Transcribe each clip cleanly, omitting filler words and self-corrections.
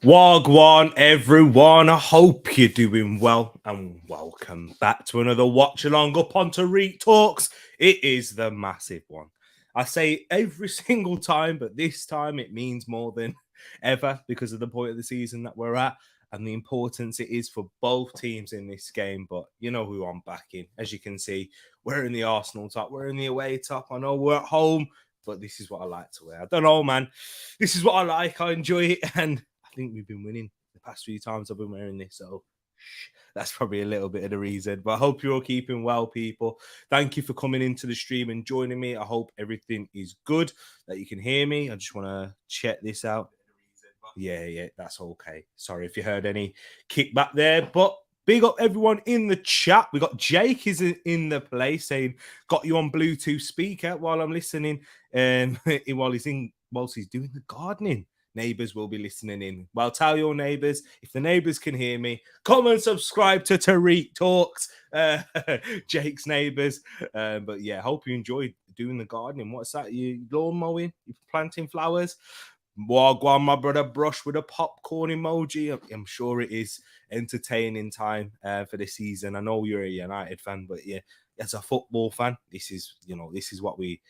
Wagwan, everyone. I hope you're doing well and welcome back to another Watchalong up on Tereak Talks. It is the massive one. I say every single time, but this time it means more than ever because of the point of the season that we're at and the importance it is for both teams in this game. But you know who I'm backing. As you can see, we're in the Arsenal top, we're in the away top. I know we're at home, but this is what I like to wear. I don't know, man. This is what I like. I enjoy it. And I think we've been winning the past few times I've been wearing this. So that's probably a little bit of the reason. But I hope you're all keeping well, people. Thank you for coming into the stream and joining me. I hope everything is good, that you can hear me. I just want to check this out. Yeah, that's okay. Sorry if you heard any kickback there, but big up everyone in the chat. We got Jake is in the place saying, got you on Bluetooth speaker while I'm listening, whilst he's doing the gardening. Neighbours will be listening in. Well, tell your neighbours, if the neighbours can hear me, come and subscribe to Tereak Talks, Jake's neighbours. But yeah, hope you enjoyed doing the gardening. What's that? You lawn mowing? You planting flowers? Wagwan, my brother, brush with a popcorn emoji. I'm sure it is entertaining time for the season. I know you're a United fan, but yeah, as a football fan, this is what we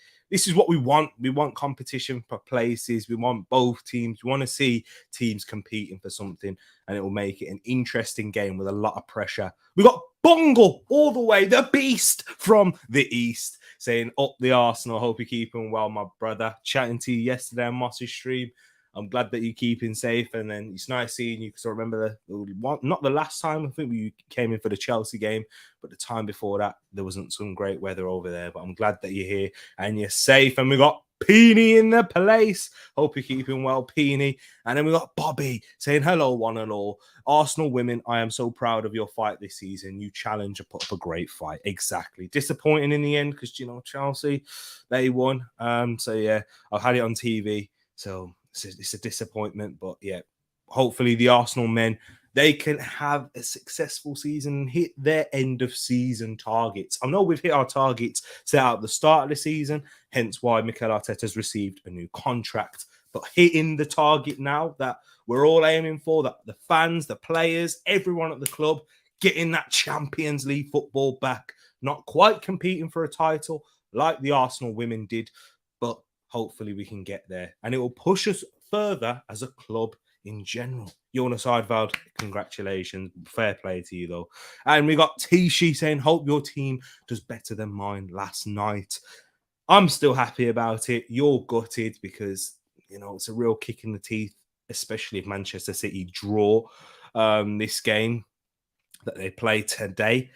want. We want competition for places. We want both teams. We want to see teams competing for something, and it will make it an interesting game with a lot of pressure. We got Bungle all the way, the beast from the east, saying up the Arsenal. Hope you're keeping well, my brother. Chatting to you yesterday on Moss's stream. I'm glad that you're keeping safe, and then it's nice seeing you because I remember not the last time I think we came in for the Chelsea game, but the time before that there wasn't some great weather over there. But I'm glad that you're here and you're safe. And we got Peony in the place. Hope you're keeping well, Peony. And then we got Bobby saying hello, one and all. Arsenal women, I am so proud of your fight this season. You challenge and put up a great fight. Exactly. Disappointing in the end because Chelsea, they won. So yeah, I've had it on TV. So it's a disappointment, but yeah, hopefully the Arsenal men, they can have a successful season and hit their end of season targets. I know we've hit our targets set out at the start of the season, hence why Mikel Arteta has received a new contract. But hitting the target now that we're all aiming for, that the fans, the players, everyone at the club, getting that Champions League football back, not quite competing for a title like the Arsenal women did, but hopefully we can get there. And it will push us further as a club in general. Jonas Eidveld, congratulations. Fair play to you, though. And we got Tishi saying, hope your team does better than mine last night. I'm still happy about it. You're gutted because, it's a real kick in the teeth, especially if Manchester City draw this game that they play today.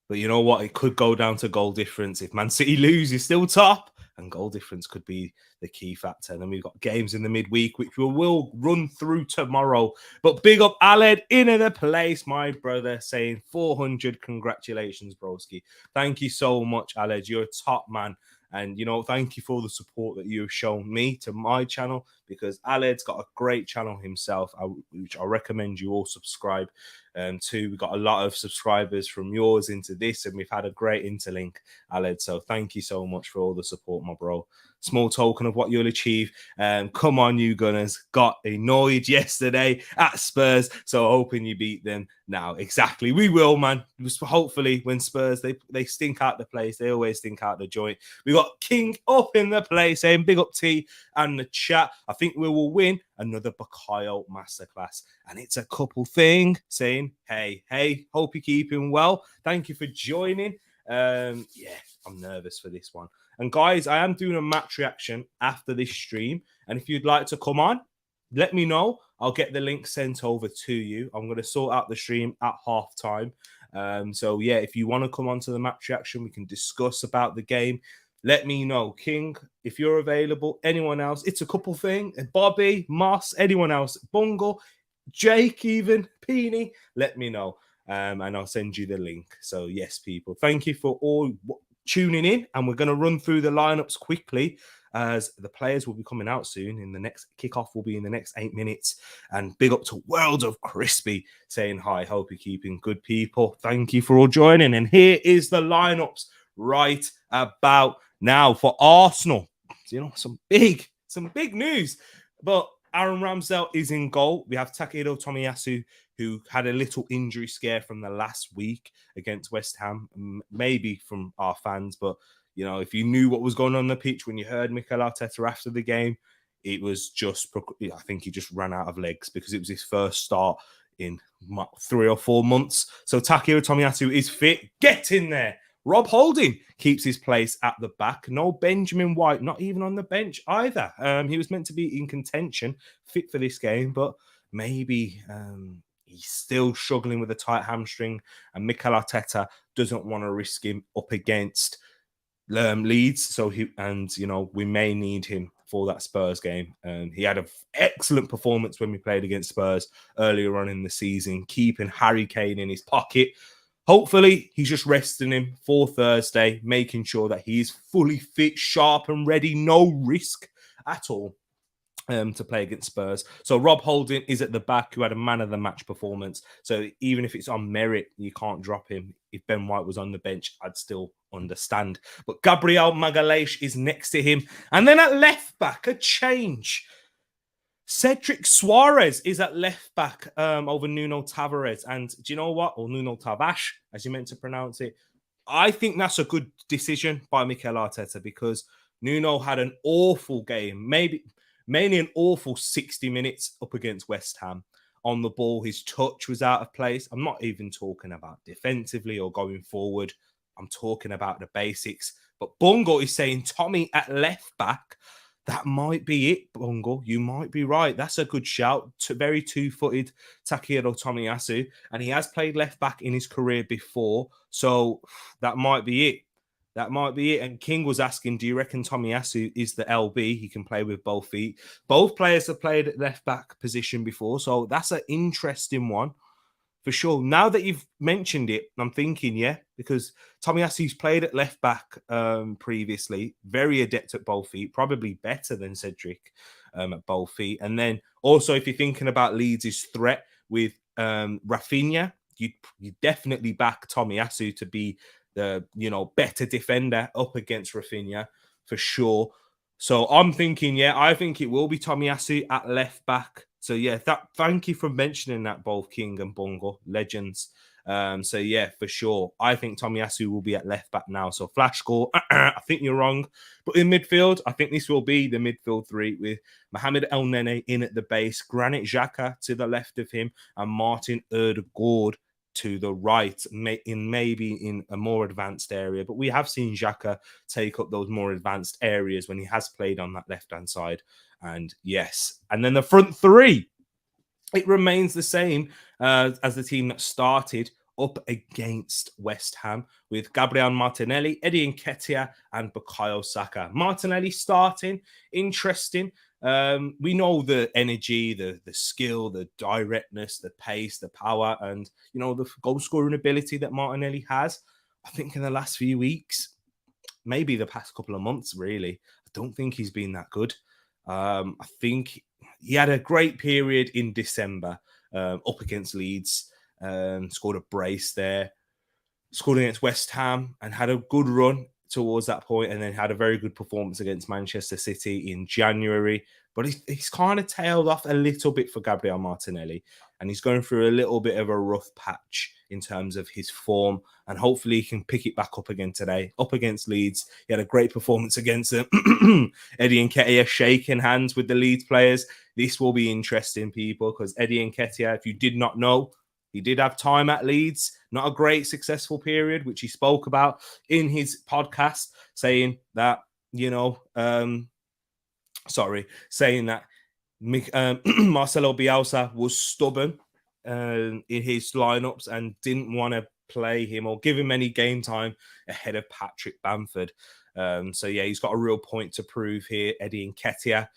But you know what? It could go down to goal difference. If Man City lose, you're still top. And goal difference could be the key factor. And then we've got games in the midweek, which we will run through tomorrow. But big up Aled in the place, my brother, saying 400. Congratulations, broski. Thank you so much, Aled. You're a top man. And, thank you for the support that you've shown me to my channel, because Aled's got a great channel himself, which I recommend you all subscribe to. We've got a lot of subscribers from yours into this, and we've had a great interlink, Aled. So thank you so much for all the support, my bro. Small token of what you'll achieve. Come on, you Gunners. Got annoyed yesterday at Spurs, so hoping you beat them now. Exactly. We will, man. Hopefully when Spurs, they stink out the place. They always stink out the joint. We got King up in the place saying big up T and the chat. I think we will win another Bakayo masterclass. And it's a couple thing saying, hey, hope you're keeping well. Thank you for joining. I'm nervous for this one. And guys, I am doing a match reaction after this stream. And if you'd like to come on, let me know. I'll get the link sent over to you. I'm going to sort out the stream at halftime. So yeah, if you want to come on to the match reaction, we can discuss about the game. Let me know. King, if you're available, anyone else, it's a couple thing. Bobby, Moss, anyone else, Bungle, Jake, even Peony, let me know. And I'll send you the link. So yes, people, thank you for all tuning in, and we're going to run through the lineups quickly as the players will be coming out soon. In the next kickoff will be in the next 8 minutes. And big up to World of Crispy saying hi. Hope you're keeping good, people. Thank you for all joining. And here is the lineups right about now for Arsenal. Some big news. But Aaron Ramsdale is in goal. We have Takehiro Tomiyasu, who had a little injury scare from the last week against West Ham, maybe from our fans. But, you know, if you knew what was going on the pitch when you heard Mikel Arteta after the game, it was just, I think he just ran out of legs because it was his first start in 3 or 4 months. So Takehiro Tomiyasu is fit. Get in there. Rob Holding keeps his place at the back. No Benjamin White, not even on the bench either. He was meant to be in contention, fit for this game, but maybe he's still struggling with a tight hamstring, and Mikel Arteta doesn't want to risk him up against Leeds. So we may need him for that Spurs game. He had an excellent performance when we played against Spurs earlier on in the season, keeping Harry Kane in his pocket. Hopefully, he's just resting him for Thursday, making sure that he's fully fit, sharp, and ready. No risk at all to play against Spurs. So Rob Holding is at the back, who had a man-of-the-match performance. So even if it's on merit, you can't drop him. If Ben White was on the bench, I'd still understand. But Gabriel Magalhaes is next to him. And then at left-back, a change. Cedric Suarez is at left back over Nuno Tavares. And do you know what? Or Nuno Tavares, as you meant to pronounce it. I think that's a good decision by Mikel Arteta because Nuno had an awful game, mainly an awful 60 minutes up against West Ham. On the ball, his touch was out of place. I'm not even talking about defensively or going forward. I'm talking about the basics. But Bungo is saying Tommy at left back. That might be it, Bungo. You might be right. That's a good shout. Very two-footed Takehiro Tomiyasu. And he has played left back in his career before. So that might be it. That might be it. And King was asking, do you reckon Tomiyasu is the LB? He can play with both feet. Both players have played at left back position before. So that's an interesting one. For sure. Now that you've mentioned it, I'm thinking, yeah, because Tomiyasu's played at left back previously, very adept at both feet, probably better than Cedric at both feet. And then also, if you're thinking about Leeds' threat with Rafinha, you definitely back Tomiyasu to be the better defender up against Rafinha for sure. So I'm thinking, yeah, I think it will be Tomiyasu at left back. So yeah, thank you for mentioning that, both King and Bungo, legends. So yeah, for sure, I think Tomiyasu will be at left back now. So flash score, I think you're wrong, but in midfield, I think this will be the midfield three with Mohamed El Nene in at the base, Granit Xhaka to the left of him, and Martin Ødegaard to the right, maybe in a more advanced area. But we have seen Xhaka take up those more advanced areas when he has played on that left-hand side. And yes, and then the front three, it remains the same as the team that started up against West Ham with Gabriel Martinelli, Eddie Nketiah, and Bukayo Saka. Martinelli starting, interesting. We know the energy, the skill, the directness, the pace, the power, and the goal scoring ability that Martinelli has. I think in the last few weeks, maybe the past couple of months, really, I don't think he's been that good. I think he had a great period in December up against Leeds, scored a brace there, scored against West Ham and had a good run towards that point, and then had a very good performance against Manchester City in January. But he's kind of tailed off a little bit for Gabriel Martinelli, and he's going through a little bit of a rough patch in terms of his form, and hopefully he can pick it back up again today. Up against Leeds, he had a great performance against them. Eddie Nketiah shaking hands with the Leeds players. This will be interesting, people, because Eddie Nketiah, if you did not know, he did have time at Leeds, not a great successful period, which he spoke about in his podcast, saying that, Marcelo Bielsa was stubborn in his lineups and didn't want to play him or give him any game time ahead of Patrick Bamford. So yeah, he's got a real point to prove here, Eddie Nketiah.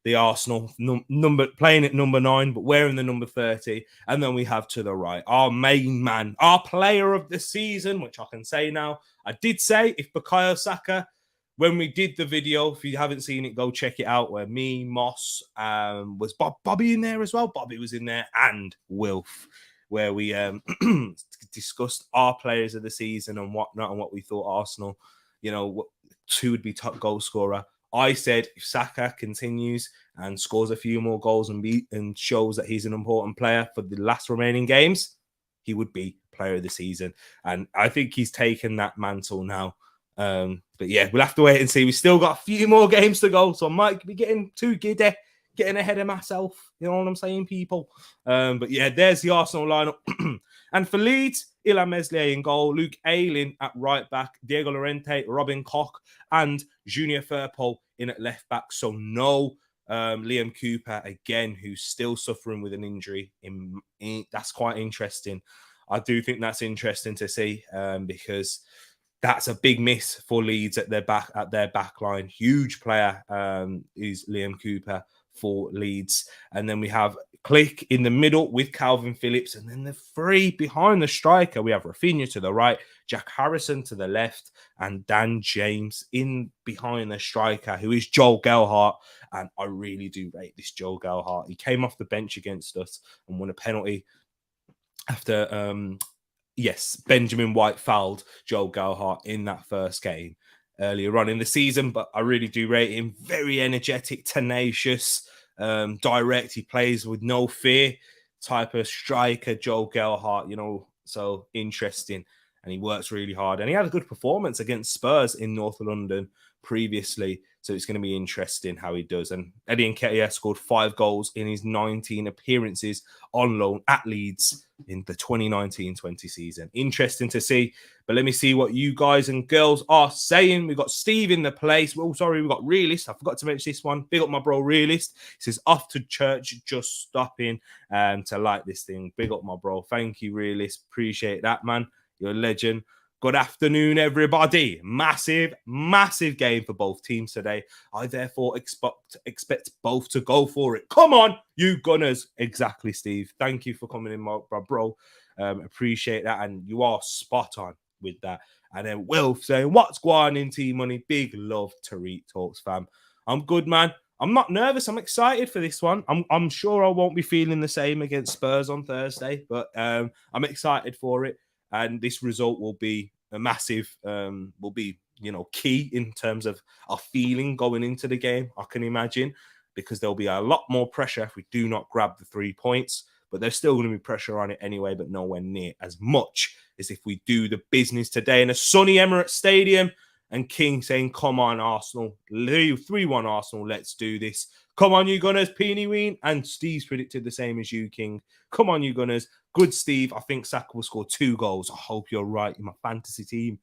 The Arsenal number playing at number 9, but wearing the number 30. And then we have to the right, our main man, our player of the season, which I can say now. I did say if Bukayo Saka, when we did the video, if you haven't seen it, go check it out, where me, Moss, was Bobby in there as well. Bobby was in there, and Wilf, where we discussed our players of the season and whatnot, and what we thought Arsenal, who would be top goal scorer. I said if Saka continues and scores a few more goals and shows that he's an important player for the last remaining games, he would be player of the season. And I think he's taken that mantle now. But yeah, we'll have to wait and see. We've still got a few more games to go, so I might be getting too giddy, getting ahead of myself. You know what I'm saying, people? But yeah, there's the Arsenal lineup. And for Leeds, Ilham Meslier in goal, Luke Ayling at right back, Diego Llorente, Robin Koch, and Junior Firpo in at left back. So no Liam Cooper again, who's still suffering with an injury. That's quite interesting. I do think that's interesting to see because that's a big miss for Leeds at their back line. Huge player is Liam Cooper for Leeds. And then we have Click in the middle with Calvin Phillips. And then the three behind the striker, we have Rafinha to the right, Jack Harrison to the left, and Dan James in behind the striker, who is Joel Gelhardt. And I really do rate this Joel Gelhardt. He came off the bench against us and won a penalty after Benjamin White fouled Joel Gelhardt in that first game earlier on in the season, but I really do rate him. Very energetic, tenacious, direct. He plays with no fear type of striker, Joel Gelhardt, so interesting. And he works really hard. And he had a good performance against Spurs in North London previously. So it's going to be interesting how he does. And Eddie Nketiah scored 5 goals in his 19 appearances on loan at Leeds in the 2019-20 season. Interesting to see. But let me see what you guys and girls are saying. We've got Steve in the place. We've got Realist. I forgot to mention this one. Big up my bro, Realist. He says, off to church, just stopping to like this thing. Big up my bro. Thank you, Realist. Appreciate that, man. You're a legend. Good afternoon, everybody. Massive, massive game for both teams today. I therefore expect both to go for it. Come on, you Gunners. Exactly, Steve. Thank you for coming in, my bro. Appreciate that. And you are spot on with that. And then Wilf saying, what's going on in Team Money? Big love, Tereak Talks, fam. I'm good, man. I'm not nervous. I'm excited for this one. I'm sure I won't be feeling the same against Spurs on Thursday, but I'm excited for it. And this result will be a massive, key in terms of our feeling going into the game, I can imagine, because there'll be a lot more pressure if we do not grab the 3 points. But there's still going to be pressure on it anyway, but nowhere near as much as if we do the business today in a sunny Emirates Stadium. And King saying, come on, Arsenal. 3-1 Arsenal, let's do this. Come on, you Gunners, Peony Ween. And Steve's predicted the same as you, King. Come on, you Gunners. Good, Steve. I think Saka will score 2 goals. I hope you're right in my fantasy team.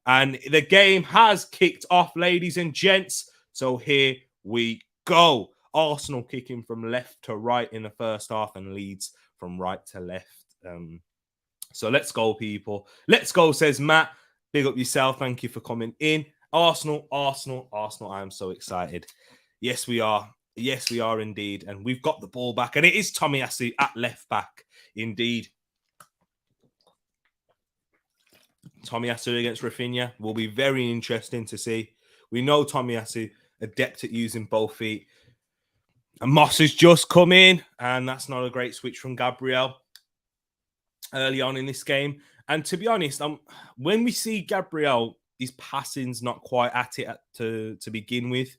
And the game has kicked off, ladies and gents. So here we go. Arsenal kicking from left to right in the first half and Leeds from right to left. So let's go, people. Let's go, says Matt. Big up yourself. Thank you for coming in. Arsenal. I am so excited. Yes, we are. Yes, we are indeed. And we've got the ball back. And it is Tomiyasu at left back. Indeed. Tomiyasu against Rafinha will be very interesting to see. We know Tomiyasu, adept at using both feet. And Moss has just come in. And that's not a great switch from Gabriel early on in this game. And to be honest, when we see Gabriel, his passing's not quite at it to begin with.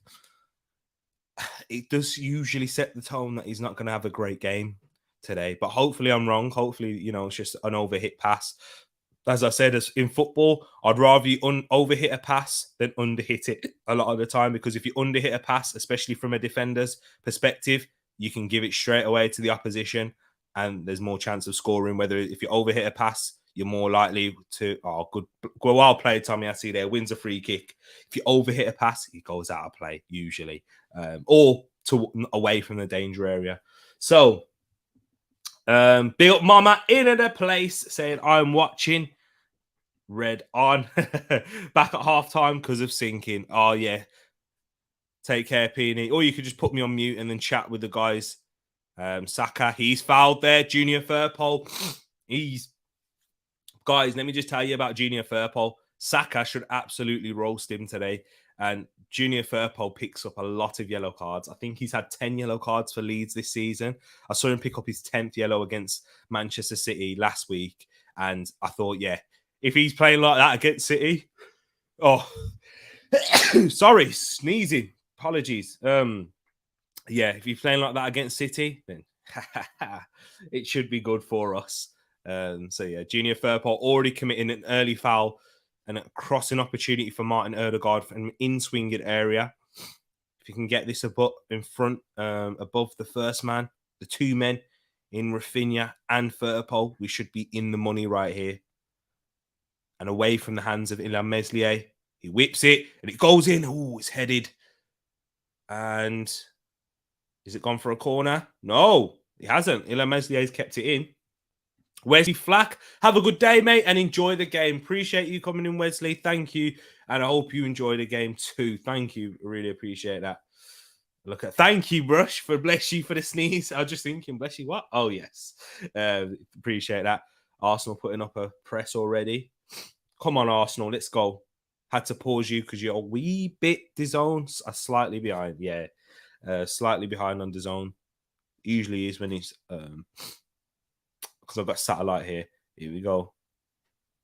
It does usually set the tone that he's not going to have a great game today. But hopefully I'm wrong. Hopefully, it's just an overhit pass. As I said, as in football, I'd rather you overhit a pass than underhit it a lot of the time. Because if you underhit a pass, especially from a defender's perspective, you can give it straight away to the opposition. And there's more chance of scoring. Whether if you overhit a pass, you're more likely to, good, well played, Tommy. I see there, wins a free kick. If you overhit a pass, he goes out of play, usually, or away from the danger area. So, big up Mama in the place saying, I'm watching. Red on. Back at halftime because of sinking. Oh, yeah. Take care, Peony. Or you could just put me on mute and then chat with the guys. Saka, he's fouled there. Junior Firpo, Guys, let me just tell you about Junior Firpo. Saka should absolutely roast him today. And Junior Firpo picks up a lot of yellow cards. I think he's had 10 yellow cards for Leeds this season. I saw him pick up his 10th yellow against Manchester City last week. And I thought, yeah, if he's playing like that against City, sorry, sneezing. apologies. Yeah, if you're playing like that against City, then it should be good for us. So yeah, Junior Firpo already committing an early foul and a crossing opportunity for Martin Ødegaard from an in-swinging area. If you can get this in front, above the first man, the two men in Rafinha and Firpo, we should be in the money right here. And away from the hands of Ilhan Meslier, he whips it and it goes in. Oh, it's headed. And is it gone for a corner? No, it hasn't. Ilhan Meslier's kept it in. Wesley Flack, have a good day, mate, and enjoy the game. Appreciate you coming in, Wesley. Thank you. And I hope you enjoy the game too. Thank you. Really appreciate that. Thank you, Brush, for bless you for the sneeze. I was just thinking, bless you, what? Oh, yes. Appreciate that. Arsenal putting up a press already. Come on, Arsenal, let's go. Had to pause you because you're a wee bit DAZN are slightly behind. Yeah, slightly behind on DAZN. Usually is when he's because I've got satellite here. Here we go.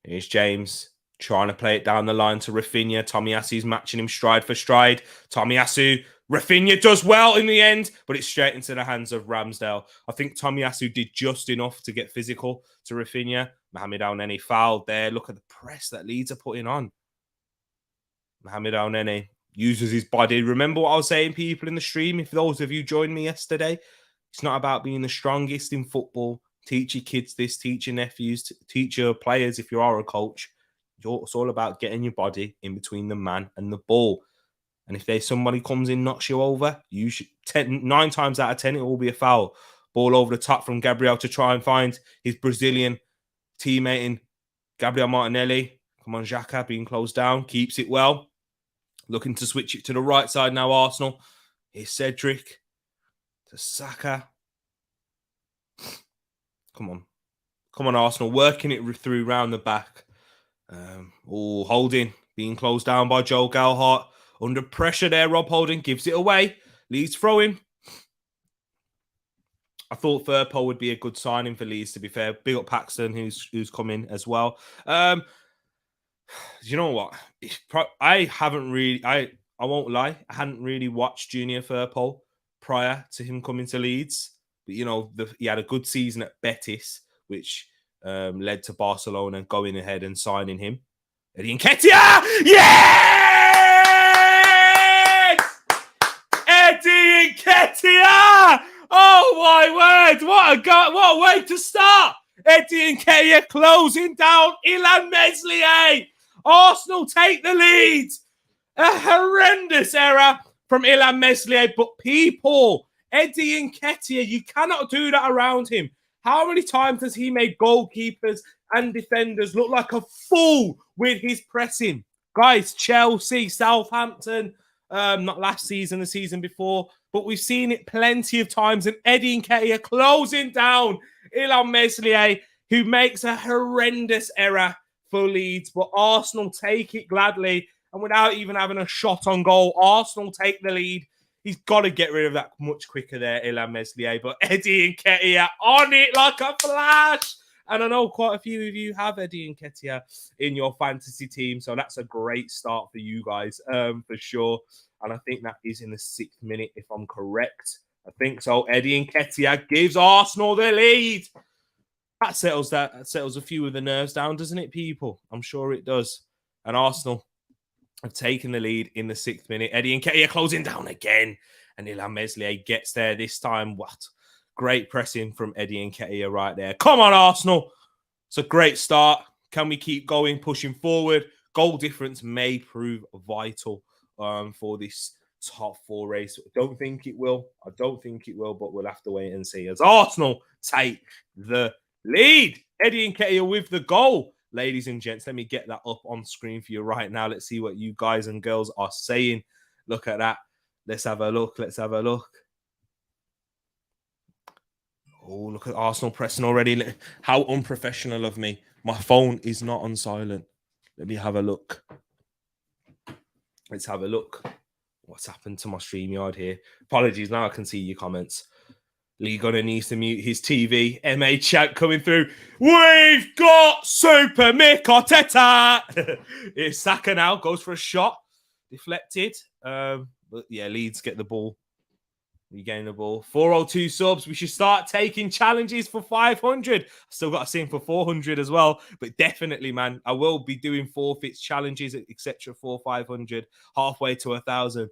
Here's James trying to play it down the line to Rafinha. Tomiyasu's matching him stride for stride. Tomiyasu, Rafinha does well in the end, but it's straight into the hands of Ramsdale. I think Tomiyasu did just enough to get physical to Rafinha. Mohamed El-Neni fouled there. Look at the press that Leeds are putting on. Mohamed El-Neni uses his body. Remember what I was saying, people in the stream? If those of you joined me yesterday, it's not about being the strongest in football. Teach your kids this, teach your nephews, teach your players if you are a coach. It's all about getting your body in between the man and the ball. And if there's somebody comes in, knocks you over, you should 9 times out of 10, it will be a foul. Ball over the top from Gabriel to try and find his Brazilian teammate in Gabriel Martinelli. Come on, Xhaka being closed down, keeps it well. Looking to switch it to the right side now, Arsenal. Here's Cedric to Saka. Come on, Arsenal. Working it through round the back. Holding. Being closed down by Joel Galhart. Under pressure there, Rob Holding gives it away. Leeds throwing. I thought Firpo would be a good signing for Leeds, to be fair. Big up Paxton, who's come in as well. You know what? I won't lie. I hadn't really watched Junior Firpo prior to him coming to Leeds. But, you know, he had a good season at Betis, which led to Barcelona going ahead and signing him. Eddie Nketiah! Yes! Eddie Nketiah! Oh, my word. What a way to start. Eddie Nketiah closing down Ilhan Meslier. Arsenal take the lead. A horrendous error from Ilhan Meslier. But people, Eddie Nketiah, you cannot do that around him. How many times has he made goalkeepers and defenders look like a fool with his pressing? Guys, Chelsea, Southampton, not last season, the season before, but we've seen it plenty of times. And Eddie Nketiah closing down Ilhan Meslier, who makes a horrendous error for Leeds. But Arsenal take it gladly. And without even having a shot on goal, Arsenal take the lead. He's got to get rid of that much quicker there, Ilhan Meslier. But Eddie Nketiah on it like a flash. And I know quite a few of you have Eddie Nketiah in your fantasy team. So that's a great start for you guys, for sure. And I think that is in the 6th minute, if I'm correct. I think so. Eddie Nketiah gives Arsenal the lead. That settles a few of the nerves down, doesn't it, people? I'm sure it does. And Arsenal have taken the lead in the 6th minute. Eddie Nketiah closing down again. And Ilhan Meslier gets there this time. What? Great pressing from Eddie Nketiah right there. Come on, Arsenal. It's a great start. Can we keep going, pushing forward? Goal difference may prove vital for this top 4 race. I don't think it will, but we'll have to wait and see as Arsenal take the lead. Eddie Nketiah with the goal. Ladies and gents, let me get that up on screen for you right now. Let's see what you guys and girls are saying. Look at that. Let's have a look. Oh, look at Arsenal pressing already. How unprofessional of me. My phone is not on silent. Let me have a look. Let's have a look. What's happened to my StreamYard here? Apologies, now I can see your comments. Lee gonna needs to mute his TV. MA chat coming through. We've got Super Mick Arteta. It's Saka now. Goes for a shot. Deflected. But yeah, Leeds get the ball. We gain the ball. 402 subs. We should start taking challenges for 500. Still got to see him for 400 as well. But definitely, man, I will be doing forfeits, challenges, etc. for 500, halfway to 1,000.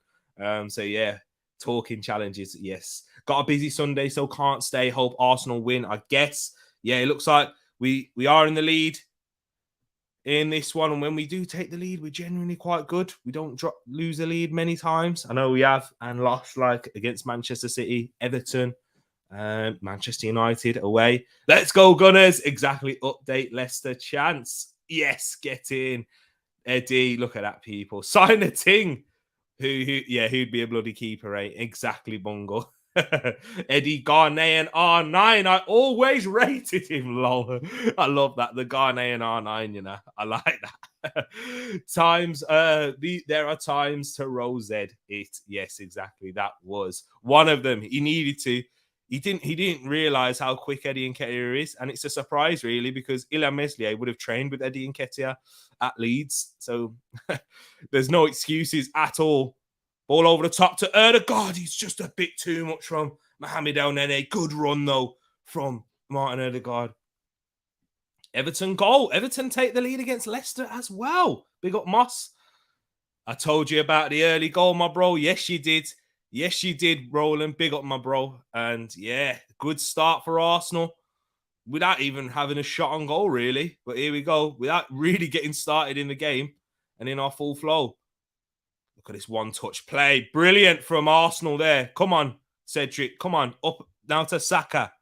So yeah, talking challenges. Yes. Got a busy Sunday, so can't stay. Hope Arsenal win, I guess. Yeah, it looks like we are in the lead in this one, and when we do take the lead, we're genuinely quite good. We don't lose the lead many times. I know we have and lost, like against Manchester City, Everton, Manchester United away. Let's go Gunners. Exactly. Update Leicester chance. Yes, get in. Eddie, look at that, people. Sign a ting. Who'd be a bloody keeper, eh? Exactly, Bungle. Eddie Ghanaian R9. I always rated him, lol. I love that. The Ghanaian R9, you know. I like that. There are times to roll Z it. Yes, exactly. That was one of them. He needed to. He didn't realize how quick Eddie Nketiah is, and it's a surprise, really, because Ilham Meslier would have trained with Eddie Nketiah at Leeds. So there's no excuses at all. Ball over the top to Erdegaard. He's just a bit too much from Mohamed El Nene. Good run, though, from Martin Erdegaard. Everton goal. Everton take the lead against Leicester as well. Big up Moss. I told you about the early goal, my bro. Yes, you did. Yes, you did, Roland. Big up, my bro. And yeah, good start for Arsenal without even having a shot on goal, really. But here we go. Without really getting started in the game and in our full flow. Look at this one-touch play. Brilliant from Arsenal there. Come on, Cedric. Come on. Up now to Saka.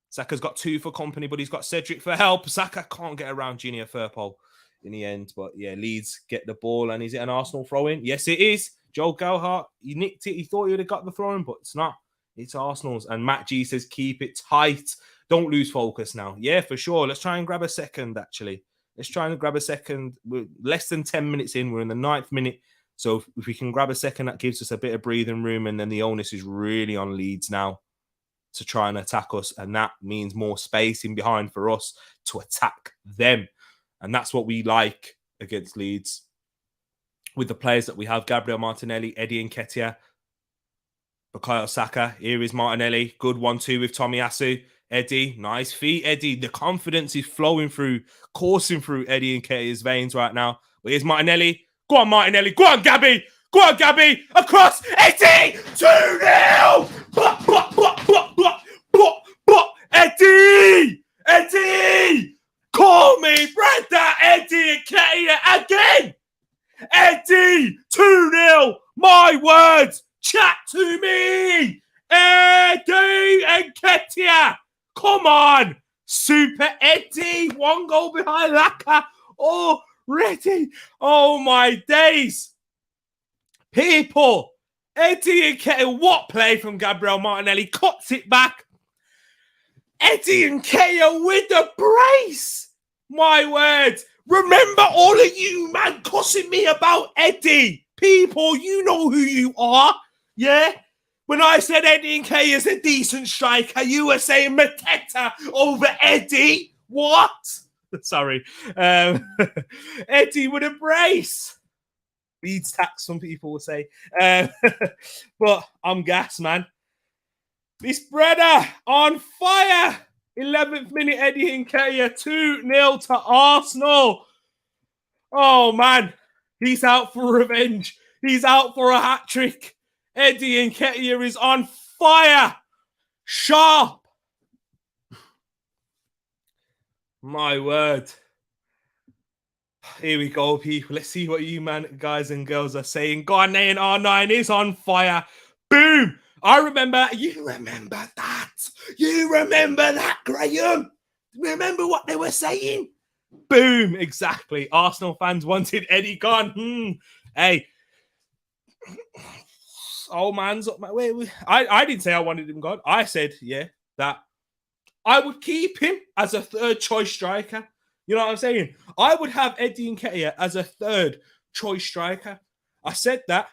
Saka's got 2 for company, but he's got Cedric for help. Saka can't get around Junior Firpo in the end. But yeah, Leeds get the ball. And is it an Arsenal throw-in? Yes, it is. Joe Gelhardt, he nicked it. He thought he would have got the throw-in, but it's not. It's Arsenal's. And Matt G says, keep it tight. Don't lose focus now. Yeah, for sure. Let's try and grab a second, actually. Let's try and grab a second. We're less than 10 minutes in. We're in the 9th minute. So if we can grab a second, that gives us a bit of breathing room. And then the onus is really on Leeds now to try and attack us. And that means more space in behind for us to attack them. And that's what we like against Leeds. With the players that we have, Gabriel Martinelli, Eddie Nketiah, Bukayo Saka. Here is Martinelli. Good 1-2 with Tomiyasu. Eddie, nice feet, Eddie. The confidence is flowing through, coursing through Eddie Nketiah's veins right now. But here's Martinelli. Go on, Martinelli. Go on, Gabby. Go on, Gabby. Across. Eddie. 2-0. Eddie. Eddie. Call me brother Eddie Nketiah again. Eddie. 2-0. My words. Chat to me. Eddie Nketiah. Come on. Super Eddie. 1 goal behind Laka. Oh, ready. Oh, my days. People. Eddie Nketiah. What play from Gabriel Martinelli. Cuts it back. Eddie Nketiah with the brace. My word. Remember all of you, man, cussing me about Eddie. People, you know who you are. Yeah? When I said Eddie Nketiah is a decent striker, you were saying Mateta over Eddie. What? Sorry. Eddie with a brace. Leeds tax, some people will say. But I'm gas, man. This brother on fire. 11th minute, Eddie Nketiah. 2-0 to Arsenal. Oh, man. He's out for revenge. He's out for a hat-trick. Eddie Nketiah is on fire. Sharp. My word. Here we go, people. Let's see what you guys and girls are saying. Ghanaian R9 is on fire. Boom. You remember that. You remember that, Graham. Remember what they were saying? Boom. Exactly. Arsenal fans wanted Eddie gone. Hey. Old man's up my way. I didn't say I wanted him gone. I said, yeah, that I would keep him as a 3rd choice striker. You know what I'm saying? I would have Eddie Nketiah as a 3rd choice striker. I said that,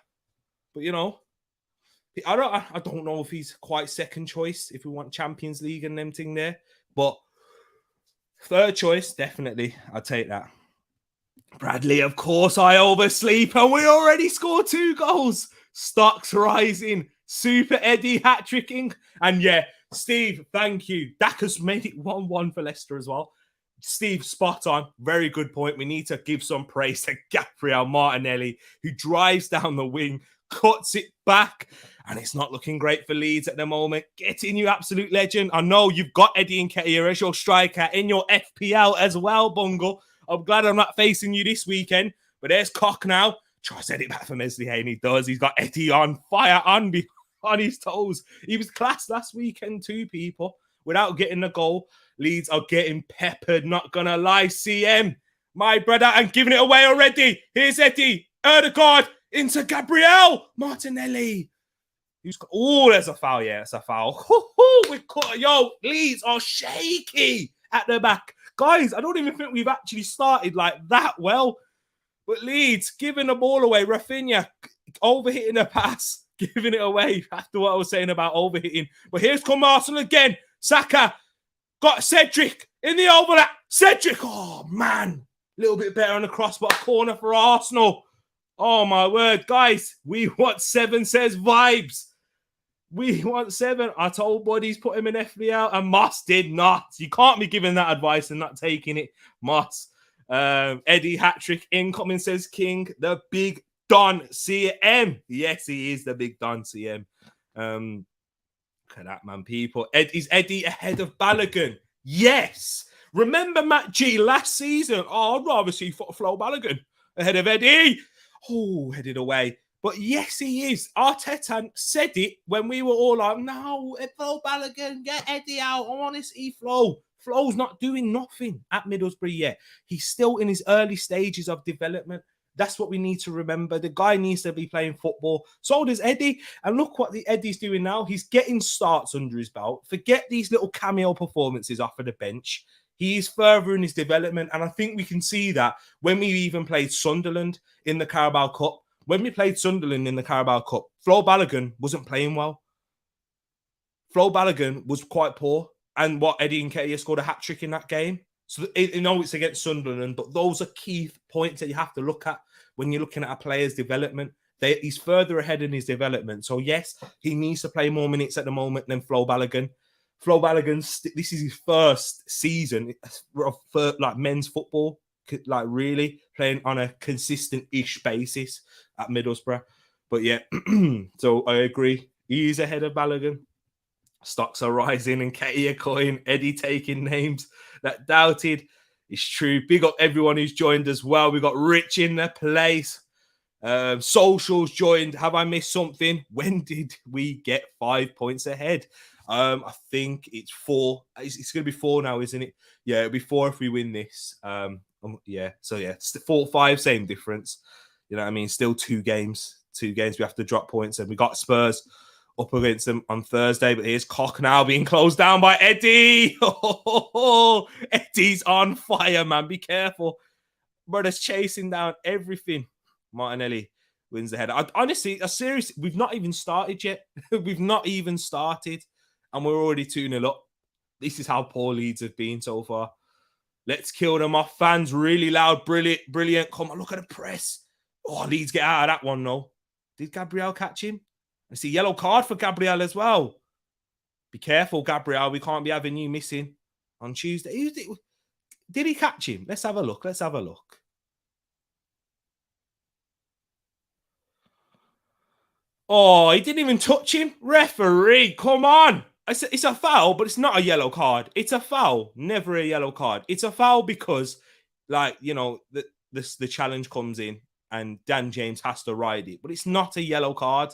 but you know, I don't know if he's quite 2nd choice if we want Champions League and them thing there, but 3rd choice, definitely. I'll take that. Bradley, of course, I oversleep, and we already scored 2 goals. Stocks rising. Super Eddie hat-tricking. And yeah, Steve, thank you. Daka's made it 1-1 for Leicester as well. Steve, spot on. Very good point. We need to give some praise to Gabriel Martinelli, who drives down the wing, cuts it back, and it's not looking great for Leeds at the moment. Get in, you absolute legend. I know you've got Eddie Nketiah as your striker in your FPL as well, Bungle. I'm glad I'm not facing you this weekend. But there's Cock now. Try to set it back for Meslier, and he does. He's got Eddie on fire on his toes. He was class last weekend too, people. Without getting the goal, Leeds are getting peppered, not gonna lie. CM, my brother, and giving it away already. Here's Eddie. Erdegaard into Gabriel Martinelli. There's a foul. Yeah, it's a foul. Yo, Leeds are shaky at the back. Guys, I don't even think we've actually started like that well. But Leeds giving the ball away. Rafinha overhitting a pass, giving it away after what I was saying about overhitting. But here's come Arsenal again. Saka got Cedric in the overlap. Cedric, oh man, a little bit better on the cross, but a corner for Arsenal. Oh my word, guys, we want 7, says Vibes. We want 7. I told Buddies put him in FPL, and Moss did not. You can't be giving that advice and not taking it, Moss. Eddie Hattrick incoming, says King, the big Don CM. Yes, he is the big Don CM. Look at that, man, people. Is Eddie ahead of Balogun? Yes. Remember Matt G last season? Oh, I'd rather see Flo Balogun ahead of Eddie. Oh, headed away. But yes, he is. Arteta said it when we were all like, no, Flo Balogun, get Eddie out. I want to see Flo. Flo's not doing nothing at Middlesbrough yet. He's still in his early stages of development. That's what we need to remember. The guy needs to be playing football. So does Eddie. And look what the Eddie's doing now. He's getting starts under his belt. Forget these little cameo performances off of the bench. He is further in his development. And I think we can see that when we even played Sunderland in the Carabao Cup. When we played Sunderland in the Carabao Cup, Flo Balogun wasn't playing well. Flo Balogun was quite poor. And what Eddie Nketiah scored a hat-trick in that game. So, it's against Sunderland, but those are key points that you have to look at when you're looking at a player's development. He's further ahead in his development. So, yes, he needs to play more minutes at the moment than Flo Balogun. Flo Balogun, this is his first season for like men's football, like really playing on a consistent-ish basis at Middlesbrough. But yeah, so I agree. He's ahead of Balogun. Stocks are rising and Nketiah coin, Eddie taking names that doubted. It's true. Big up everyone who's joined as well. We got Rich in the place. Socials joined. Have I missed something? When did we get 5 points ahead? I think it's 4. It's going to be 4 now, isn't it? Yeah, it'll be 4 if we win this. Yeah. So yeah, it's 4-5, same difference. You know what I mean? Still 2 games. 2 games we have to drop points, and we got Spurs up against them on Thursday. But here's Cock now being closed down by Eddie. Eddie's on fire, man. Be careful. Brother's chasing down everything. Martinelli wins the header. Honestly, seriously, we've not even started yet. We've not even started, and we're already 2-0 up. This is how poor Leeds have been so far. Let's kill them off, fans. Really loud, brilliant. Come on, look at the press. Oh, Leeds get out of that one, though. Did Gabriel catch him? I see yellow card for Gabriel as well. Be careful, Gabriel. We can't be having you missing on Tuesday. Did he catch him? Let's have a look. Oh, he didn't even touch him. Referee, come on. It's a foul, but it's not a yellow card. It's a foul, never a yellow card. It's a foul because, like, you know, the challenge comes in and Dan James has to ride it. But it's not a yellow card.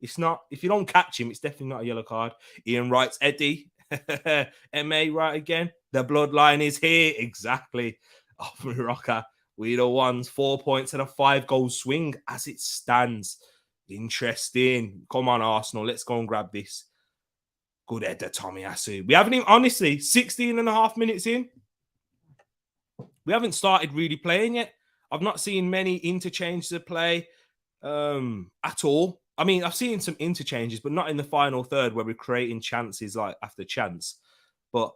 It's not. If you don't catch him, it's definitely not a yellow card. Ian writes, Eddie. MA right again. The bloodline is here. Exactly. Oh, Morocco. We the ones. 4 points and a 5-goal swing as it stands. Interesting. Come on, Arsenal. Let's go and grab this. Good header, Tomiyasu. We haven't even, honestly, 16 and a half minutes in. We haven't started really playing yet. I've not seen many interchanges of play at all. I mean, I've seen some interchanges, but not in the final third where we're creating chances like after chance. But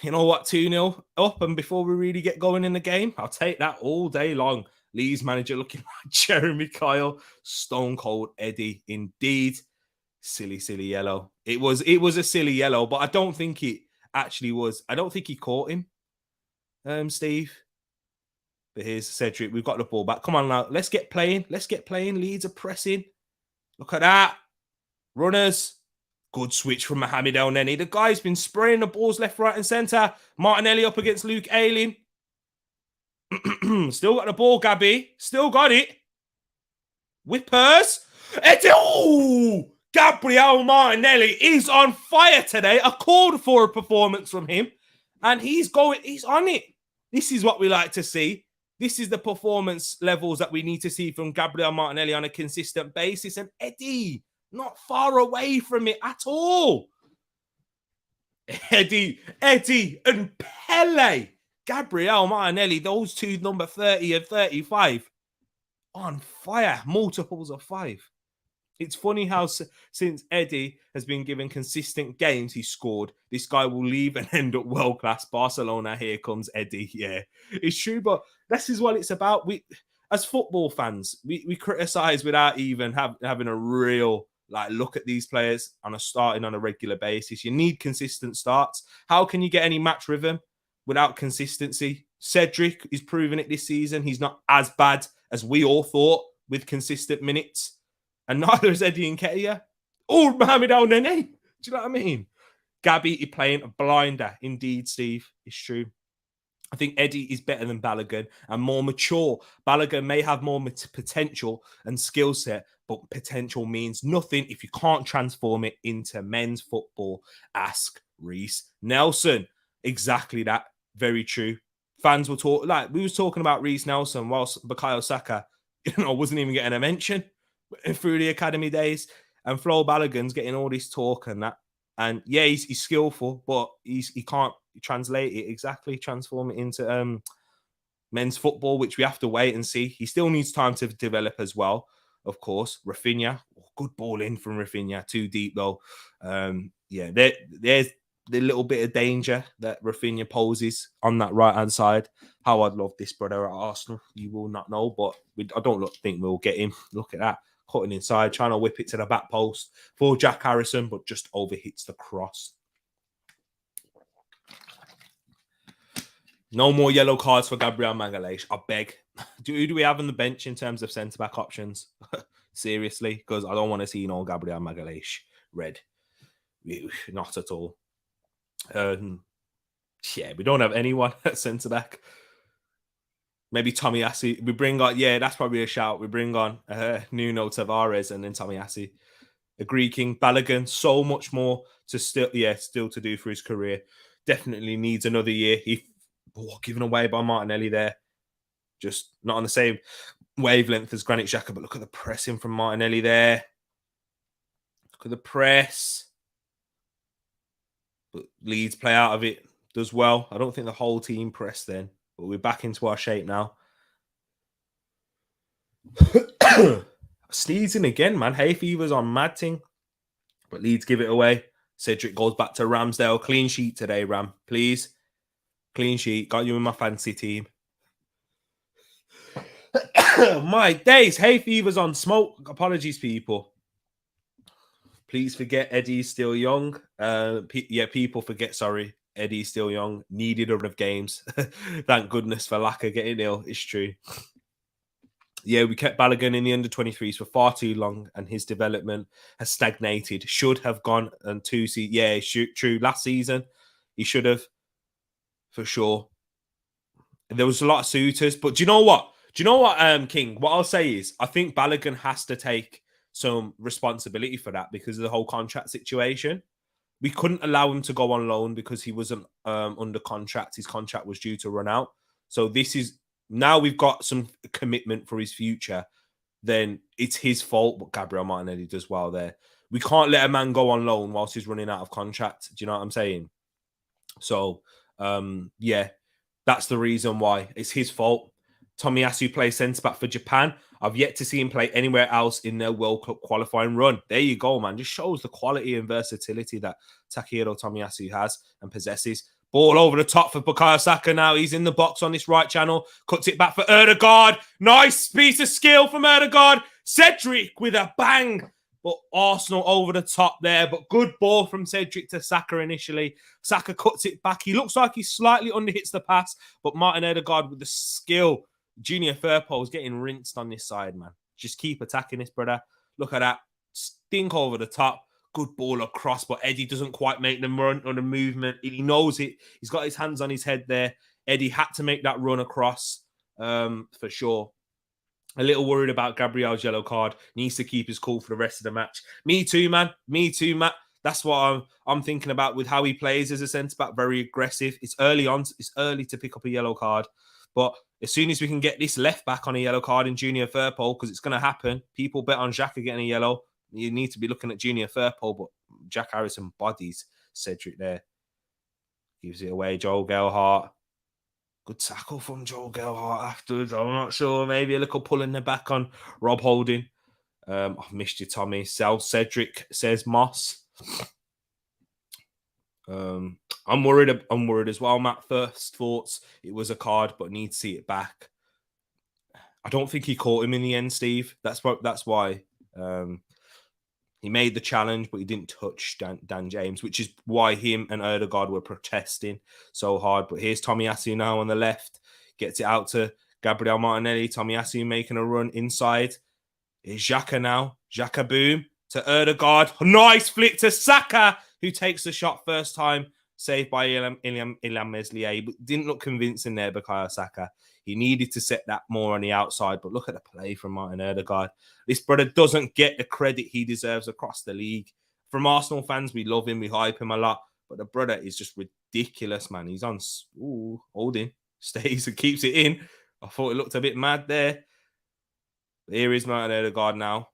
you know what? 2-0 up, and before we really get going in the game, I'll take that all day long. Leeds manager looking like Jeremy Kyle. Stone cold Eddie indeed. Silly yellow. It was a silly yellow, but I don't think it actually was. I don't think he caught him, Steve. But here's Cedric. We've got the ball back. Come on now. Let's get playing. Leeds are pressing. Look at that. Runners. Good switch from Mohamed El Neni. The guy's been spraying the balls left, right, and centre. Martinelli up against Luke Ayling. Still got the ball, Gabby. Still got it. Whippers. Oh! Gabriel Martinelli is on fire today. I called for a performance from him. And he's on it. This is what we like to see. This is the performance levels that we need to see from Gabriel Martinelli on a consistent basis. And Eddie, not far away from it at all. Eddie and Pele. Gabriel Martinelli, those two, number 30 and 35, on fire. Multiples of 5. It's funny how since Eddie has been given consistent games he's scored, this guy will leave and end up world-class. Barcelona, here comes Eddie. Yeah, it's true, but this is what it's about. We, as football fans, we criticise without even having a real look at these players on a regular basis. You need consistent starts. How can you get any match rhythm without consistency? Cedric is proving it this season. He's not as bad as we all thought with consistent minutes. And neither is Eddie Nketiah or Mohamed El Neni. Do you know what I mean? Gabby is playing a blinder. Indeed, Steve. It's true. I think Eddie is better than Balogun and more mature. Balogun may have more potential and skill set, but potential means nothing if you can't transform it into men's football. Ask Reece Nelson. Exactly that. Very true. Fans will talk, we was talking about Reece Nelson whilst Bukayo Saka, wasn't even getting a mention through the academy days, and Flo Balogun's getting all this talk and that. And yeah, he's skillful, but he can't translate it exactly, transform it into men's football, which we have to wait and see. He still needs time to develop as well, of course. Rafinha, good ball in from Rafinha, too deep though. Yeah, there's the little bit of danger that Rafinha poses on that right-hand side. How I'd love this brother at Arsenal, you will not know, but I don't think we'll get him. Look at that. Cutting inside, trying to whip it to the back post for Jack Harrison, but just overhits the cross. No more yellow cards for Gabriel Magalhaes. I beg. Who do we have on the bench in terms of centre-back options? Seriously, because I don't want to see no Gabriel Magalhaes red. Not at all. Yeah, we don't have anyone at centre-back. Maybe Tomiyasu. We bring on, that's probably a shout. We bring on Nuno Tavares and then Tomiyasu. Agree, King. Balogun, so much more to still to do for his career. Definitely needs another year. Given away by Martinelli there. Just not on the same wavelength as Granit Xhaka, but look at the pressing from Martinelli there. Look at the press. But Leeds play out of it, does well. I don't think the whole team pressed then. But we're back into our shape now. Sneezing again, man. Hay fever's on mad thing. But Leeds give it away. Cedric goes back to Ramsdale. Clean sheet today, Ram. Please. Clean sheet. Got you in my fancy team. My days. Hay fever's on smoke. Apologies, people. Please forget Eddie's still young. People forget, sorry. Eddie's still young, needed a run of games. Thank goodness for Laka getting ill. It's true. Yeah, we kept Balogun in the under-23s for far too long, and his development has stagnated. Should have gone and true. Last season, he should have, for sure. There was a lot of suitors, but do you know what? King? What I'll say is, I think Balogun has to take some responsibility for that because of the whole contract situation. We couldn't allow him to go on loan because he wasn't under contract. His contract was due to run out. So now we've got some commitment for his future. Then it's his fault, but Gabriel Martinelli does well there. We can't let a man go on loan whilst he's running out of contract. Do you know what I'm saying? So, that's the reason why. It's his fault. Tomiyasu plays centre-back for Japan. I've yet to see him play anywhere else in their World Cup qualifying run. There you go, man. Just shows the quality and versatility that Takehiro Tomiyasu has and possesses. Ball over the top for Bukayo Saka now. He's in the box on this right channel. Cuts it back for Ødegaard. Nice piece of skill from Ødegaard. Cedric with a bang. But Arsenal over the top there. But good ball from Cedric to Saka initially. Saka cuts it back. He looks like he slightly underhits the pass. But Martin Ødegaard with the skill. Junior Firpo's getting rinsed on this side, man. Just keep attacking this, brother. Look at that. Stink over the top. Good ball across, but Eddie doesn't quite make the run or the movement. He knows it. He's got his hands on his head there. Eddie had to make that run across for sure. A little worried about Gabriel's yellow card. Needs to keep his cool for the rest of the match. Me too, man. Me too, Matt. That's what I'm thinking about with how he plays as a centre-back. Very aggressive. It's early on. It's early to pick up a yellow card. But as soon as we can get this left back on a yellow card in Junior Firpo, because it's going to happen, people bet on Xhaka getting a yellow. You need to be looking at Junior Firpo, but Jack Harrison bodies Cedric there. Gives it away, Joel Gelhardt. Good tackle from Joel Gelhardt afterwards. I'm not sure. Maybe a little pull in the back on Rob Holding. I've missed you, Tommy. Sell Cedric, says Moss. I'm worried as well, Matt. First thoughts, it was a card, but need to see it back. I don't think he caught him in the end, Steve. That's why. He made the challenge, but he didn't touch Dan James, which is why him and Ødegaard were protesting so hard. But here's Tomiyasu now on the left. Gets it out to Gabriel Martinelli. Tomiyasu making a run inside. Here's Xhaka now. Xhaka boom to Ødegaard. Nice flick to Saka, who takes the shot first time. Saved by Ilham Meslier. But didn't look convincing there, Bukayo Saka. He needed to set that more on the outside, but look at the play from Martin Ødegaard. This brother doesn't get the credit he deserves across the league. From Arsenal fans, we love him, we hype him a lot, but the brother is just ridiculous, man. He's on, holding, stays and keeps it in. I thought it looked a bit mad there. But here is Martin Ødegaard now.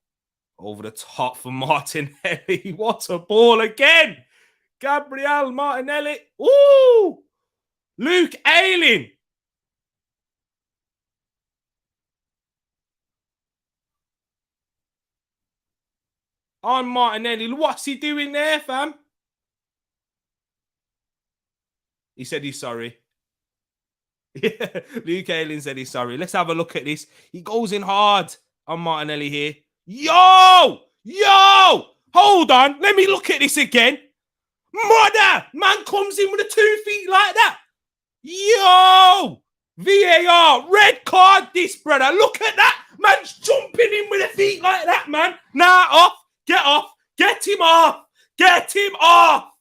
Over the top for Martinelli. What a ball again! Gabriel Martinelli. Ooh! Luke Ayling. On Martinelli. What's he doing there, fam? He said he's sorry. Yeah, Luke Ayling said he's sorry. Let's have a look at this. He goes in hard on Martinelli here. Yo! Hold on. Let me look at this again. Mother! Man comes in with the 2 feet like that. Yo! VAR. Red card this, brother. Look at that. Man's jumping in with the feet like that, man. Nah, off. Get off. Get him off. Get him off.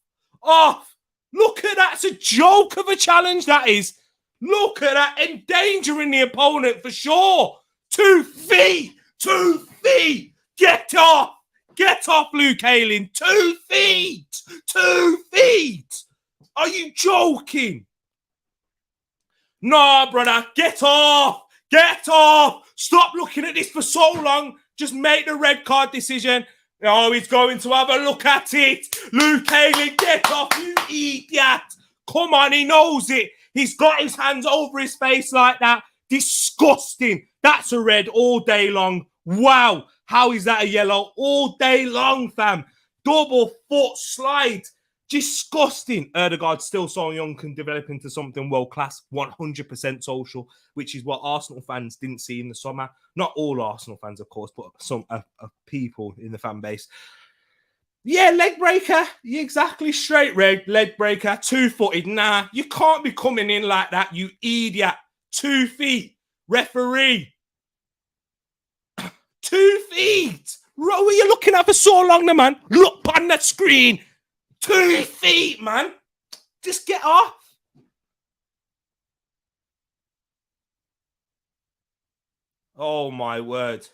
Off. Look at that. It's a joke of a challenge, that is. Look at that. Endangering the opponent for sure. 2 feet. 2 feet. Get off. Get off, Luke Ayling. 2 feet. 2 feet. Are you joking? Nah, brother. Get off. Get off. Stop looking at this for so long. Just make the red card decision. Oh, he's going to have a look at it. Luke Ayling, get off, you idiot. Come on, he knows it. He's got his hands over his face like that. Disgusting. That's a red all day long. Wow. How is that a yellow? All day long, fam. Double foot slide. Disgusting. Ødegaard still so young, can develop into something world-class, 100% social, which is what Arsenal fans didn't see in the summer. Not all Arsenal fans, of course, but some people in the fan base. Yeah, leg breaker. Yeah, exactly. Straight red, leg breaker, 2-footed. Nah, you can't be coming in like that, you idiot. 2 feet. Referee. 2 feet. What were you looking at for so long, the man? Look on the screen. 2 feet, man. Just get off. Oh, my word.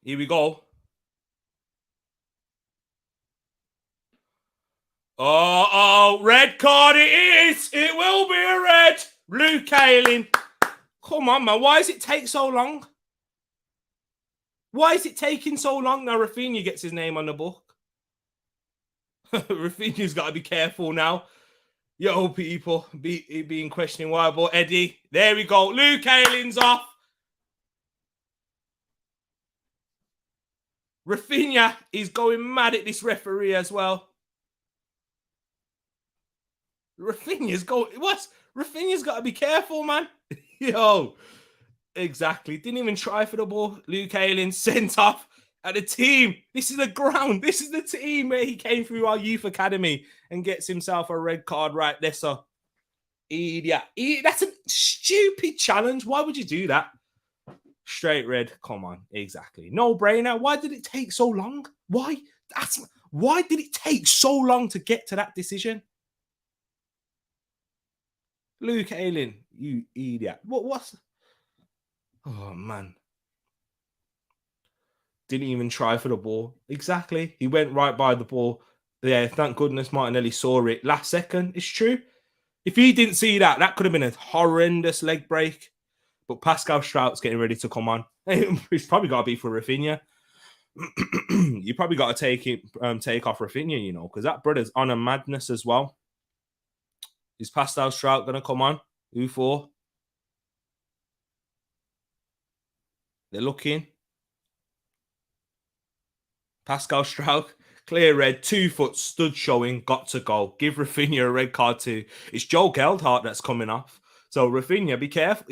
Here we go. Oh, red card it is. It will be a red. Luke Ayling. Come on, man. Why does it take so long? Why is it taking so long? Now Rafinha gets his name on the book. Rafinha's got to be careful now. Yo, people being questioning why about Eddie. There we go. Luke Ayling's off. Rafinha is going mad at this referee as well. Rafinha's got to be careful, man. Yo, exactly. Didn't even try for the ball. Luke Ayling sent off at the team. This is the ground. This is the team where he came through our youth academy and gets himself a red card right there, sir. Idiot. That's a stupid challenge. Why would you do that? Straight red. Come on. Exactly. No brainer. Why did it take so long? Why did it take so long to get to that decision? Luke Ayling, you idiot. What's... Oh, man. Didn't even try for the ball. Exactly. He went right by the ball. Yeah, thank goodness Martinelli saw it last second. It's true. If he didn't see that, that could have been a horrendous leg break. But Pascal Strout's getting ready to come on. He's probably got to be for Rafinha. You probably got to take off Rafinha, you know, because that brother's on a madness as well. Is Pascal Strout going to come on? Who for? They're looking. Pascal Strout, clear red, 2 foot, stood showing, got to go. Give Rafinha a red card too. It's Joe Geldhart that's coming off. So Rafinha, be careful.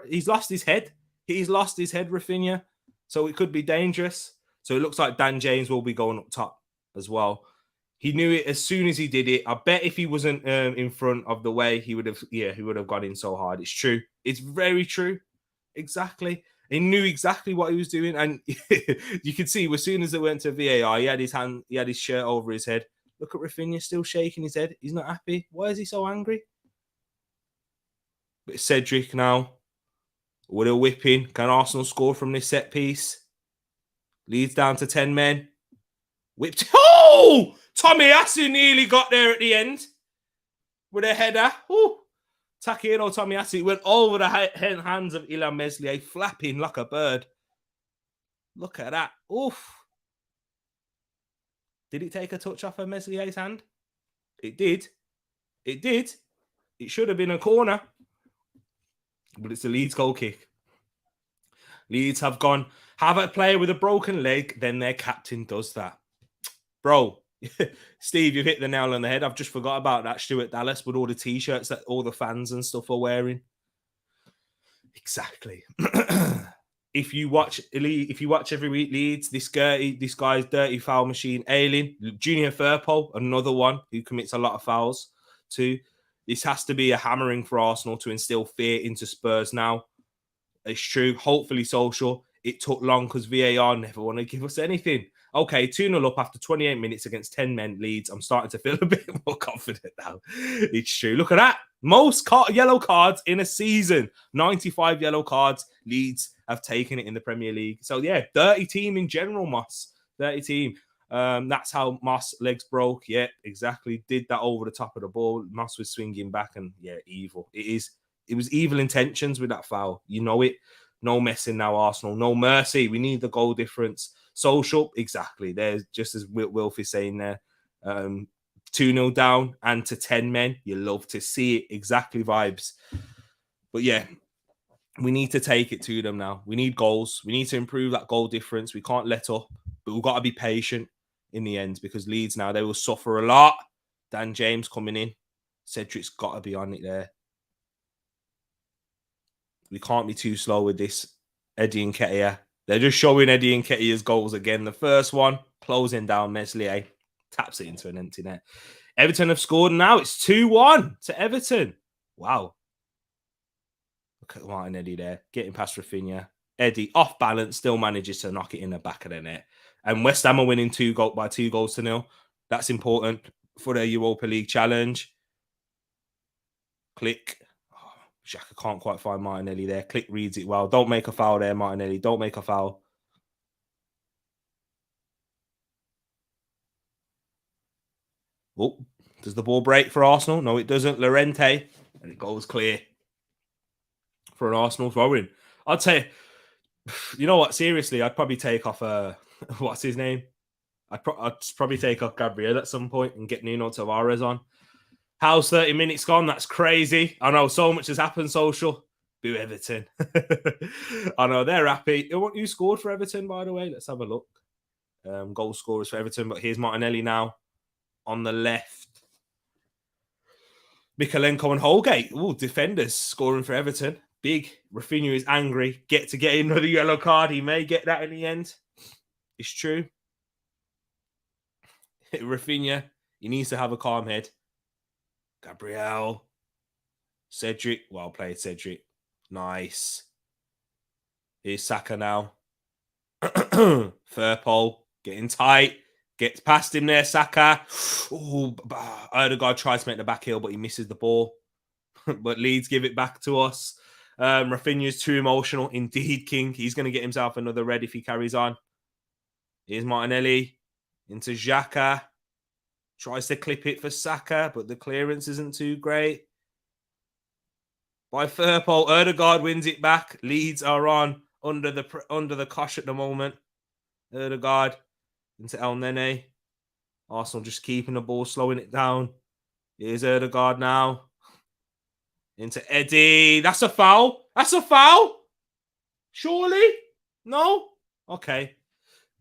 He's lost his head. He's lost his head, Rafinha. So it could be dangerous. So it looks like Dan James will be going up top as well. He knew it as soon as he did it. I bet if he wasn't in front of the way, he would have gone in so hard. It's true. It's very true. Exactly. He knew exactly what he was doing, and you could see as soon as it went to VAR, he had his shirt over his head. Look at Rafinha still shaking his head. He's not happy. Why is he so angry? But Cedric now with a whipping. Can Arsenal score from this set piece? Leeds down to 10 men. Whipped. Oh! Tomiyasu nearly got there at the end with a header. Ooh. Takehiro Tomiyasu went over the hands of Ilham Meslier, flapping like a bird. Look at that. Oof. Did it take a touch off of Meslier's hand? It did. It did. It should have been a corner. But it's a Leeds goal kick. Leeds have a player with a broken leg, then their captain does that. Bro, Steve, you've hit the nail on the head. I've just forgot about that Stuart Dallas with all the T-shirts that all the fans and stuff are wearing. Exactly. If you watch every week Leeds, this guy's dirty foul machine, Ayling, Junior Firpo, another one who commits a lot of fouls too. This has to be a hammering for Arsenal to instill fear into Spurs now. It's true. Hopefully social. It took long because VAR never want to give us anything. Okay, 2-0 up after 28 minutes against 10 men Leeds. I'm starting to feel a bit more confident now. It's true. Look at that. Most yellow cards in a season. 95 yellow cards. Leeds have taken it in the Premier League. So, yeah, dirty team in general, Moss. Dirty team. That's how Moss legs broke. Yeah, exactly. Did that over the top of the ball. Moss was swinging back and, yeah, evil. It was evil intentions with that foul. You know it. No messing now, Arsenal. No mercy. We need the goal difference. Social, exactly. There's just as Wilf is saying there. 2-0 down and to 10 men. You love to see it. Exactly vibes. But yeah, we need to take it to them now. We need goals. We need to improve that goal difference. We can't let up. But we've got to be patient in the end because Leeds now, they will suffer a lot. Dan James coming in. Cedric's got to be on it there. We can't be too slow with this. Eddie Nketiah. They're just showing Eddie Nketiah's goals again. The first one, closing down Meslier. Taps it into an empty net. Everton have scored now. It's 2-1 to Everton. Wow. Look at Martinelli there. Getting past Rafinha. Eddie, off balance, still manages to knock it in the back of the net. And West Ham are winning 2 goals to 0. That's important for their Europa League challenge. Click. Xhaka can't quite find Martinelli there. Click reads it well. Don't make a foul there, Martinelli. Don't make a foul. Oh, does the ball break for Arsenal? No, it doesn't. Llorente. And it goes clear for an Arsenal throw-in. I'd say, you know what? Seriously, I'd probably take off, what's his name? I'd probably take off Gabriel at some point and get Nuno Tavares on. How's 30 minutes gone? That's crazy. I know so much has happened, social. Boo Everton. I know they're happy. Who scored for Everton, by the way? Let's have a look. Goal scorers for Everton. But here's Martinelli now on the left. Mikalenko and Holgate. Oh, defenders scoring for Everton. Big. Rafinha is angry. Get another yellow card. He may get that in the end. It's true. Rafinha, he needs to have a calm head. Gabriel. Cedric. Well played, Cedric. Nice. Here's Saka now. Firpole getting tight. Gets past him there, Saka. Oh, Odegaard tries to make the back heel, but he misses the ball. But Leeds give it back to us. Rafinha's too emotional. Indeed, King. He's going to get himself another red if he carries on. Here's Martinelli. Into Xhaka. Tries to clip it for Saka, but the clearance isn't too great. By Firpole, Odegaard wins it back. Leeds are on under the cosh at the moment. Odegaard into El Nene. Arsenal just keeping the ball, slowing it down. Here's Odegaard now. Into Eddie. That's a foul. That's a foul. Surely? No? Okay.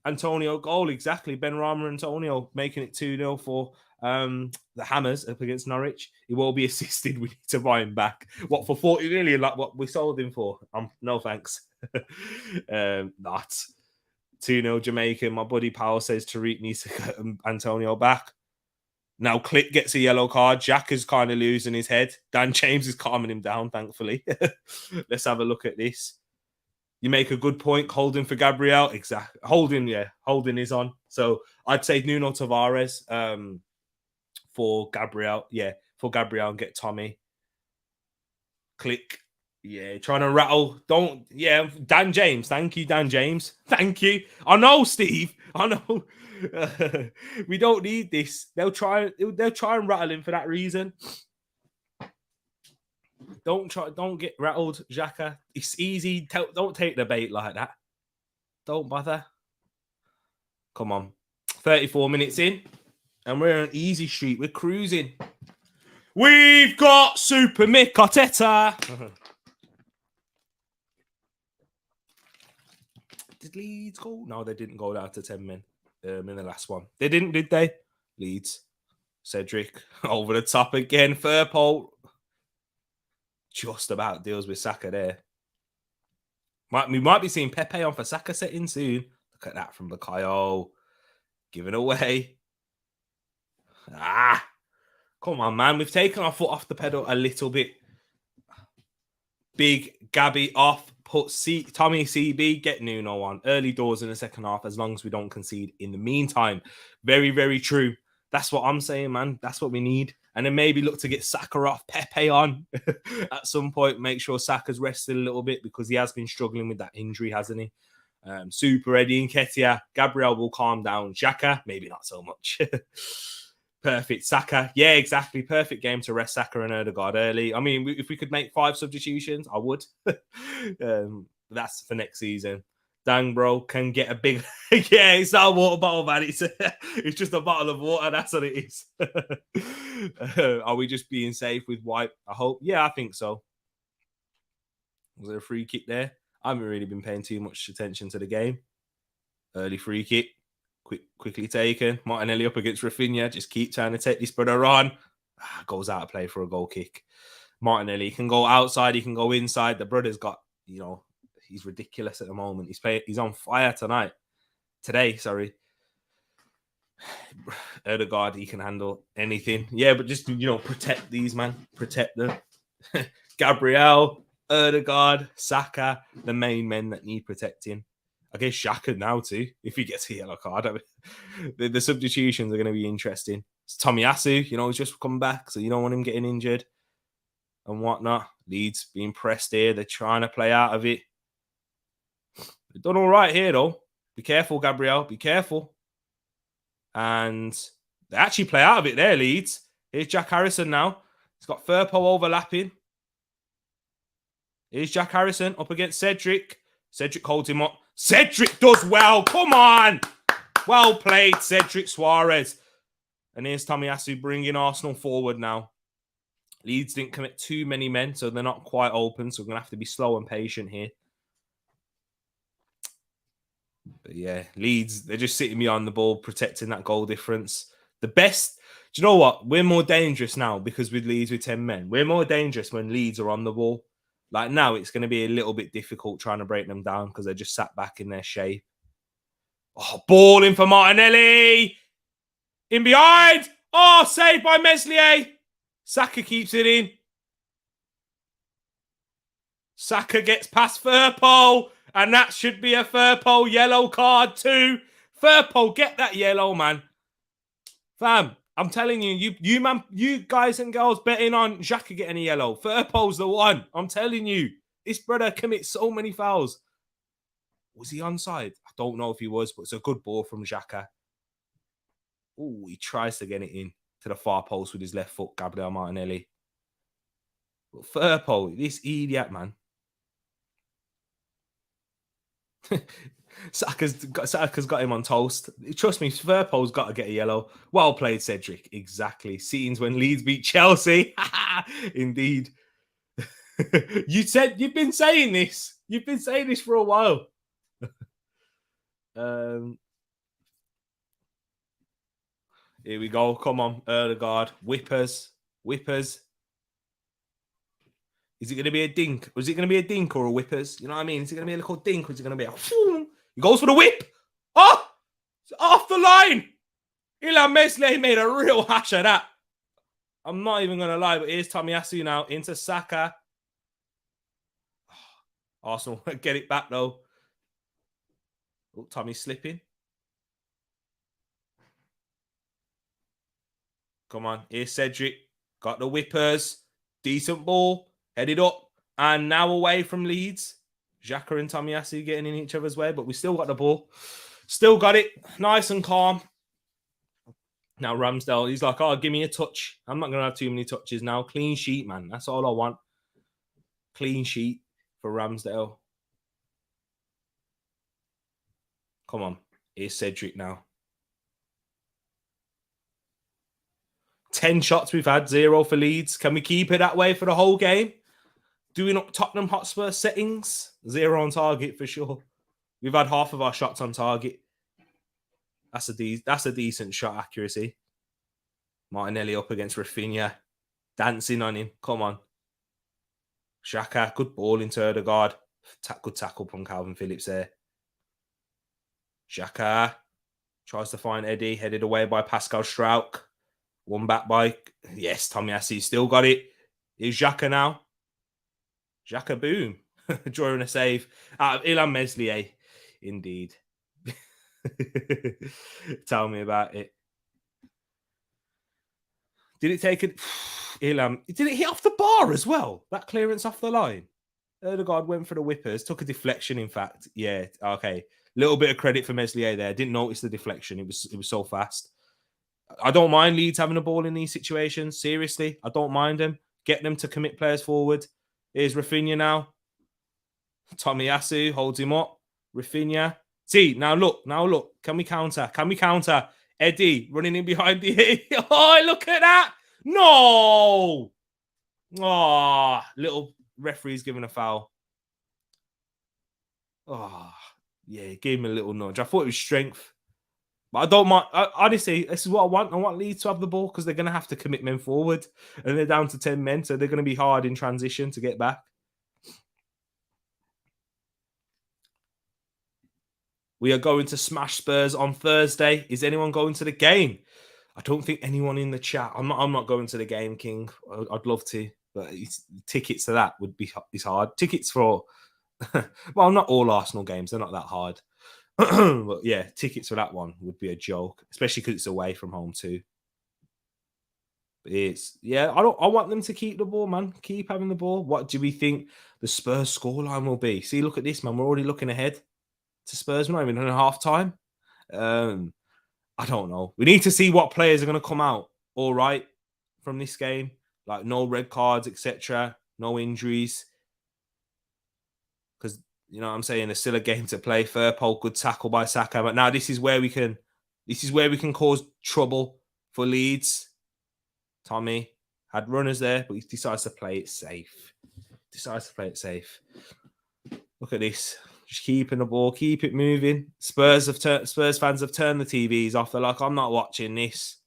Antonio goal, exactly. Benrahma Antonio making it 2-0 for the Hammers up against Norwich. He will be assisted. We need to buy him back. What, for 40 million, like what we sold him for? No thanks. Not. 2-0 Jamaican. My buddy Powell says Tereak needs to get Antonio back. Now Click gets a yellow card. Jack is kind of losing his head. Dan James is calming him down, thankfully. Let's have a look at this. You make a good point. Holding for Gabriel. Exactly. Holding, yeah. Holding is on. So I'd say Nuno Tavares for Gabriel. Yeah, for Gabriel and get Tommy. Click. Yeah, trying to rattle. Don't. Yeah, Dan James. Thank you, Dan James. Thank you. I know, Steve. I know. We don't need this. They'll try and rattle him for that reason. Don't get rattled, Xhaka. It's easy. Don't take the bait like that. Don't bother. Come on. 34 minutes in, and we're on an easy street. We're cruising. We've got Super Mick Arteta. Did Leeds go? No, they didn't go down to 10 men in the last one. They didn't, did they? Leeds. Cedric over the top again. Firpole just about deals with Saka there. We might be seeing Pepe on for Saka setting soon. Look at that from Bukayo. Giving away. Come on, man. We've taken our foot off the pedal a little bit. Big Gabby off. Put Tommy CB, get Nuno on. Early doors in the second half, as long as we don't concede in the meantime. Very, very true. That's what I'm saying, man. That's what we need. And then maybe look to get Saka off, Pepe on at some point. Make sure Saka's rested a little bit because he has been struggling with that injury, hasn't he? Super Eddie Nketiah. Gabriel will calm down. Xhaka, maybe not so much. Perfect. Saka. Yeah, exactly. Perfect game to rest Saka and Odegaard early. I mean, if we could make 5 substitutions, I would. That's for next season. Dang, bro, can get a big... yeah, it's not a water bottle, man. It's just a bottle of water. That's what it is. Are we just being safe with White? I hope. Yeah, I think so. Was there a free kick there? I haven't really been paying too much attention to the game. Early free kick. Quickly taken. Martinelli up against Rafinha. Just keep trying to take this brother on. Goes out of play for a goal kick. Martinelli can go outside. He can go inside. The brother's got, he's ridiculous at the moment. He's on fire tonight. Today, sorry. Odegaard, he can handle anything. Yeah, but just, protect these, man. Protect them. Gabriel, Odegaard, Saka, the main men that need protecting. I guess Xhaka now too, if he gets a yellow card. I mean, the substitutions are going to be interesting. It's Tomiyasu, he's just come back, so you don't want him getting injured and whatnot. Leeds being pressed here. They're trying to play out of it. They've done all right here, though. Be careful, Gabriel. Be careful. And they actually play out of it there, Leeds. Here's Jack Harrison now. He's got Firpo overlapping. Here's Jack Harrison up against Cedric. Cedric holds him up. Cedric does well. Come on. Well played, Cedric Suarez. And here's Tomiyasu bringing Arsenal forward now. Leeds didn't commit too many men, so they're not quite open. So we're going to have to be slow and patient here. But yeah, Leeds, they're just sitting behind the ball, protecting that goal difference. The best, Do you know what? We're more dangerous now because with Leeds with 10 men. We're more dangerous when Leeds are on the ball. Like now, it's going to be a little bit difficult trying to break them down because they're just sat back in their shape. Oh, ball in for Martinelli. In behind. Oh, saved by Meslier. Saka keeps it in. Saka gets past Firpo. And that should be a Firpo yellow card too. Firpo, get that yellow, man. Fam, I'm telling you, you guys and girls betting on Xhaka getting a yellow. Firpo's the one. I'm telling you. This brother commits so many fouls. Was he onside? I don't know if he was, but it's a good ball from Xhaka. Oh, he tries to get it in to the far post with his left foot, Gabriel Martinelli. But Firpo, this idiot, man. Saka's got him on toast. Trust me, Firpo's got to get a yellow. Well played, Cedric. Exactly. Scenes when Leeds beat Chelsea. Indeed. You've been saying this. You've been saying this for a while. Here we go. Come on, Erdegaard. Whippers. Is it going to be a dink? Or is it going to be a dink or a whippers? You know what I mean? Is it going to be a little dink or is it going to be a... He goes for the whip. Oh! It's off the line. Ilhan Meslier made a real hash of that. I'm not even going to lie, but here's Tomiyasu now into Saka. Arsenal get it back, though. Oh, Tommy's slipping. Come on. Here's Cedric. Got the whippers. Decent ball. Headed up. And now away from Leeds. Xhaka and Tomiyasu getting in each other's way, but we still got the ball. Still got it. Nice and calm. Now Ramsdale, he's like, oh, give me a touch. I'm not going to have too many touches now. Clean sheet, man. That's all I want. Clean sheet for Ramsdale. Come on. Here's Cedric now. 10 shots we've had, 0 for Leeds. Can we keep it that way for the whole game? Doing up Tottenham Hotspur settings, 0 on target for sure. We've had half of our shots on target. That's a decent shot accuracy. Martinelli up against Rafinha. Dancing on him. Come on. Xhaka, good ball into Erdegaard. Good tackle from Calvin Phillips there. Xhaka tries to find Eddie. Headed away by Pascal Struijk. One back by... Yes, Tomiyasu still got it. Here's Xhaka now. Xhaka, boom. Drawing a save out of Ilhan Meslier. Indeed. Tell me about it. Did it take it? Ilhan, did it hit off the bar as well? That clearance off the line? Erdegaard went for the whippers. Took a deflection, in fact. Yeah, okay. Little bit of credit for Meslier there. Didn't notice the deflection. It was so fast. I don't mind Leeds having a ball in these situations. Seriously, I don't mind them. Get them to commit players forward. Here's Rafinha now. Tomiyasu holds him up. Rafinha. See, now look. Can we counter? Eddie running in behind the... Oh, look at that. No. Oh, little referee's giving a foul. Oh, yeah, gave him a little nudge. I thought it was strength. But I don't mind. Honestly, this is what I want. I want Leeds to have the ball because they're going to have to commit men forward. And they're down to 10 men, so they're going to be hard in transition to get back. We are going to smash Spurs on Thursday. Is anyone going to the game? I don't think anyone in the chat. I'm not going to the game, King. I'd love to, but tickets to that is hard. Tickets for... well, not all Arsenal games. They're not that hard. But yeah, tickets for that one would be a joke, especially because it's away from home too. But I want them to keep the ball, man. Keep having the ball. What do we think the Spurs scoreline will be? See, look at this, man. We're already looking ahead to Spurs. We're not even in a half time. I don't know. We need to see what players are going to come out all right from this game. Like no red cards, etc. No injuries. Because you know what I'm saying, there's still a game to play. Firpo, good tackle by Saka. But now this is where we can cause trouble for Leeds. Tommy had runners there, but he decides to play it safe. Look at this. Just keeping the ball, keep it moving. Spurs fans have turned the TVs off. They're like, I'm not watching this.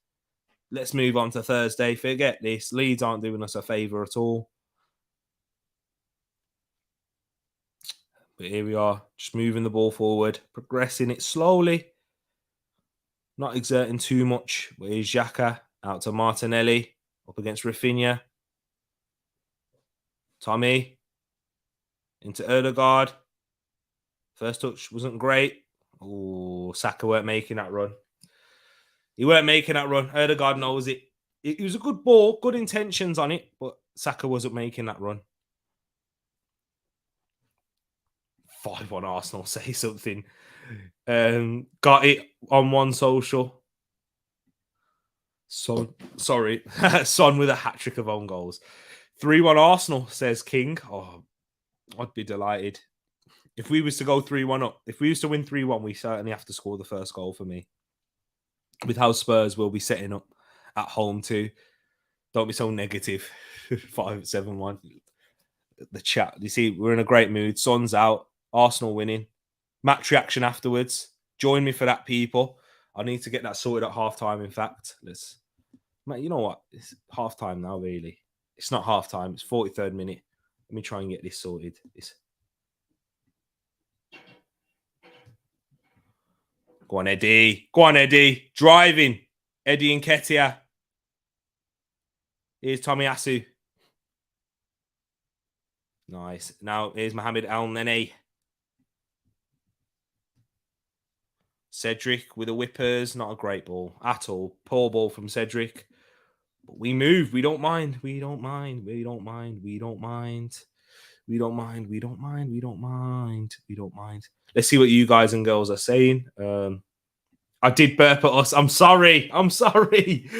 Let's move on to Thursday. Forget this. Leeds aren't doing us a favour at all. But here we are, just moving the ball forward, progressing it slowly, not exerting too much. But here's Xhaka out to Martinelli, up against Rafinha. Tommy into Odegaard. First touch wasn't great. Oh, Saka weren't making that run. He weren't making that run. Odegaard knows it. It was a good ball, good intentions on it, but Saka wasn't making that run. 5-1 Arsenal, say something. Got it on one social. So sorry, Son with a hat trick of own goals. 3-1 Arsenal, says King. Oh, I'd be delighted. If we was to go 3-1 up, if we used to win 3-1, we certainly have to score the first goal for me. With how Spurs will be setting up at home too. Don't be so negative. 5-7-1. The chat. You see, we're in a great mood. Son's out. Arsenal winning. Match reaction afterwards. Join me for that, people. I need to get that sorted at halftime. In fact, mate, you know what? It's halftime now, really. It's not halftime. It's 43rd minute. Let me try and get this sorted. Go on, Eddie. Go on, Eddie. Driving. Eddie Nketiah. Here's Tomiyasu. Nice. Now, here's Mohamed El Nene. Cedric with the whippers. Not a great ball at all. Poor ball from Cedric. But we move. We don't mind. We don't mind. We don't mind. We don't mind. We don't mind. We don't mind. We don't mind. We don't mind. Let's see what you guys and girls are saying. I did burp at us. I'm sorry. I'm sorry.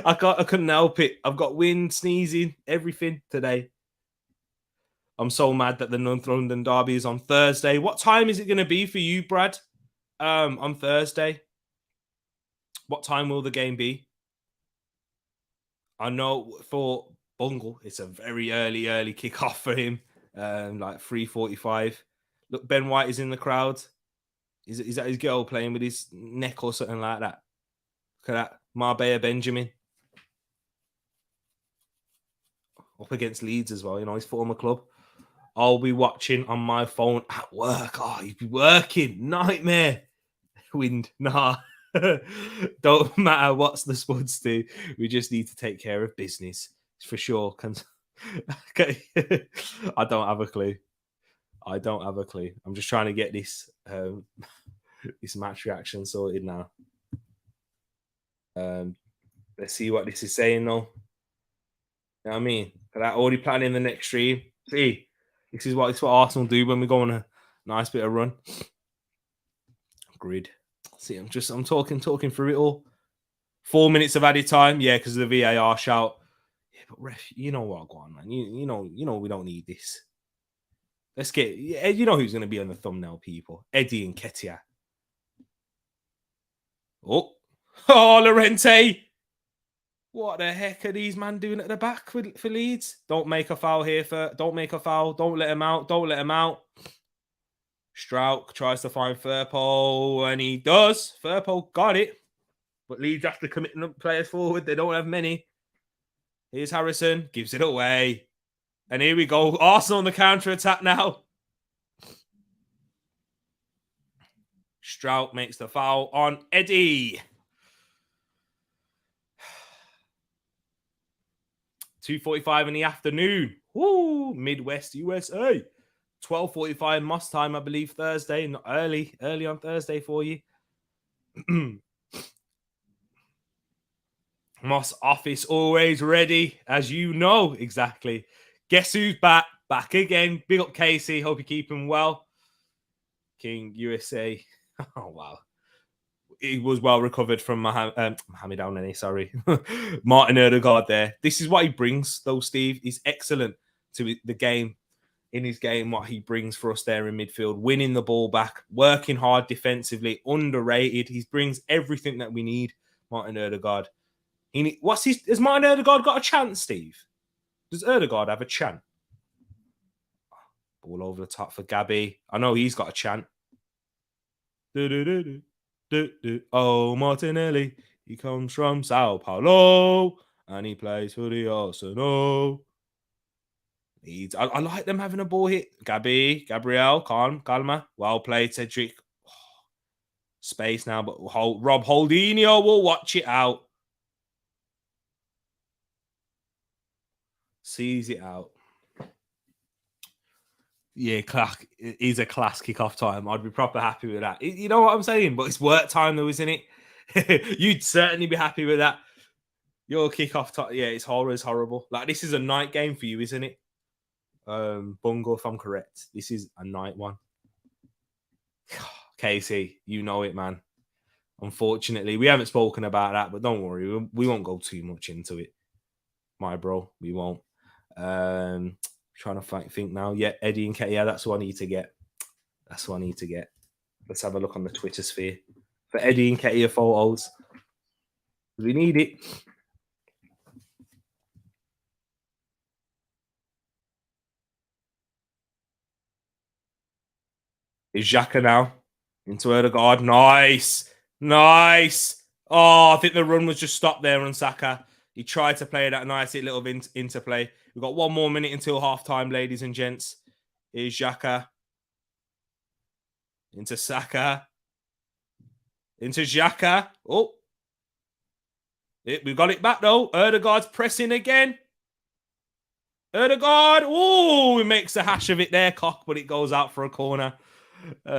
I couldn't help it. I've got wind, sneezing, everything today. I'm so mad that the North London derby is on Thursday. What time is it going to be for you, Brad? On Thursday. What time will the game be? I know for Bungle, it's a very early kickoff for him. Like 3:45. Look, Ben White is in the crowd. Is that his girl playing with his neck or something like that? Look at that. Marbella Benjamin. Up against Leeds as well, you know, his former club. I'll be watching on my phone at work. Oh, you'd be working. Nightmare. Wind. Nah. Don't matter what's the Spuds do. We just need to take care of business. For sure. I don't have a clue. I don't have a clue. I'm just trying to get this this match reaction sorted now. Let's see what this is saying though. You know what I mean? But I already planning the next stream. See, this is what Arsenal do when we go on a nice bit of run. Grid. See, I'm talking through it all. 4 minutes of added time, yeah, because of the VAR shout. Yeah, but ref, you know what, go on, man. You know we don't need this. Let's get. You know who's going to be on the thumbnail, people. Eddie Nketiah. Oh, Lorente. What the heck are these man doing at the back for Leeds? Don't make a foul here. Don't make a foul. Don't let him out. Don't let him out. Strauch tries to find Firpo, and he does. Firpo got it. But Leeds have to commit players forward. They don't have many. Here's Harrison. Gives it away. And here we go. Arsenal on the counter-attack now. Strauch makes the foul on Eddie. 2:45 in the afternoon. Woo! Midwest USA. 12:45 Moss time, I believe, Thursday. Not early on Thursday for you. Moss office always ready, as you know exactly. Guess who's back? Back again. Big up Casey. Hope you're keeping well. King USA. Oh, wow. He was well recovered from Mohamed Al Nene, sorry. Martin Odegaard there. This is what he brings, though, Steve. He's excellent to the game. In his game, what he brings for us there in midfield, winning the ball back, working hard defensively, underrated. He brings everything that we need, Martin Odegaard. Has Martin Odegaard got a chance, Steve? Does Odegaard have a chance? Ball over the top for Gabby. I know he's got a chant. Oh, Martinelli. He comes from Sao Paulo and he plays for the Arsenal. Leeds. I like them having a ball hit. Gabriel, calma. Well played, Cedric. Space now, but Rob Holdinho will watch it out. Sees it out. Yeah, he's a class kickoff time. I'd be proper happy with that. You know what I'm saying? But it's work time though, isn't it? You'd certainly be happy with that. Your kickoff time, yeah, it's horrible. Like this is a night game for you, isn't it? Bungo, if I'm correct. This is a night one. Casey, you know it, man. Unfortunately, we haven't spoken about that, but don't worry, we won't go too much into it, my bro. We won't. Trying to think now. Yeah, Eddie Nketiah. That's what I need to get. Let's have a look on the Twitter sphere for Eddie Nketiah photos. We need it. Is Xhaka now into Odegaard? Nice. Oh, I think the run was just stopped there on Saka. He tried to play that nice little interplay. We've got 1 more minute until half time, ladies and gents. Here's Xhaka. Into Saka. Into Xhaka. Oh. We got it back, though. Odegaard's pressing again. Odegaard. Oh, he makes a hash of it there, cock, but it goes out for a corner. We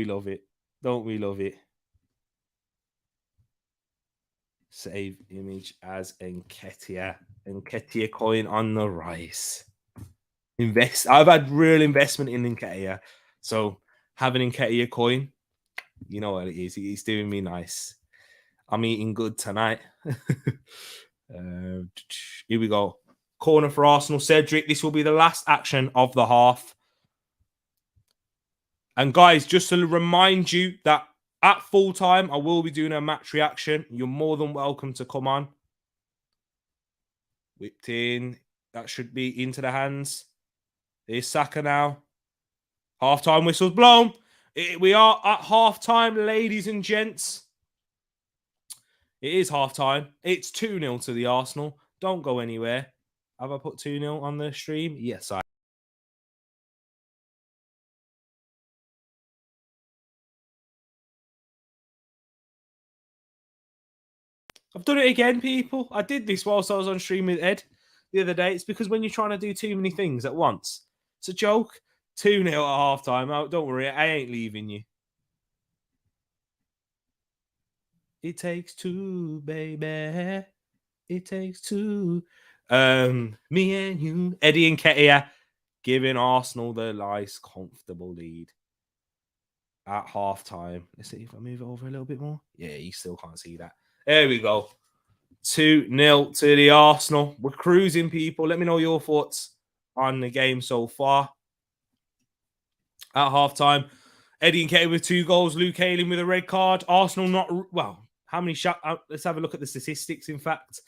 love it. Don't we love it? Save image as Nketiah. Nketiah coin on the rise. I've had real investment in Nketiah. So having Nketiah coin, you know what it is. He's doing me nice. I'm eating good tonight. Here we go. Corner for Arsenal. Cedric, this will be the last action of the half. And guys, just to remind you that at full time, I will be doing a match reaction. You're more than welcome to come on. Whipped in. That should be into the hands. Here's Saka now. Half-time whistle's blown. We are at half-time, ladies and gents. It is half-time. It's 2-0 to the Arsenal. Don't go anywhere. Have I put 2-0 on the stream? Yes, I I've done it again, people. I did this whilst I was on stream with Ed the other day. It's because when you're trying to do too many things at once, it's a joke. 2-0 at half-time. Oh, don't worry, I ain't leaving you. It takes two, baby. It takes two. Me and you. Eddie Nketiah giving Arsenal the nice, comfortable lead at half-time. Let's see if I move it over a little bit more. Yeah, you still can't see that. There we go. 2-0 to the Arsenal. We're cruising, people. Let me know your thoughts on the game so far. At halftime, Eddie Nketiah with 2 goals. Luke Ayling with a red card. Arsenal not... Well, how many shots... Let's have a look at the statistics, in fact.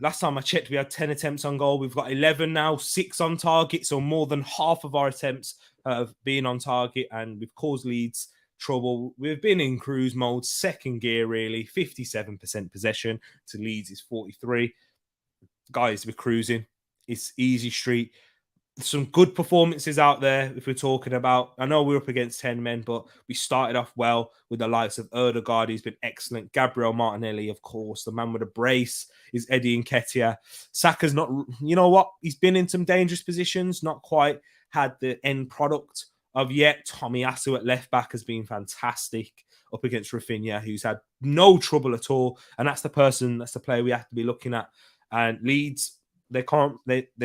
Last time I checked, we had 10 attempts on goal. We've got 11 now, 6 on target. So more than half of our attempts have been on target, and we've caused Leeds trouble. We've been in cruise mode, second gear, really. 57% possession to Leeds is 43. Guys, we're cruising. It's easy street. Some good performances out there if we're talking about. I know we're up against 10 men, but we started off well with the likes of Odegaard. He's been excellent. Gabriel Martinelli, of course. The man with a brace is Eddie Nketiah. Saka's not, you know what? He's been in some dangerous positions, not quite had the end product of yet. Tomiyasu at left back has been fantastic up against Rafinha, who's had no trouble at all. And that's the player we have to be looking at. And Leeds, they're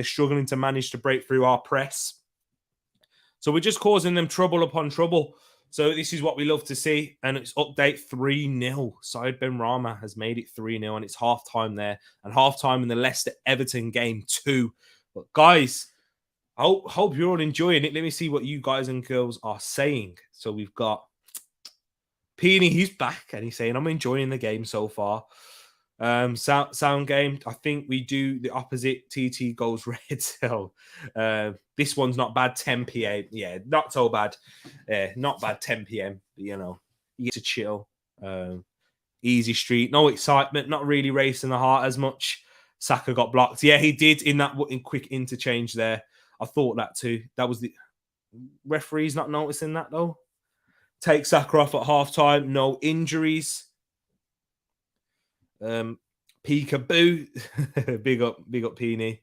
struggling to manage to break through our press. So we're just causing them trouble upon trouble. So this is what we love to see. And it's update 3-0. Said Benrahma has made it 3-0, and it's half-time there. And half-time in the Leicester-Everton game too. But guys, I hope you're all enjoying it. Let me see what you guys and girls are saying. So we've got Peony, he's back, and he's saying, I'm enjoying the game so far. Sound game, I think we do the opposite. TT goes red. So this one's not bad. 10 p.m. Yeah, not so bad. Not bad. 10 p.m. You know, You get to chill. Easy street, no excitement, not really racing the heart as much. Saka got blocked. Yeah, he did in that quick interchange there. I thought that too. That was the referees not noticing that though. Take Saka off at half time. No injuries. Peekaboo. big up Peeny.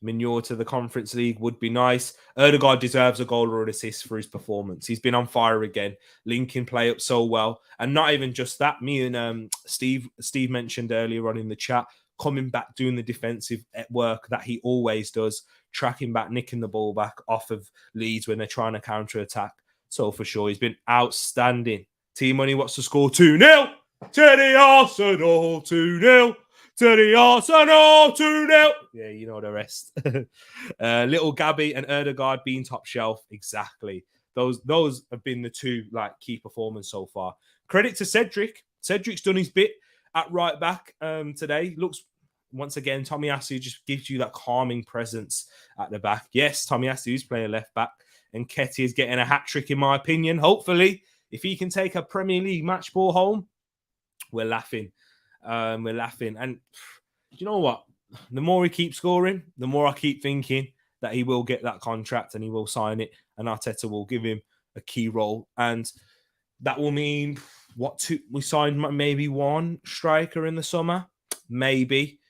Mignour to the Conference League would be nice. Erdegaard deserves a goal or an assist for his performance. He's been on fire again, linking play up so well. And not even just that, me and Steve mentioned earlier on in the chat, coming back, doing the defensive work that he always does, tracking back, nicking the ball back off of Leeds when they're trying to counter-attack. So for sure, he's been outstanding. T-Money, what's the score? 2-0 to the Arsenal, 2-0. To the Arsenal, 2-0. Yeah, you know the rest. Little Gabby and Erdegaard being top shelf. Exactly. Those have been the two key performers so far. Credit to Cedric. Cedric's done his bit at right back today. Looks, once again, Tomiyasu just gives you that calming presence at the back. Yes, Tomiyasu is playing left back. And Ketty is getting a hat-trick, in my opinion. Hopefully, if he can take a Premier League match ball home, we're laughing. And you know what? The more he keeps scoring, the more I keep thinking that he will get that contract and he will sign it, and Arteta will give him a key role. And that will mean we signed maybe one striker in the summer, maybe.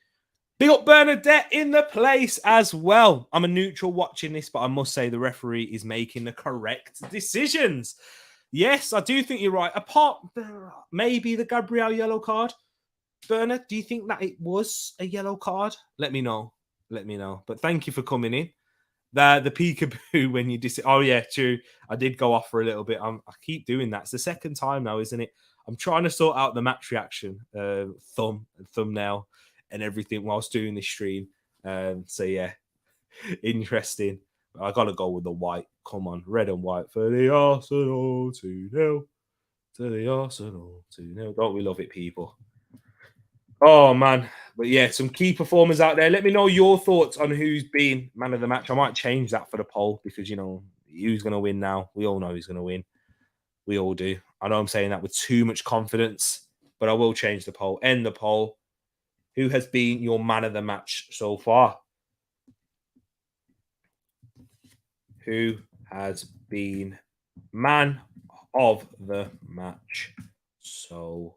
Big up Bernadette in the place as well. I'm a neutral watching this, but I must say the referee is making the correct decisions. Yes, I do think you're right. Apart maybe the Gabriel yellow card. Bernard, do you think that it was a yellow card? Let me know. But thank you for coming in. The peekaboo when you oh yeah, true. I did go off for a little bit. I keep doing that. It's the second time now, isn't it? I'm trying to sort out the match reaction, thumbnail, and everything whilst doing this stream. So yeah, interesting. I gotta go with the white. Come on, red and white for the Arsenal 2-0. To the Arsenal 2-0. Don't we love it, people? Oh, man. But yeah, some key performers out there. Let me know your thoughts on who's been man of the match. I might change that for the poll because, who's going to win now? We all know who's going to win. We all do. I know I'm saying that with too much confidence, but I will change the poll. End the poll. Who has been your man of the match so far? Who has been man of the match so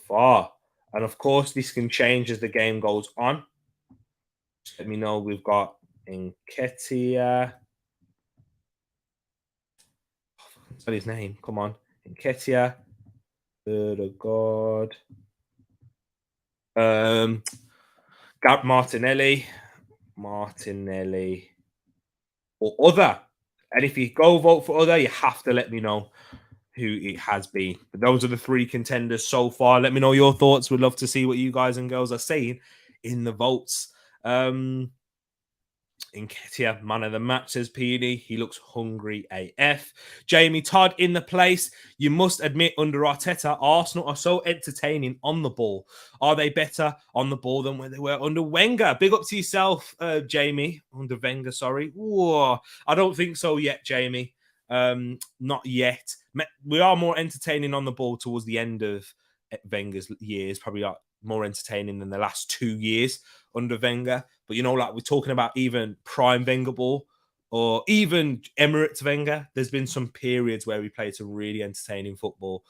far? And of course, this can change as the game goes on. Just let me know. We've got Nketiah. What's his name? Come on. Nketiah. God. Martinelli. Or other. And if you go vote for other, you have to let me know who it has been. But those are the three contenders so far. Let me know your thoughts. We'd love to see what you guys and girls are saying in the votes. Nketiah, man of the match, says PD. He looks hungry AF. Jamie Todd in the place. You must admit, under Arteta, Arsenal are so entertaining on the ball. Are they better on the ball than when they were under Wenger? Big up to yourself, Jamie. Under Wenger, sorry. Whoa. I don't think so yet, Jamie. Not yet. We are more entertaining on the ball towards the end of Wenger's years, probably more entertaining than the last 2 years under Wenger. But we're talking about even prime Wenger ball or even Emirates Wenger. There's been some periods where we played some really entertaining football.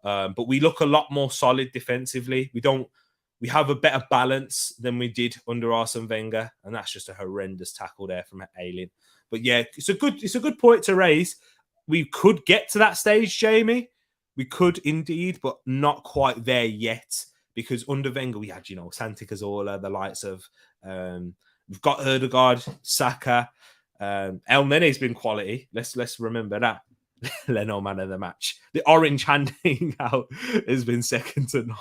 But we look a lot more solid defensively. We have a better balance than we did under Arsene Wenger, and that's just a horrendous tackle there from Ayling. But yeah, it's a good point to raise. We could get to that stage, Jamie. We could indeed, but not quite there yet. Because under Wenger, we had, Santi Cazorla, the likes of, we've got Erdegaard, Saka, El Nene's been quality. Let's remember that. Leno, man of the match. The orange handing out has been second to none.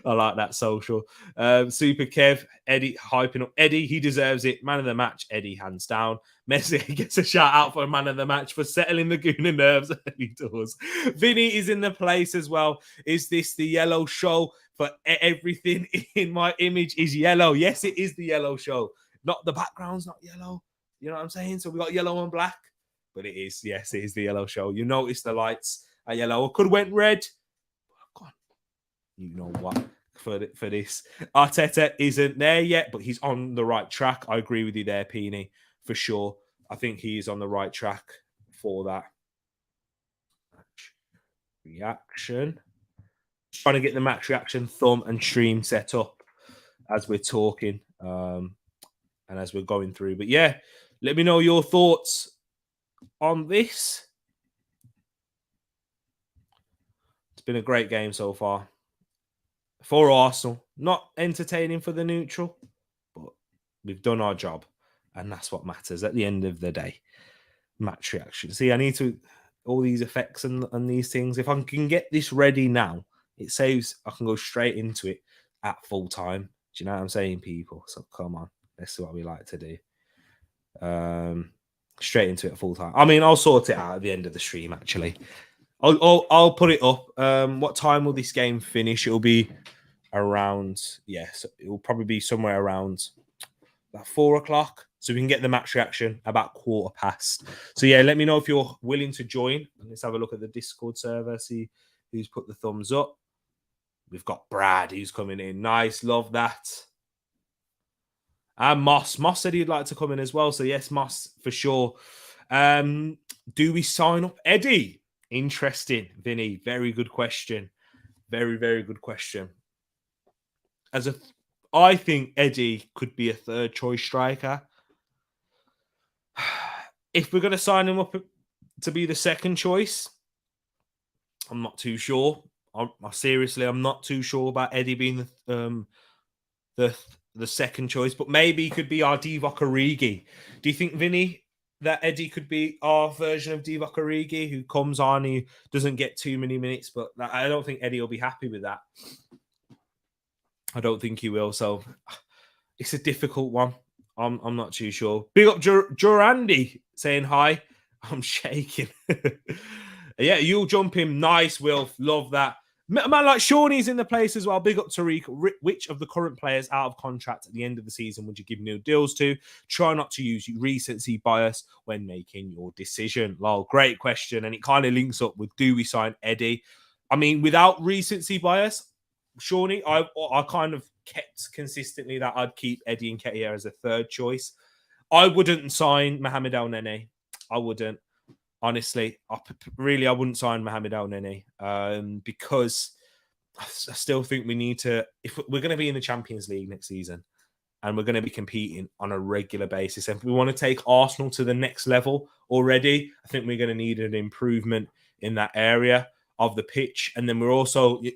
I like that social. Super Kev, Eddie hyping up. Eddie, he deserves it. Man of the match, Eddie, hands down. Messi gets a shout out for man of the match for settling the Gooner nerves. He does. Vinny is in the place as well. Is this the yellow show? For everything in my image is yellow. Yes, it is the yellow show. Not the background's not yellow. You know what I'm saying? So we got yellow and black. But it is, yes, it is the yellow show. You notice the lights a yellow. Or could have went red. God, you know what? For this, Arteta isn't there yet, but he's on the right track. I agree with you there, Peony, for sure. I think he is on the right track for that. Reaction. Trying to get the match reaction thumb and stream set up as we're talking and as we're going through. But yeah, let me know your thoughts on this. It's been a great game so far for Arsenal. Not entertaining for the neutral, but we've done our job, and that's what matters at the end of the day. Match reaction. See, I need to all these effects and these things. If I can get this ready now, it saves I can go straight into it at full time. Do you know what I'm saying, people? So come on, let's see what we like to do. Straight into it at full time. I mean, I'll sort it out at the end of the stream. Actually, I'll put it up. What time will this game finish? It'll be around it will probably be somewhere around about 4 o'clock. So we can get the match reaction about 1:15. So yeah, let me know if you're willing to join. Let's have a look at the Discord server, see who's put the thumbs up. We've got Brad who's coming in. Nice, love that. And Moss said he'd like to come in as well. So yes, Moss for sure. Do we sign up Eddie? Interesting, Vinny. Very good question. Very, very good question. I think Eddie could be a third choice striker. If we're going to sign him up to be the second choice, I'm not too sure. Seriously, I'm not too sure about Eddie being the second choice, but maybe he could be our Divock Origi. Do you think, Vinny, that Eddie could be our version of Divock Origi, who comes on, he doesn't get too many minutes, but I don't think Eddie will be happy with that. I don't think he will. So it's a difficult one. I'm not too sure. Big up Durandi saying hi. I'm shaking. Yeah, you'll jump him. Nice, Wilf. Love that. A man like Shawnee's in the place as well. Big up Tereak. Which of the current players out of contract at the end of the season would you give new deals to? Try not to use recency bias when making your decision. Lol, great question. And it kind of links up with, do we sign Eddie? I mean, without recency bias, Shawnee, I kind of kept consistently that I'd keep Eddie Nketiah as a third choice. I wouldn't sign Mohamed El Nene. I wouldn't. Honestly, I wouldn't sign Mohamed El Nene because I still think we need to, if we're going to be in the Champions League next season and we're going to be competing on a regular basis, and if we want to take Arsenal to the next level already, I think we're going to need an improvement in that area of the pitch. And then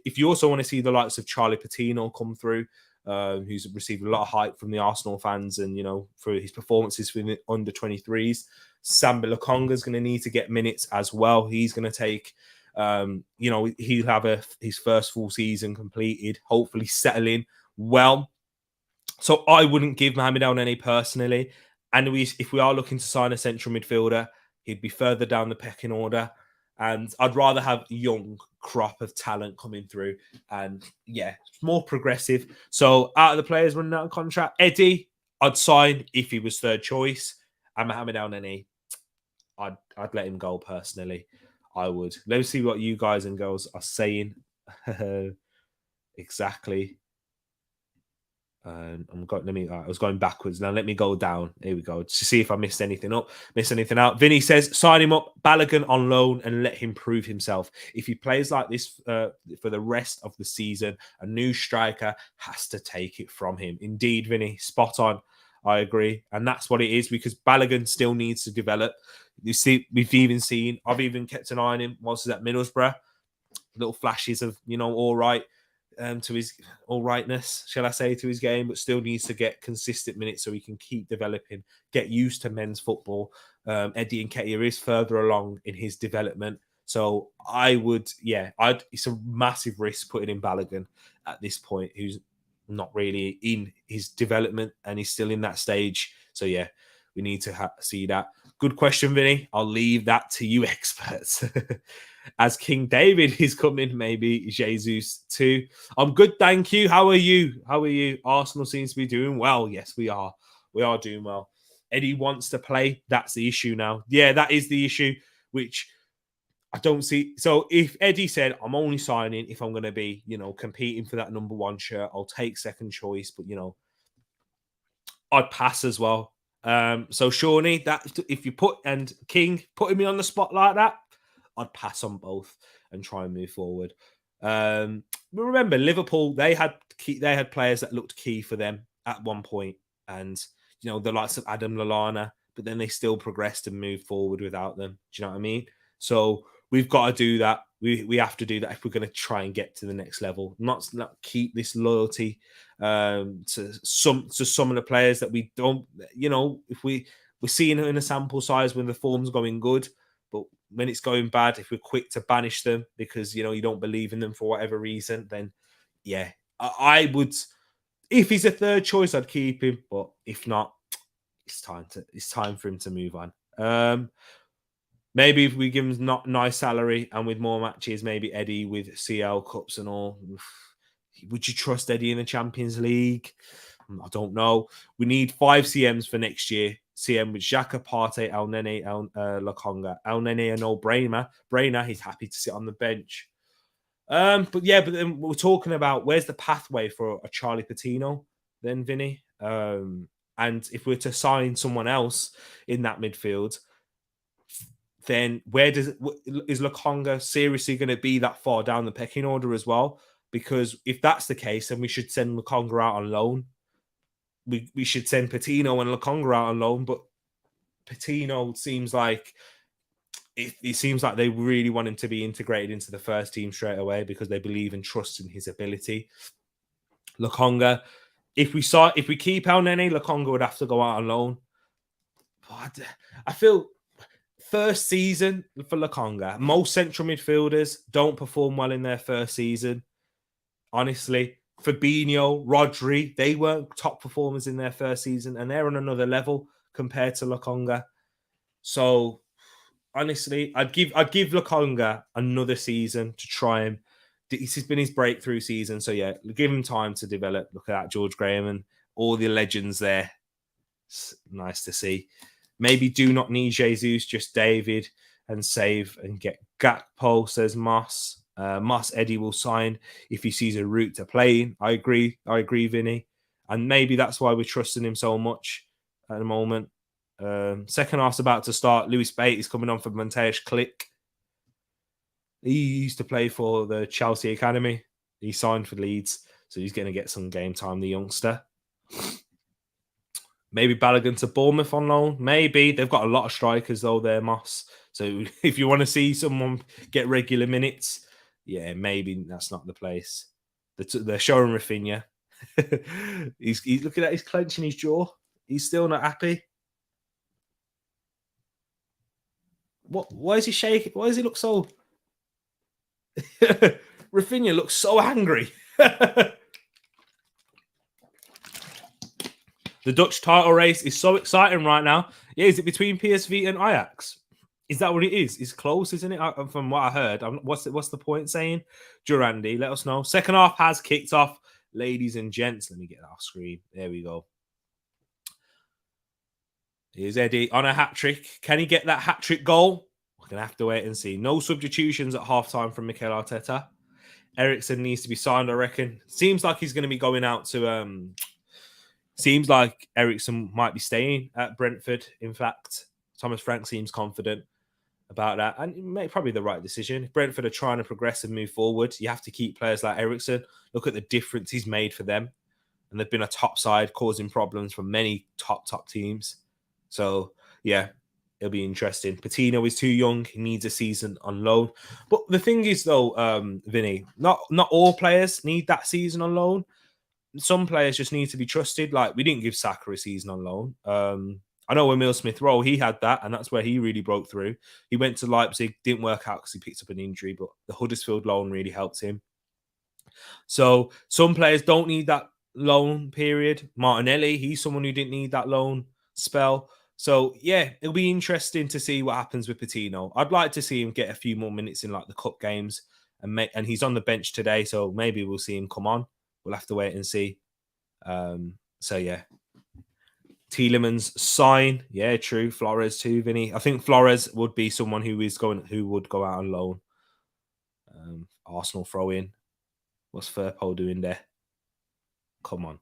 if you also want to see the likes of Charlie Patino come through, who's received a lot of hype from the Arsenal fans and, for his performances for the under 23s, Samba Lokonga is going to need to get minutes as well. He's going to take, he'll have his first full season completed, hopefully settling well. So I wouldn't give Mohamed El Nene personally. And if we are looking to sign a central midfielder, he'd be further down the pecking order. And I'd rather have a young crop of talent coming through. And yeah, more progressive. So out of the players running out of contract, Eddie, I'd sign if he was third choice. And Mohamed El Nene, I'd let him go personally. I would. Let's see what you guys and girls are saying. Exactly. I was going backwards. Now let me go down. Here we go. To see if I missed anything out. Vinny says, sign him up, Balogun on loan and let him prove himself. If he plays like this for the rest of the season, a new striker has to take it from him. Indeed, Vinny, spot on. I agree. And that's what it is, because Balogun still needs to develop. You see, I've even kept an eye on him whilst he's at Middlesbrough. Little flashes of, all right. To his all rightness, shall I say, to his game, but still needs to get consistent minutes so he can keep developing, get used to men's football. Eddie Nketiah is further along in his development. So it's a massive risk putting in Balogun at this point, who's not really in his development and he's still in that stage. So yeah, we need to see that. Good question, Vinny. I'll leave that to you experts. As King David is coming, maybe Jesus too. I'm good, thank you. How are you? Arsenal seems to be doing well. Yes, we are. We are doing well. Eddie wants to play. That's the issue now. Yeah, that is the issue, which I don't see. So if Eddie said, I'm only signing if I'm going to be, competing for that number one shirt, I'll take second choice. But, I'd pass as well. So Shawnee, that if you put putting me on the spot like that, I'd pass on both and try and move forward. But remember, Liverpool, they had players that looked key for them at one point, and the likes of Adam Lallana, but then they still progressed and moved forward without them. Do you know what I mean? So we've got to do that. We have to do that if we're going to try and get to the next level. Not keep this loyalty to some of the players that we don't. If we're seeing it in a sample size when the form's going good, but when it's going bad, if we're quick to banish them because you don't believe in them for whatever reason, then yeah, I would. If he's a third choice, I'd keep him. But if not, it's time for him to move on. Maybe if we give him not nice salary and with more matches, maybe Eddie with CL Cups and all. Would you trust Eddie in the Champions League? I don't know. We need 5 CMs for next year. CM with Xhaka, Partey, El Nene, Lokonga. El Nene a no-brainer. He's happy to sit on the bench. But then we're talking about where's the pathway for a Charlie Patino then, Vinny? And if we're to sign someone else in that midfield, then is Lokonga seriously going to be that far down the pecking order as well? Because if that's the case, then we should send Lokonga out on loan. We should send Patino and Lokonga out on loan, but Patino seems like it seems like they really want him to be integrated into the first team straight away because they believe and trust in his ability. Lokonga, if we keep El Nene, Lokonga would have to go out on loan. But I feel first season for Lokonga, most central midfielders don't perform well in their first season. Honestly, Fabinho, Rodri, they weren't top performers in their first season, and they're on another level compared to Lokonga. So honestly, I'd give Lokonga another season to try him. This has been his breakthrough season, so yeah, give him time to develop. Look at that, George Graham and all the legends there. It's nice to see. Maybe do not need Jesus, just David and save and get Gakpo, says Moss. Moss Eddie will sign if he sees a route to playing. I agree, Vinny. And maybe that's why we're trusting him so much at the moment. Second half's about to start. Lewis Bate is coming on for Monteus Click. He used to play for the Chelsea Academy. He signed for Leeds, so he's going to get some game time, the youngster. Maybe Balogun to Bournemouth on loan. Maybe. They've got a lot of strikers, though, there, Moss. So if you want to see someone get regular minutes, yeah, maybe that's not the place. They're showing Rafinha. he's looking at he's clenching his jaw. He's still not happy. Why is he shaking? Why does he look so... Rafinha looks so angry. The Dutch title race is so exciting right now. Yeah, is it between PSV and Ajax? Is that what it is? It's close, isn't it? From what I heard. What's the point saying? Durandi, let us know. Second half has kicked off, ladies and gents. Let me get that off screen. There we go. Here's Eddie on a hat-trick. Can he get that hat-trick goal? We're going to have to wait and see. No substitutions at half-time from Mikel Arteta. Eriksen needs to be signed, I reckon. Seems like he's going to be going out to... Seems like Eriksen might be staying at Brentford. In fact, Thomas Frank seems confident about that. And probably the right decision. If Brentford are trying to progress and move forward, you have to keep players like Eriksen. Look at the difference he's made for them. And they've been a top side causing problems for many top teams. So, yeah, it'll be interesting. Patino is too young. He needs a season on loan. But the thing is, though, Vinny, not all players need that season on loan. Some players just need to be trusted. Like, we didn't give Saka a season on loan. I know Emil Smith-Rowe, he had that, and that's where he really broke through. He went to Leipzig, didn't work out because he picked up an injury, but the Huddersfield loan really helped him. So some players don't need that loan period. Martinelli, he's someone who didn't need that loan spell. So, yeah, it'll be interesting to see what happens with Patino. I'd like to see him get a few more minutes in, like, the cup games, and he's on the bench today, so maybe we'll see him come on. We'll have to wait and see. So, yeah. Tielemans sign. Yeah, true. Flores too, Vinny. I think Flores would be someone who would go out on loan. Arsenal throw in. What's Firpo doing there? Come on.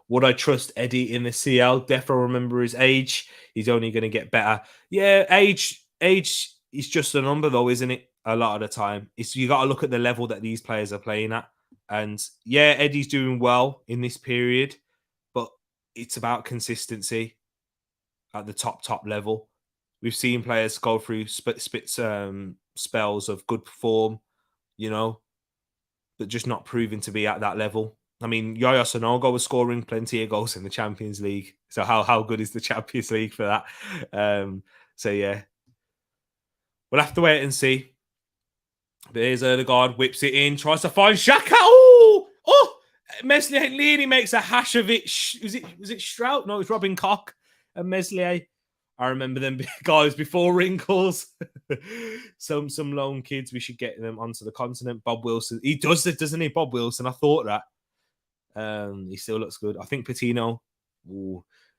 Would I trust Eddie in the CL? Defo remember his age. He's only going to get better. Yeah, age is just a number though, isn't it? A lot of the time. It's you got to look at the level that these players are playing at. And yeah, Eddie's doing well in this period, but it's about consistency at the top level. We've seen players go through spells of good form, but just not proving to be at that level. I mean, Yaya Sonogo was scoring plenty of goals in the Champions League. So how good is the Champions League for that? So yeah, we'll have to wait and see. But here's Erdegaard, whips it in, tries to find Xhaka. Oh! Meslier makes a hash of it. Was it Strout? No, it's Robin Koch and Meslier. I remember them guys before wrinkles. some lone kids, we should get them onto the continent. Bob Wilson, he does it, doesn't he? Bob Wilson, I thought that. He still looks good. I think Patino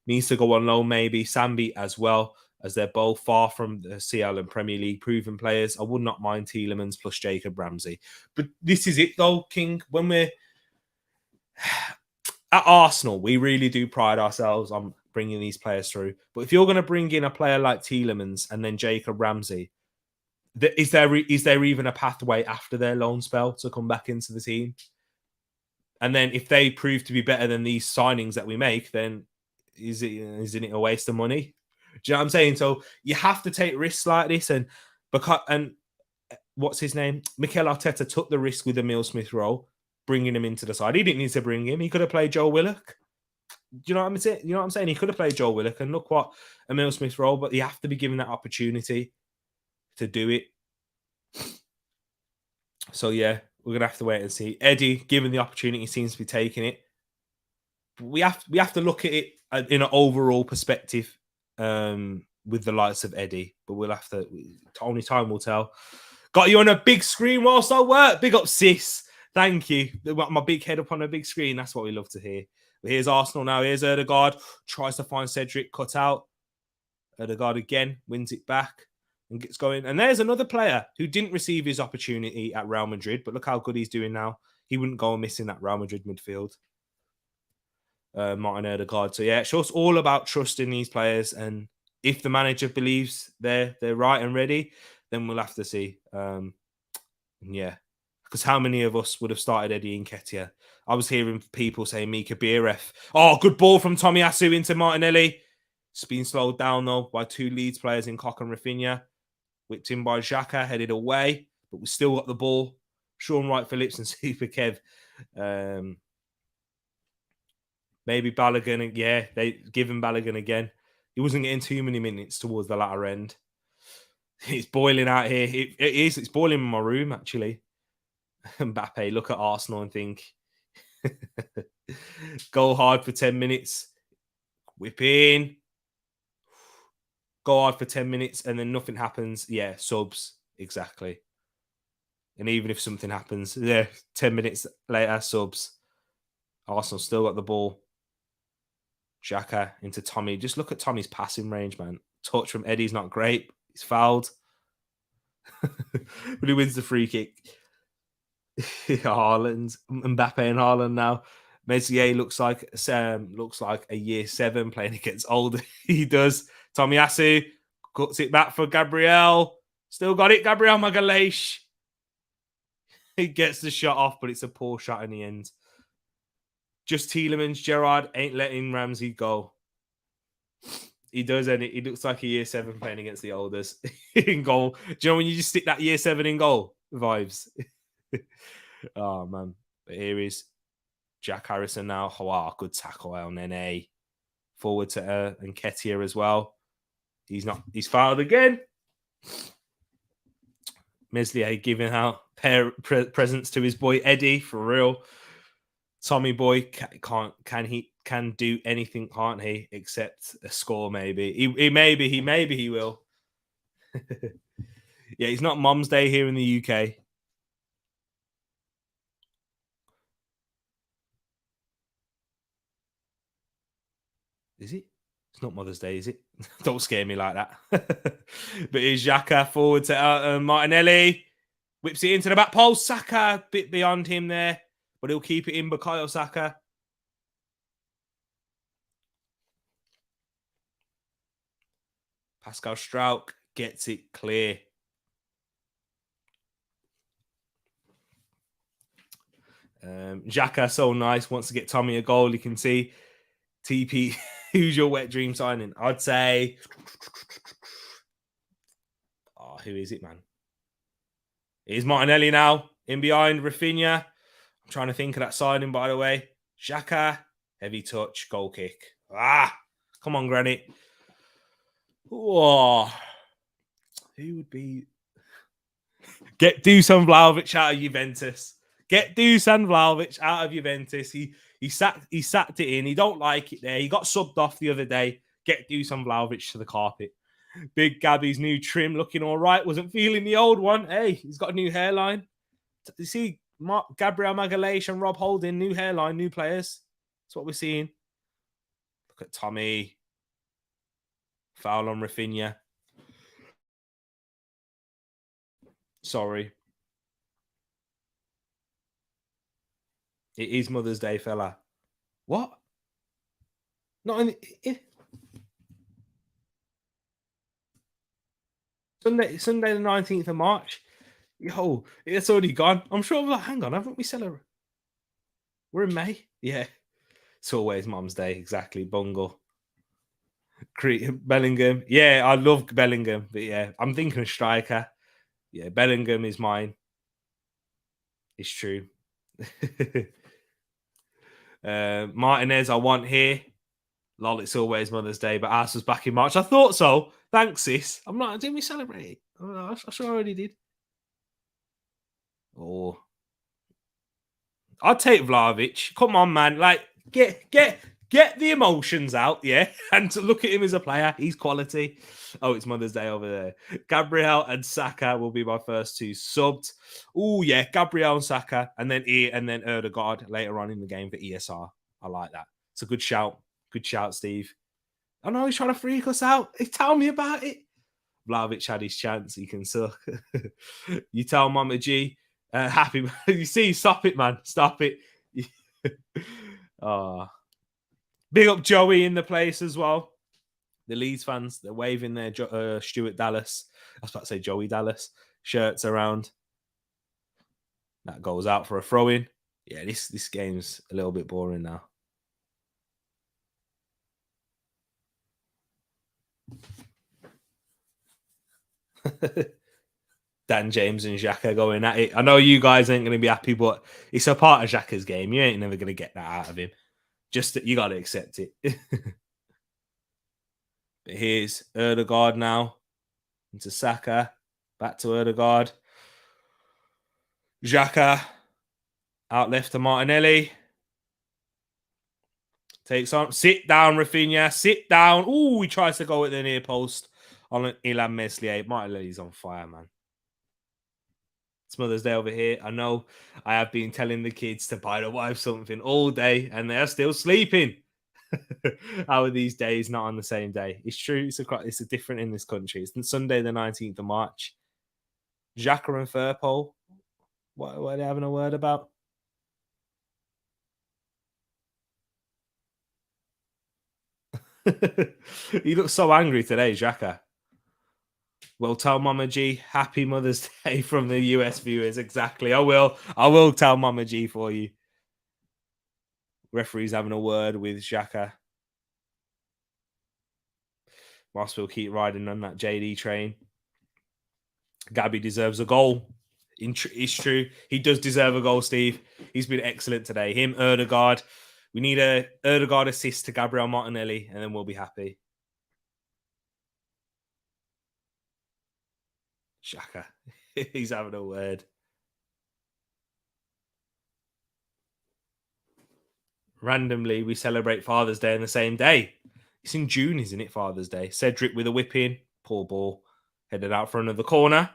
needs to go on loan, maybe. Sambi as well, as they're both far from the CL and Premier League proven players. I would not mind Tielemans plus Jacob Ramsey. But this is it though, King. When we're at Arsenal, we really do pride ourselves on bringing these players through. But if you're going to bring in a player like Tielemans and then Jacob Ramsey, is there even a pathway after their loan spell to come back into the team? And then if they prove to be better than these signings that we make, then isn't it a waste of money? Do you know what I'm saying? So you have to take risks like this. And what's his name? Mikel Arteta took the risk with Emile Smith Rowe, bringing him into the side. He didn't need to bring him. He could have played Joe Willock. Do you know what I'm saying? You know what I'm saying? He could have played Joe Willock, and look what Emile Smith Rowe. But you have to be given that opportunity to do it. So yeah, we're gonna have to wait and see. Eddie, given the opportunity, seems to be taking it. We have to look at it in an overall perspective with the likes of Eddie, but we'll have to. Only time will tell. Got you on a big screen whilst I work. Big up, sis. Thank you. My big head up on a big screen. That's what we love to hear. But here's Arsenal now. Here's Erdegaard. Tries to find Cedric. Cut out. Erdegaard again. Wins it back and gets going. And there's another player who didn't receive his opportunity at Real Madrid, but look how good he's doing now. He wouldn't go missing that Real Madrid midfield. Martin Erdegaard. So yeah, it's just all about trusting these players. And if the manager believes they're right and ready, then we'll have to see. Yeah. Because how many of us would have started Eddie Nketiah? I was hearing people saying Mika Bieref. Oh, good ball from Tomiyasu into Martinelli. It's been slowed down, though, by two Leeds players in Koch and Rafinha. Whipped in by Xhaka, headed away. But we still got the ball. Sean Wright-Phillips and Super Kev. Maybe Balogun. Yeah, they give him Balogun again. He wasn't getting too many minutes towards the latter end. It's boiling out here. It is. It's boiling in my room, actually. Mbappe, look at Arsenal and think, go hard for 10 minutes, whip in, go hard for 10 minutes, and then nothing happens. Yeah, subs, exactly. And even if something happens, 10 minutes later, subs. Arsenal still got the ball. Xhaka into Tommy. Just look at Tommy's passing range, man. Touch from Eddie's not great. He's fouled. But he wins the free kick. Haaland, Mbappe and Haaland now. Messier looks like a year 7 playing against older. He does. Tomiyasu cuts it back for Gabriel. Still got it, Gabriel Magalhaes. He gets the shot off, but it's a poor shot in the end. Just Tielemans, Gerrard ain't letting Ramsey go. He does, and he looks like a year 7 playing against the olders in goal. Do you know when you just stick that year 7 in goal vibes? Oh man, but here is Jack Harrison now. Wow, good tackle on Nene. Forward to Nketiah as well. He's fouled again. Meslier giving out presents to his boy Eddie for real. Tommy boy can do anything, can't he? Except a score, maybe. He will. Yeah, it's not Mom's Day here in the UK. Is it? It's not Mother's Day, is it? Don't scare me like that. But here's Xhaka forward to Martinelli. Whips it into the back post. Saka a bit beyond him there, but he'll keep it in. Bukayo Saka. Pascal Struijk gets it clear. Xhaka, so nice. Wants to get Tommy a goal. You can see TP. Who's your wet dream signing? I'd say. Oh, who is it, man? It is Martinelli now. In behind Rafinha. I'm trying to think of that signing, by the way. Xhaka. Heavy touch. Goal kick. Come on, Granit. Oh, who would be? Get Dusan Vlahovic out of Juventus. Get Dusan Vlahovic out of Juventus. He sacked it in. He don't like it there. He got subbed off the other day. Get Dusan Vlahovic to the carpet. Big Gabby's new trim looking all right. Wasn't feeling the old one. Hey, he's got a new hairline. You see, Gabriel Magalhaes and Rob Holding, new hairline, new players. That's what we're seeing. Look at Tommy. Foul on Rafinha. Sorry. It is Mother's Day, fella. What? Not in Sunday the 19th of March. Yo, it's already gone. I'm sure I was like, hang on, haven't we celebrated? We're in May. Yeah. It's always Mum's Day, exactly. Bungle. Bellingham. Yeah, I love Bellingham, but yeah, I'm thinking of striker. Yeah, Bellingham is mine. It's true. Martinez, I want here. Lol, it's always Mother's Day, but ours was back in March. I thought so. Thanks, sis. I'm not. Didn't we celebrate? I sure already did. Oh, I'll take Vlahovic. Come on, man. Like, get the emotions out, yeah, and to look at him as a player. He's quality. Oh, it's Mother's Day over there. Gabriel and Saka will be my first two subbed. Oh yeah, Gabriel and Saka, and then Ødegaard later on in the game for ESR. I like that. It's a good shout. Good shout, Steve. I know he's trying to freak us out. Tell me about it. Vlahovic had his chance. He can suck. You tell Mama G. Happy. You see, stop it, man. Stop it. Big up Joey in the place as well. The Leeds fans, they're waving their Stuart Dallas. I was about to say Joey Dallas shirts around. That goes out for a throw-in. Yeah, this game's a little bit boring now. Dan James and Xhaka going at it. I know you guys ain't going to be happy, but it's a part of Xhaka's game. You ain't never going to get that out of him. Just that you got to accept it. But here's Ødegaard now into Saka. Back to Ødegaard. Xhaka out left to Martinelli. Takes on. Sit down, Rafinha. Sit down. He tries to go at the near post on Ilhan Meslier. Martinelli's on fire, man. It's Mother's Day over here. I know I have been telling the kids to buy the wife something all day and they're still sleeping. How are these days not on the same day? It's true. It's a different in this country. It's Sunday, the 19th of March. Xhaka and Firpo. What are they having a word about? He looks so angry today, Xhaka. Well, tell Mama G, happy Mother's Day from the US viewers. Exactly. I will tell Mama G for you. Referee's having a word with Xhaka. Moss will keep riding on that JD train. Gabby deserves a goal. It's true. He does deserve a goal, Steve. He's been excellent today. Him, Ødegaard. We need a Ødegaard assist to Gabriel Martinelli, and then we'll be happy. Xhaka. He's having a word. Randomly, we celebrate Father's Day on the same day. It's in June, isn't it, Father's Day? Cedric with a whip in. Poor ball. Headed out for another corner.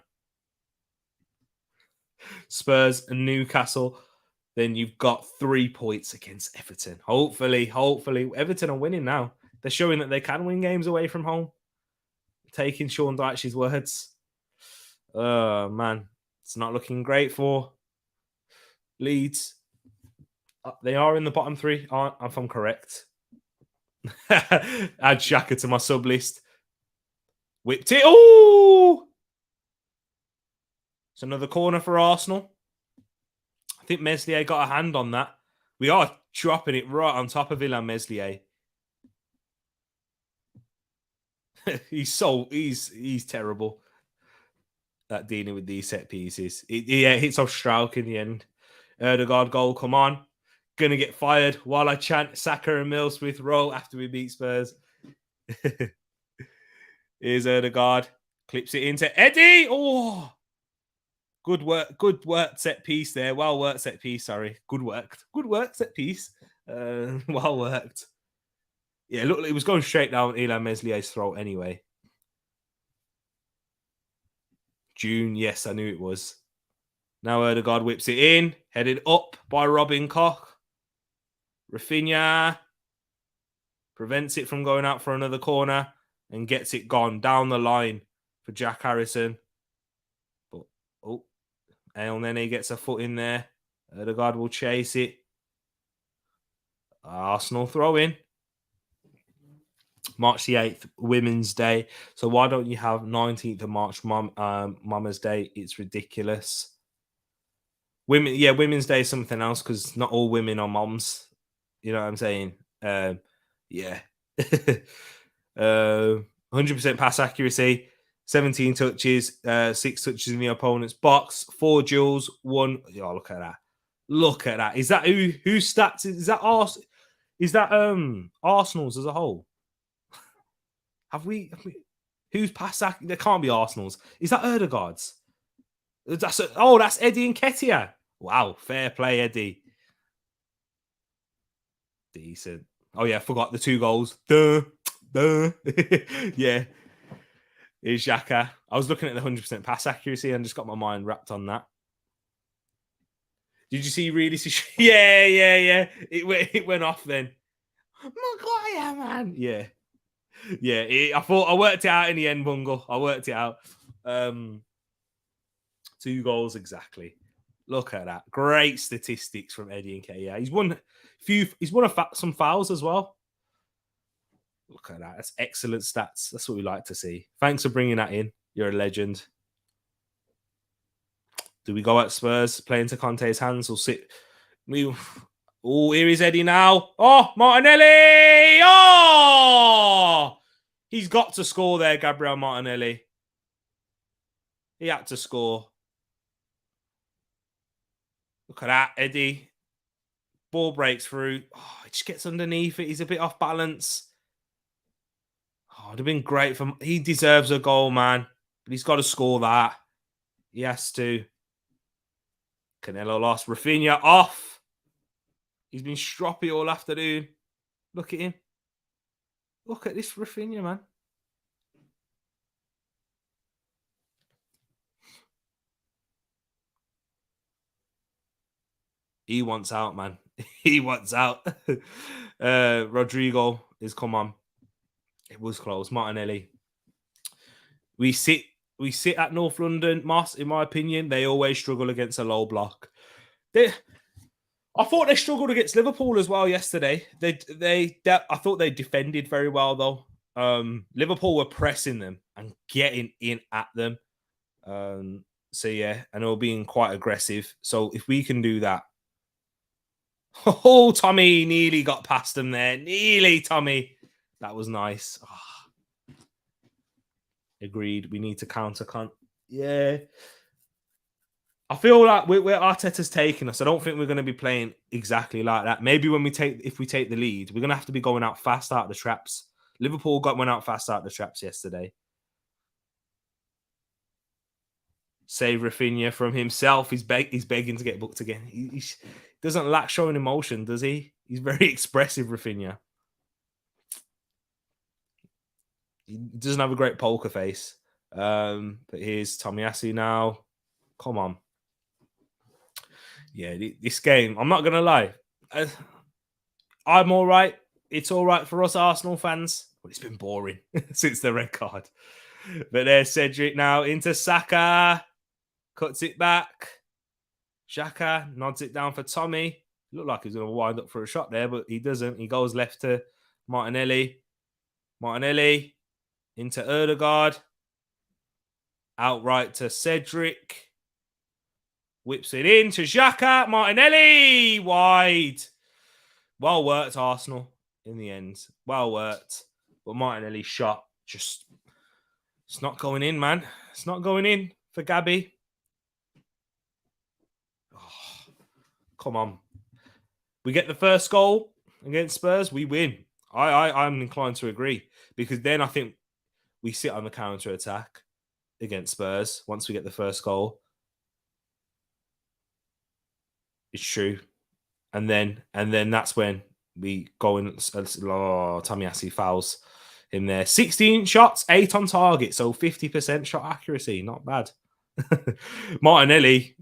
Spurs and Newcastle. Then you've got 3 points against Everton. Hopefully, Everton are winning now. They're showing that they can win games away from home. Taking Sean Dyche's words. Oh, man. It's not looking great for Leeds. They are in the bottom three, if I'm correct. Add Xhaka to my sub list. Whipped it. Oh! It's another corner for Arsenal. I think Meslier got a hand on that. We are dropping it right on top of Illan Meslier. he's terrible at dealing with these set pieces. It hits off Strauch in the end. Erdegaard goal, come on. Gonna get fired while I chant Saka and Millsmith roll after we beat Spurs. Here's Erdegaard. Clips it into Eddie. Oh, good work set piece there. Well worked set piece, sorry. Good work set piece. Well worked. Yeah, look, it was going straight down Illan Meslier's throat anyway. June, yes, I knew it was. Now Erdegaard whips it in, headed up by Robin Koch. Rafinha prevents it from going out for another corner and gets it gone down the line for Jack Harrison. But El Nene gets a foot in there. Erdegaard will chase it. Arsenal throw in. March the 8th, Women's Day. So why don't you have 19th of March, Mama's Day? It's ridiculous. Women's Day is something else because not all women are moms. You know what I'm saying? Yeah. 100% pass accuracy, 17 touches, 6 touches in the opponent's box, 4 duels, 1. Oh, look at that. Look at that. Is that whose stats? Is that Arsenal's as a whole? Have we who's pass accuracy? There can't be Arsenal's. Is that Erdegaard's? That's Eddie Nketiah. Wow, fair play, Eddie. Decent. Oh yeah, forgot the 2 goals. Duh. Yeah. Here's Xhaka. I was looking at the 100% pass accuracy and just got my mind wrapped on that. Did you see really? Yeah. It went off then. Maguire, man. Yeah. I thought I worked it out in the end, Bungle. I worked it out. 2 goals exactly. Look at that. Great statistics from Eddie Nketiah. He's won some fouls as well. Look at that. That's excellent stats. That's what we like to see. Thanks for bringing that in. You're a legend. Do we go at Spurs? Play into Conte's hands or sit? Oh, here is Eddie now. Oh, Martinelli. Oh! He's got to score there, Gabriel Martinelli. He had to score. Look at that, Eddie. Ball breaks through. Oh, he just gets underneath it. He's a bit off balance. Oh, it'd have been great for him. He deserves a goal, man. But he's got to score that. He has to. Canelo lost. Rafinha off. He's been stroppy all afternoon. Look at him. Look at this Rafinha, man. He wants out, man. He wants out. Rodrigo is come on. It was close. Martinelli. We sit at North London, Moss, in my opinion. They always struggle against a low block. I thought they struggled against Liverpool as well yesterday. I thought they defended very well, though. Liverpool were pressing them and getting in at them. So, yeah, and they were being quite aggressive. So, if we can do that. Oh, Tommy nearly got past them there. Nearly, Tommy. That was nice. Oh. Agreed. We need to counter. Yeah. I feel like where Arteta's taking us, I don't think we're going to be playing exactly like that. Maybe if we take the lead, we're going to have to be going out fast out of the traps. Liverpool went out fast out of the traps yesterday. Save Rafinha from himself. He's begging to get booked again. He doesn't lack showing emotion, does he? He's very expressive, Rafinha. He doesn't have a great poker face. But here's Tomiyasu now. Come on. Yeah, this game, I'm not going to lie. I'm all right. It's all right for us Arsenal fans, but it's been boring since the red card. But there's Cedric now into Saka. Cuts it back. Xhaka nods it down for Tommy. Looked like he's going to wind up for a shot there, but he doesn't. He goes left to Martinelli. Martinelli into Erdegaard. Outright to Cedric. Whips it in to Xhaka. Martinelli. Wide. Well worked, Arsenal, in the end. Well worked. But Martinelli's shot just... It's not going in, man. It's not going in for Gabby. Oh, come on. We get the first goal against Spurs, we win. I'm inclined to agree. Because then I think we sit on the counter-attack against Spurs once we get the first goal. It's true. And then that's when we go in. Tomiyasu fouls in there. 16 shots, 8 on target. So 50% shot accuracy. Not bad. Martinelli,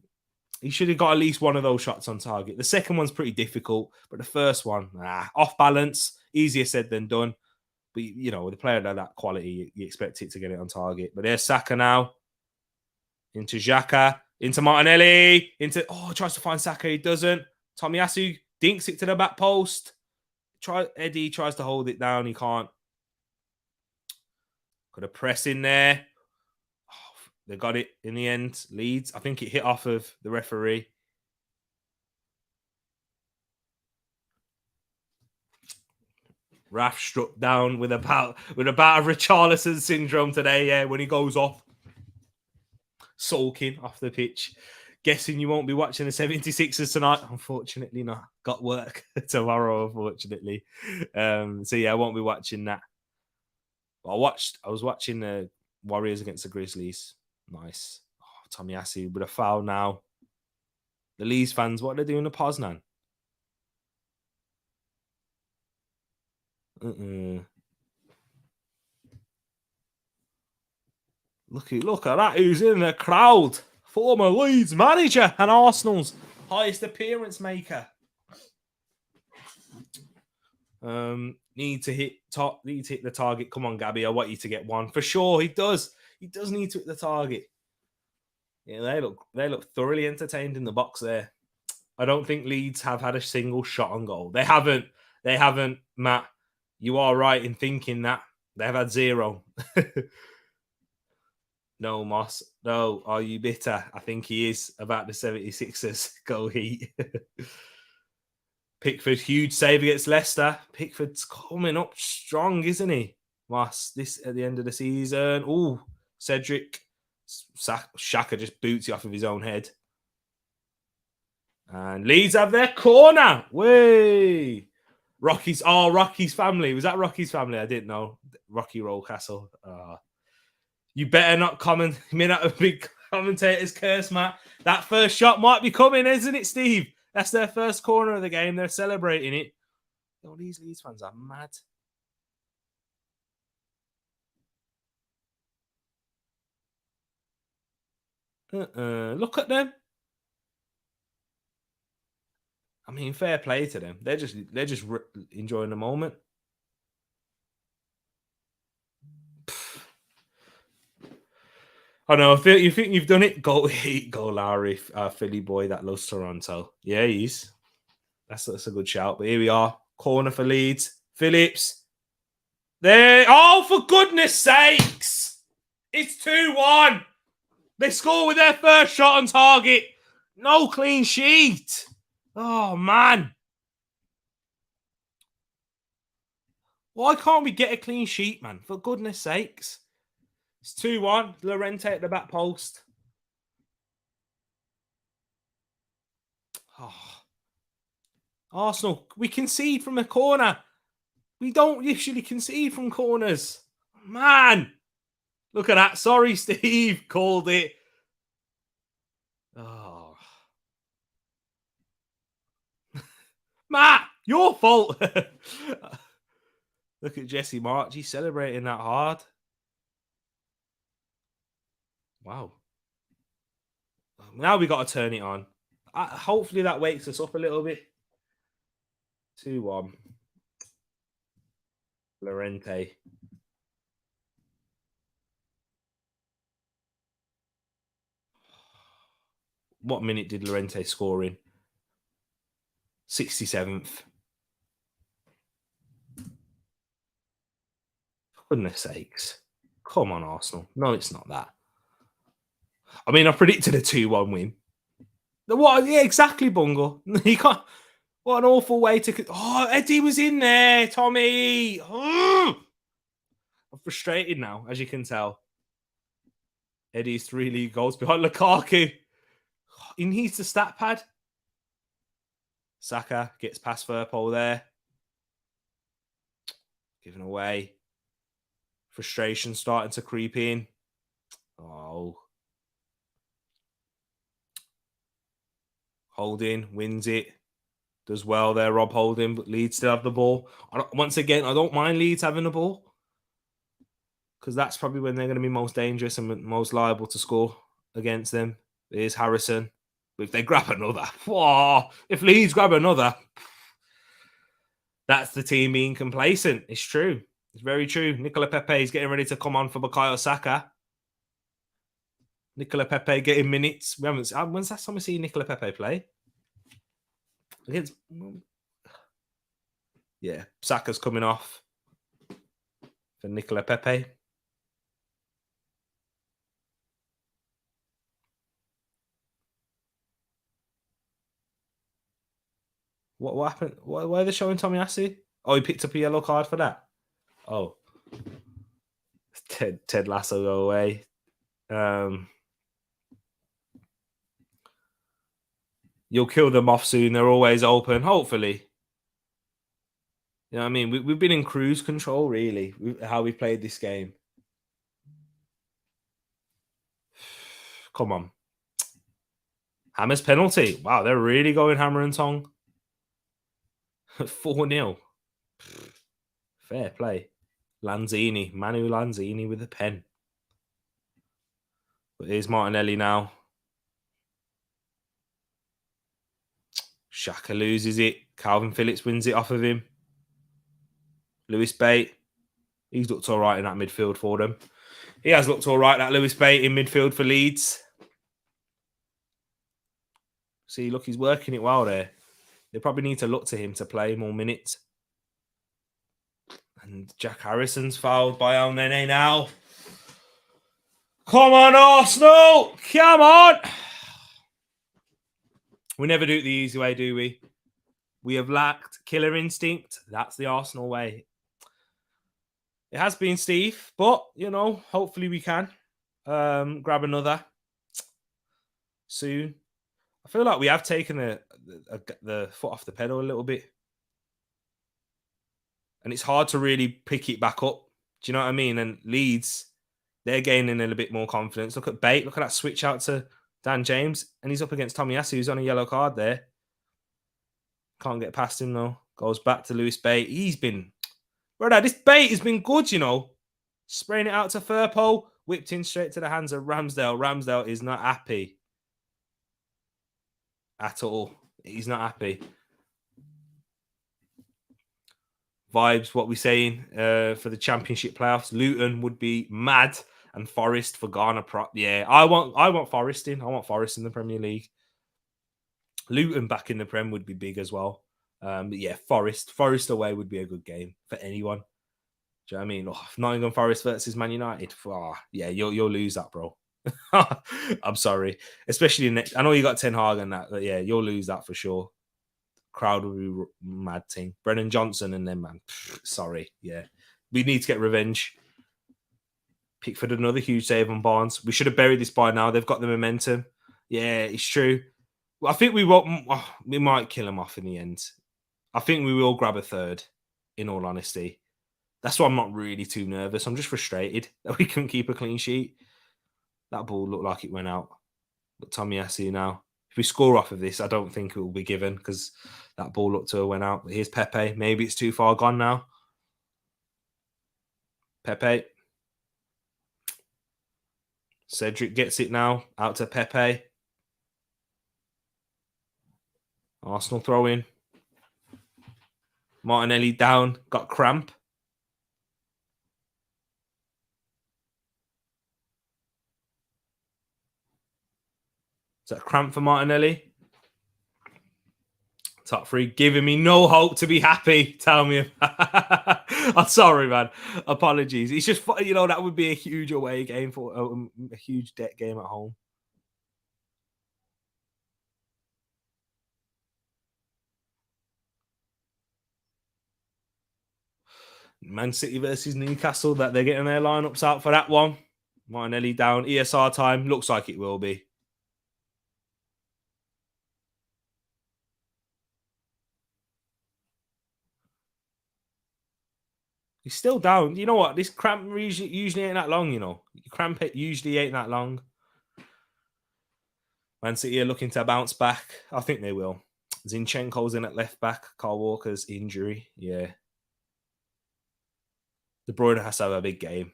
he should have got at least one of those shots on target. The second one's pretty difficult, but the first one, off balance. Easier said than done. But, you know, with a player of that quality, you expect it to get it on target. But there's Saka now. Into Xhaka. Into Martinelli. Tries to find Saka. He doesn't. Tomiyasu dinks it to the back post. Eddie tries to hold it down. He can't. Got a press in there. Oh, they got it in the end. Leeds. I think it hit off of the referee. Raf struck down with about of Richarlison syndrome today. Yeah, when he goes off, sulking off the pitch. Guessing you won't be watching the 76ers tonight. Unfortunately not. Got work tomorrow, unfortunately. So yeah, I won't be watching that. But I was watching the Warriors against the Grizzlies. Nice. Oh, Tomiyasu with a foul now. The Leeds fans, what are they doing to Poznan? Look at that. Who's in the crowd? Former Leeds manager and Arsenal's highest appearance maker. Need to hit the target. Come on, Gabby. I want you to get one. For sure, he does. He does need to hit the target. Yeah, they look thoroughly entertained in the box there. I don't think Leeds have had a single shot on goal. They haven't, Matt. You are right in thinking that. They've had 0. No, Moss. No, are you bitter? I think he is about the 76ers. Go Heat. Pickford, huge save against Leicester. Pickford's coming up strong, isn't he? Moss, this at the end of the season. Oh, Cedric. Xhaka just boots it off of his own head. And Leeds have their corner. Way. Rocky's family. Was that Rocky's family? I didn't know. Rocky Rollcastle. You better not comment. You may not have a big commentator's curse, Matt. That first shot might be coming, isn't it, Steve? That's their first corner of the game. They're celebrating it. Oh, these Leeds fans are mad. Look at them. I mean, fair play to them. They're just enjoying the moment. I know. You think you've done it? Go Larry, Philly boy that loves Toronto. Yeah, that's a good shout. But here we are, corner for Leeds. Phillips. There. Oh, for goodness sakes! It's 2-1. They score with their first shot on target. No clean sheet. Oh man. Why can't we get a clean sheet, man? For goodness sakes. It's 2-1. Llorente at the back post. Oh. Arsenal, we concede from a corner. We don't usually concede from corners. Man. Look at that. Sorry, Steve. Called it. Oh. Matt, your fault. Look at Jesse March. He's celebrating that hard. Wow. Now we got to turn it on. Hopefully that wakes us up a little bit. 2-1. Llorente. What minute did Llorente score in? 67th. For goodness sakes. Come on, Arsenal. No, it's not that. I mean, I predicted a 2-1 win. What? Yeah, exactly, Bungle. You can't. What an awful way to. Oh, Eddie was in there, Tommy. Oh! I'm frustrated now, as you can tell. Eddie's 3 league goals behind Lukaku. He needs the stat pad. Saka gets past Firpo there. Given away. Frustration starting to creep in. Oh. Holding wins it. Does well there, Rob Holding, but Leeds still have the ball. Once again, I don't mind Leeds having the ball because that's probably when they're going to be most dangerous and most liable to score against them. There's Harrison. But if they grab another, whoa, if Leeds grab another, that's the team being complacent. It's true. It's very true. Nicola Pepe is getting ready to come on for Bukayo Saka. Nicola Pepe getting minutes. We haven't. When's that time we see Nicola Pepe play? Against. Yeah, Saka's coming off for Nicola Pepe. What happened? Why are they showing Tomiyasu? Oh, he picked up a yellow card for that. Oh, Ted Lasso go away. You'll kill them off soon. They're always open. Hopefully. You know what I mean? We've been in cruise control, really, how we played this game. Come on. Hammer's penalty. Wow, they're really going hammer and tong. 4-0. Fair play. Lanzini. Manu Lanzini with a pen. But here's Martinelli now. Xhaka loses it. Calvin Phillips wins it off of him. Lewis Bate. He's looked all right in that midfield for them. He has looked all right, that Lewis Bate in midfield for Leeds. See, look, he's working it well there. They probably need to look to him to play more minutes. And Jack Harrison's fouled by El Nene now. Come on, Arsenal! Come on! We never do it the easy way, do we? We have lacked killer instinct. That's the Arsenal way. It has been, Steve, but, you know, hopefully we can grab another soon. I feel like we have taken the foot off the pedal a little bit. And it's hard to really pick it back up. Do you know what I mean? And Leeds, they're gaining a little bit more confidence. Look at Bate. Look at that switch out to Dan James. And he's up against Tomiyasu, who's on a yellow card there. Can't get past him, though. Goes back to Lewis Bate. He's been... Brother, this Bate has been good, you know. Spraying it out to Firpo. Whipped in straight to the hands of Ramsdale. Ramsdale is not happy. At all. He's not happy. Vibes, what we're saying for the Championship playoffs. Luton would be mad, and Forest for Ghana prop. Yeah, I want Forest in. I want Forest in the Premier League. Luton back in the Prem would be big as well. But yeah, Forest away would be a good game for anyone. Do you know what I mean? Oh, Nottingham Forest versus Man United. Oh, yeah, you'll lose that, bro. I'm sorry, especially next. I know you got Ten Hag and that, but yeah, you'll lose that for sure. Crowd will be mad thing. Brennan Johnson and them, man. Sorry, yeah. We need to get revenge. Pickford another huge save on Barnes. We should have buried this by now. They've got the momentum. Yeah, it's true. I think we might kill them off in the end. I think we will grab a third, in all honesty. That's why I'm not really too nervous. I'm just frustrated that we couldn't keep a clean sheet. That ball looked like it went out. But Tomiyasu now. If we score off of this, I don't think it will be given because that ball looked to have went out. But here's Pepe. Maybe it's too far gone now. Pepe. Cedric gets it now. Out to Pepe. Arsenal throw in. Martinelli down. Got cramp. Is that a cramp for Martinelli? Top three, giving me no hope to be happy. Tell me. I'm sorry, man. Apologies. It's just, that would be a huge away game for a huge debt game at home. Man City versus Newcastle, that they're getting their lineups out for that one. Martinelli down. ESR time. Looks like it will be. He's still down. You know what? This cramp usually ain't that long, Cramp it usually ain't that long. Man City are looking to bounce back. I think they will. Zinchenko's in at left back. Carl Walker's injury. Yeah. De Bruyne has to have a big game.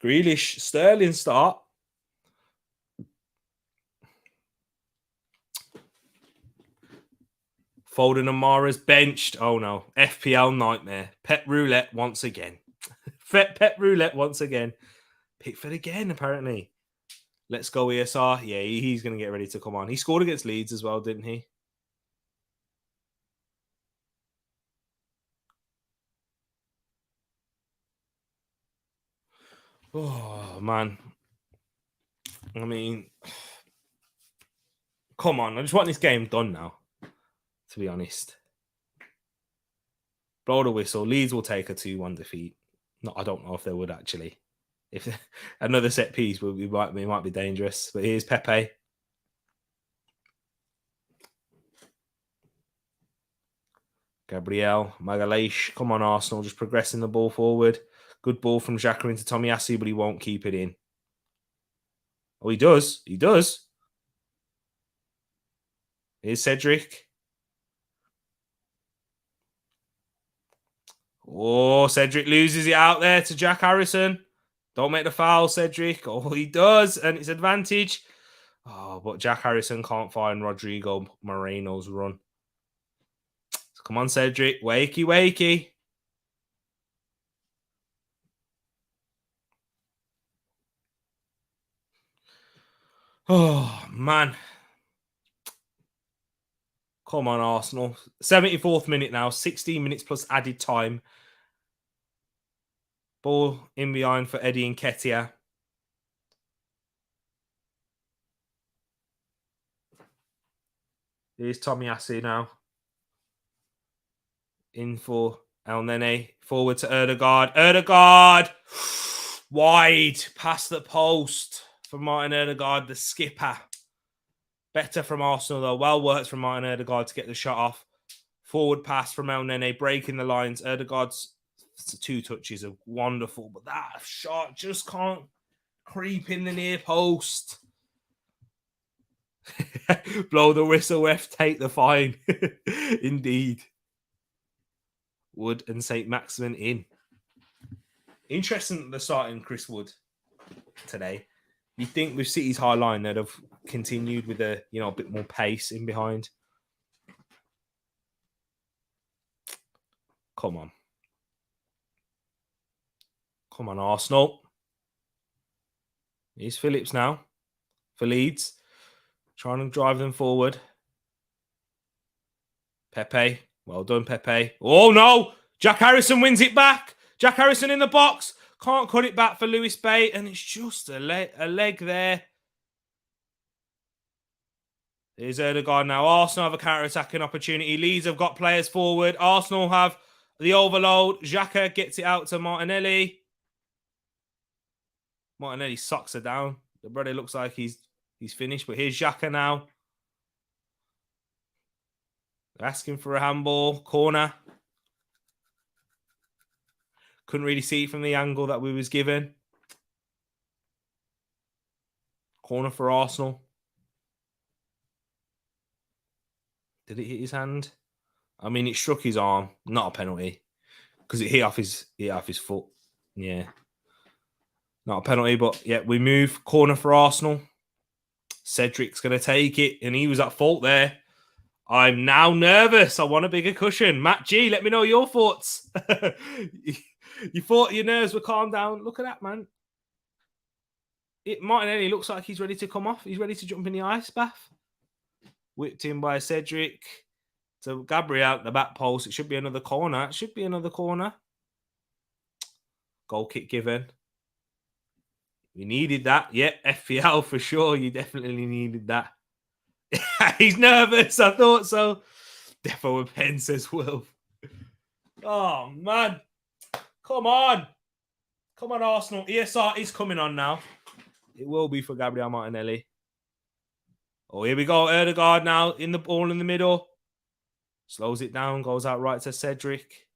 Grealish, Sterling start. Foden and Mara's benched. Oh no. FPL nightmare. Pep roulette once again. Pep roulette once again. Pickford again, apparently. Let's go ESR. Yeah, he's going to get ready to come on. He scored against Leeds as well, didn't he? Oh, man. I mean, come on. I just want this game done now, to be honest. Blow the whistle. Leeds will take a 2-1 defeat. No, I don't know if they would, actually. If another set piece, we might be dangerous. But here's Pepe. Gabriel, Magalhaes. Come on, Arsenal. Just progressing the ball forward. Good ball from Xhaka into Tomiyasu, but he won't keep it in. Oh, he does. He does. Here's Cedric. Oh, Cedric loses it out there to Jack Harrison. Don't make the foul, Cedric. Oh, he does, and it's advantage. Oh, but Jack Harrison can't find Rodrigo Moreno's run. Come on, Cedric. Wakey, wakey. Oh, man. Come on, Arsenal. 74th minute now. 16 minutes plus added time. Ball in behind for Eddie and Nketiah. Here's Tomiyasu now. In for El Nene. Forward to Ødegaard. Ødegaard! Wide. Past the post for Martin Ødegaard, the skipper. Better from Arsenal, though. Well worked from Martin Ødegaard to get the shot off. Forward pass from El Nene, breaking the lines. Ødegaard's 2 touches are wonderful, but that shot just can't creep in the near post. Blow the whistle, ref, take the fine. Indeed. Wood and St. Maximin in. Interesting that they're starting Chris Wood today. You think with City's high line, they'd have continued with a bit more pace in behind. Come on. Come on, Arsenal. Here's Phillips now for Leeds. Trying to drive them forward. Pepe. Well done, Pepe. Oh, no. Jack Harrison wins it back. Jack Harrison in the box. Can't cut it back for Lewis Bate. And it's just a leg there. Here's Ødegaard now. Arsenal have a counter-attacking opportunity. Leeds have got players forward. Arsenal have the overload. Xhaka gets it out to Martinelli. Martinelli socks her down. The brother looks like he's finished. But here's Xhaka now. They're asking for a handball. Corner. Couldn't really see it from the angle that we was given. Corner for Arsenal. Did it hit his hand? I mean, it struck his arm. Not a penalty. Because it hit off his foot. Yeah. Not a penalty, but yeah, we move. Corner for Arsenal. Cedric's going to take it, and he was at fault there. I'm now nervous. I want a bigger cushion. Matt G, let me know your thoughts. You thought your nerves were calmed down. Look at that, man. Martinelli looks like he's ready to come off. He's ready to jump in the ice bath. Whipped in by Cedric to Gabriel at the back post. It should be another corner. Goal kick given. We needed that. Yep, FPL for sure. You definitely needed that. He's nervous. I thought so. Defo with pen, says Will. Oh, man. Come on. Come on, Arsenal. ESR is coming on now. It will be for Gabriel Martinelli. Oh, here we go. Erdegaard now in the ball in the middle. Slows it down. Goes out right to Cedric.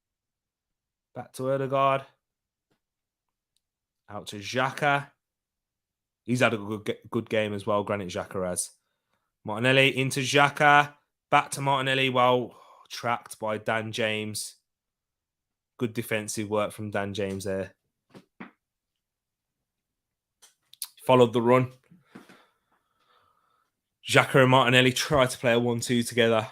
Back to Erdegaard. Out to Xhaka. He's had a good game as well, Granit Xhaka has. Martinelli into Xhaka. Back to Martinelli. Well, tracked by Dan James. Good defensive work from Dan James there. Followed the run. Xhaka and Martinelli tried to play a 1-2 together.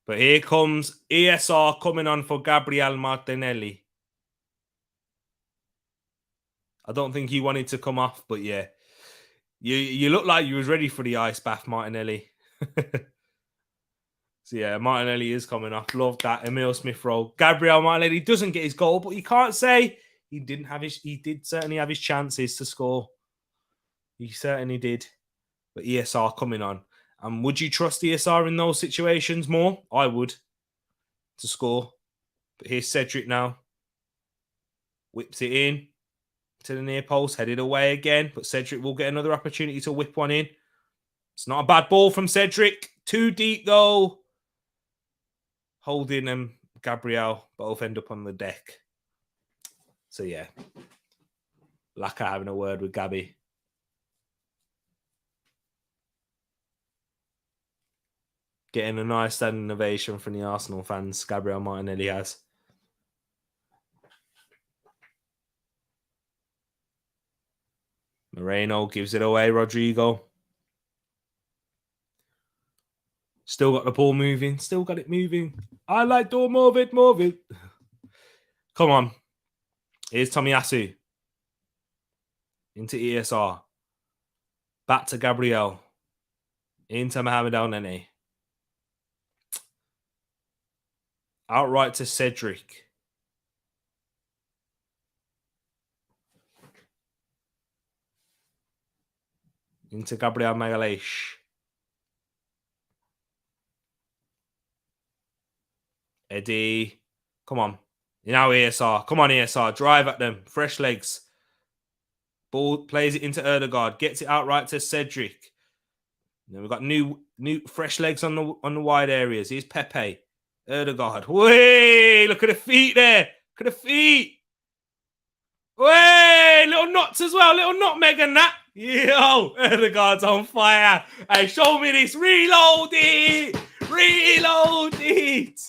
But here comes ESR coming on for Gabriel Martinelli. I don't think he wanted to come off, but yeah. You look like you was ready for the ice bath, Martinelli. So yeah, Martinelli is coming off. Love that. Emil Smith roll. Gabriel Martinelli doesn't get his goal, but you can't say he did certainly have his chances to score. He certainly did. But ESR coming on. And would you trust ESR in those situations more? I would. To score. But here's Cedric now. Whips it in to the near post. Headed away again. But Cedric will get another opportunity to whip one in. It's not a bad ball from Cedric. Too deep though. Holding and Gabriel both end up on the deck. So yeah. Laka having a word with Gabby. Getting a nice standing ovation from the Arsenal fans. Gabriel Martinelli has. Moreno gives it away. Rodrigo. Still got the ball moving. Still got it moving. I like to move it, move it. Come on. Here's Tomiyasu. Into ESR. Back to Gabriel. Into Mohamed El Nene. Outright to Cedric. Into Gabriel Magalhaes. Eddie. Come on. Now ESR. Come on, ESR. Drive at them. Fresh legs. Ball plays it into Erdegaard. Gets it outright to Cedric. Then we've got new fresh legs on the wide areas. Here's Pepe. Erdegaard. Way! Look at the feet there. Look at the feet. Way! Little knots as well. Little nutmeg and that. Yo! Erdegaard's on fire. Hey, show me this. Reload it. Reload it.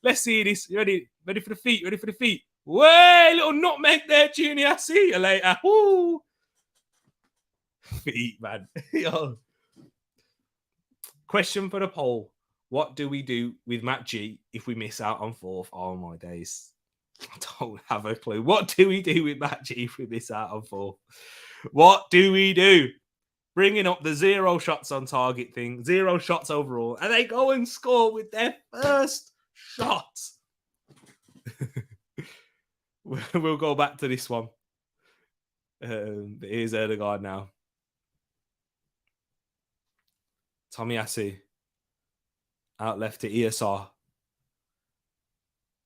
Let's see this. You ready? Ready for the feet. Ready for the feet. Way! Little nutmeg there, Junior. See you later. Woo! Feet, man. Yo. Question for the poll. What do we do with Matt G if we miss out on fourth? Oh, my days. I don't have a clue. What do we do with Matt G if we miss out on fourth? What do we do? Bringing up the 0 shots on target thing. 0 shots overall. And they go and score with their first shot. We'll go back to this one. Here's Erdegaard now. Tomiyasu. Out left to ESR.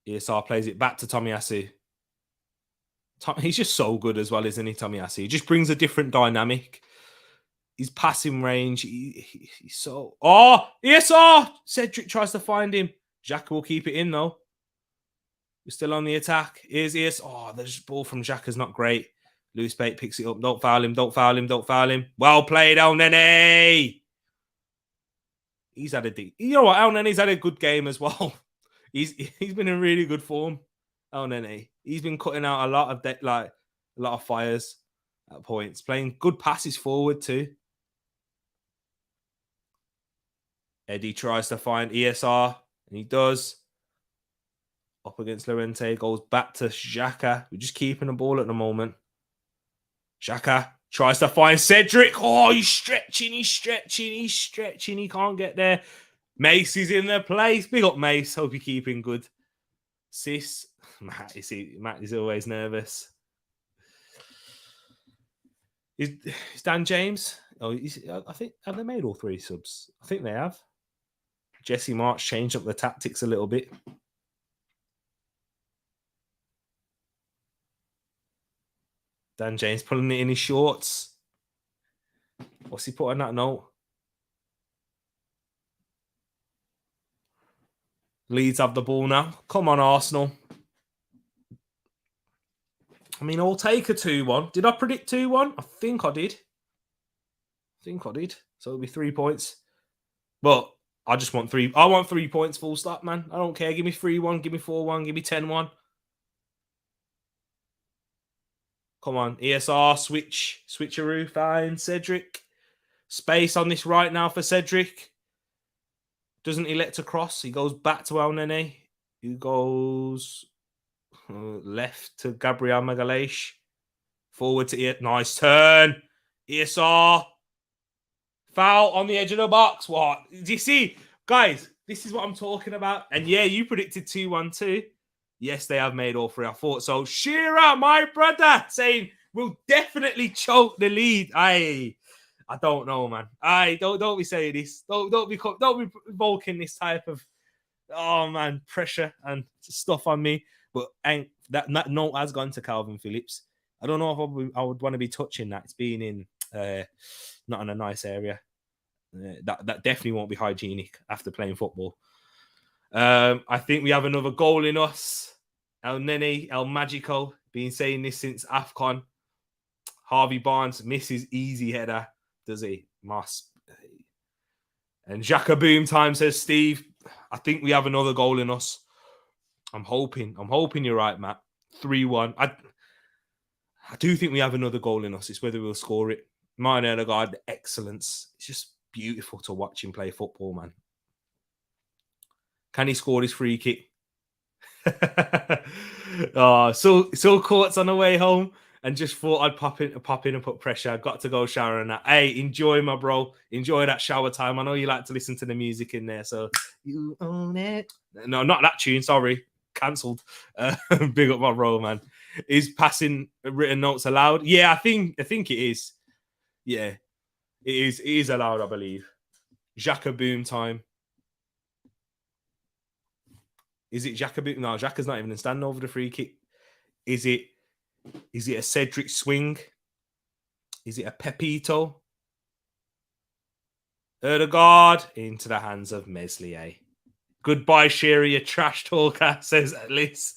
ESR plays it back to Tomiyasu. He's just so good as well, isn't he, Tomiyasu? He just brings a different dynamic. His passing range, he's so... Oh, ESR! Cedric tries to find him. Xhaka will keep it in, though. We're still on the attack. Here's ESR. Oh, the ball from Xhaka's not great. Lewis Bate picks it up. Don't foul him, don't foul him, don't foul him. Well played, El Nene! He's had you know what? El Nene's had a good game as well. He's been in really good form. El Nene. He's been cutting out a lot of fires at points, playing good passes forward too. Eddie tries to find ESR, and he does. Up against Llorente, goes back to Xhaka. We're just keeping the ball at the moment. Xhaka tries to find Cedric. Oh, he's stretching. He can't get there. Mace is in the place. Big up, Mace. Hope you're keeping good. Sis. Matt is always nervous. Is Dan James? Oh, I think, have they made all 3 subs? I think they have. Jesse March changed up the tactics a little bit. Dan James pulling it in his shorts. What's he put on that note? Leeds have the ball now. Come on, Arsenal. I mean, I'll take a 2-1. Did I predict 2-1? I think I did. So it'll be 3 points. But I just want 3. I want 3 points full stop, man. I don't care. Give me 3-1. Give me 4-1. Give me 10-1. Come on. ESR. Switcheroo. Fine. Cedric. Space on this right now for Cedric. Doesn't elect to cross. He goes back to El Nene. He goes left to Gabriel Magalhaes. Forward to it. Nice turn. ESR. Foul on the edge of the box. What? Do you see? Guys, this is what I'm talking about. And yeah, you predicted 2-1 too. Yes, they have made all 3. I thought so. Shearer, my brother, saying we'll definitely choke the lead. I don't know, man. Don't be saying this. Don't be invoking this type of pressure and stuff on me. But that note has gone to Calvin Phillips. I don't know if I would want to be touching that. It's been in not in a nice area. That definitely won't be hygienic after playing football. I think we have another goal in us. El Nene, El Magico, been saying this since AFCON. Harvey Barnes misses easy header, does he? Must. And Xhaka boom time, says Steve. I think we have another goal in us. I'm hoping you're right, Matt. 3-1. I do think we have another goal in us. It's whether we'll score it. Martin Odegaard, excellence. It's just beautiful to watch him play football, man. Can he score this free kick? So Court's on the way home and just thought I'd pop in and put pressure. I got to go shower and that. Hey, enjoy, my bro. Enjoy that shower time. I know you like to listen to the music in there, so you own it. No, not that tune. Sorry, cancelled. Big up my bro, man. Is passing written notes allowed? Yeah, I think it is. Yeah, it is. It is allowed, I believe. Xhaka boom time. Is it Xhaka boom? No, Xhaka's not even standing over the free kick. Is it a Cedric swing? Is it a Pepito? Odegaard into the hands of Meslier. Goodbye, Shearer, you trash talker, says Liz.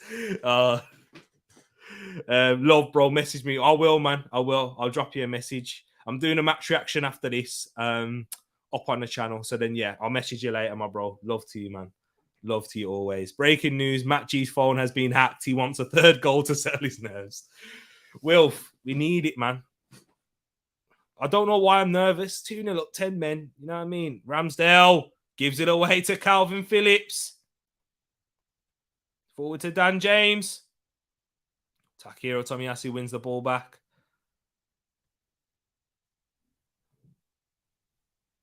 Love, bro, message me. I will, man. I will. I'll drop you a message. I'm doing a match reaction after this up on the channel. So then, yeah, I'll message you later, my bro. Love to you, man. Love to you always. Breaking news, Matt G's phone has been hacked. He wants a 3rd goal to settle his nerves. Wilf, we need it, man. I don't know why I'm nervous. 2-0 up, 10 men. You know what I mean? Ramsdale gives it away to Calvin Phillips. Forward to Dan James. Takehiro Tomiyasu wins the ball back.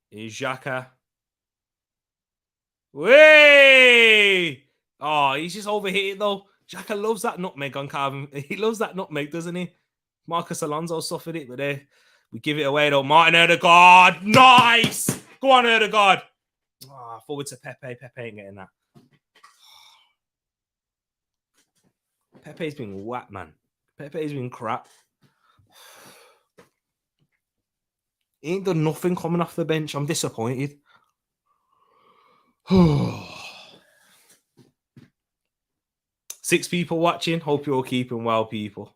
Here's Xhaka. Way! Oh, he's just overhit it though. Xhaka loves that nutmeg on Calvin. He loves that nutmeg, doesn't he? Marcus Alonso suffered it, but we give it away though. Martin Odegaard. Nice! Go on, Odegaard. Oh, forward to Pepe. Pepe ain't getting that. Pepe's been whack, man. Pepe's been crap. He ain't done nothing coming off the bench. I'm disappointed. 6 people watching. Hope you're all keeping well, people.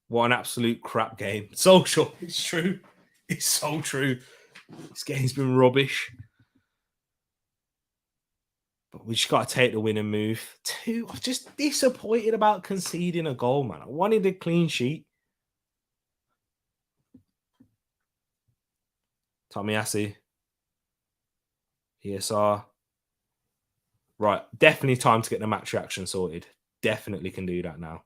What an absolute crap game. Social. It's true. It's so true. This game's been rubbish. But we just got to take the win and move. 2. I'm just disappointed about conceding a goal, man. I wanted a clean sheet. Tomiyasu. ESR. Right. Definitely time to get the match reaction sorted. Definitely can do that now.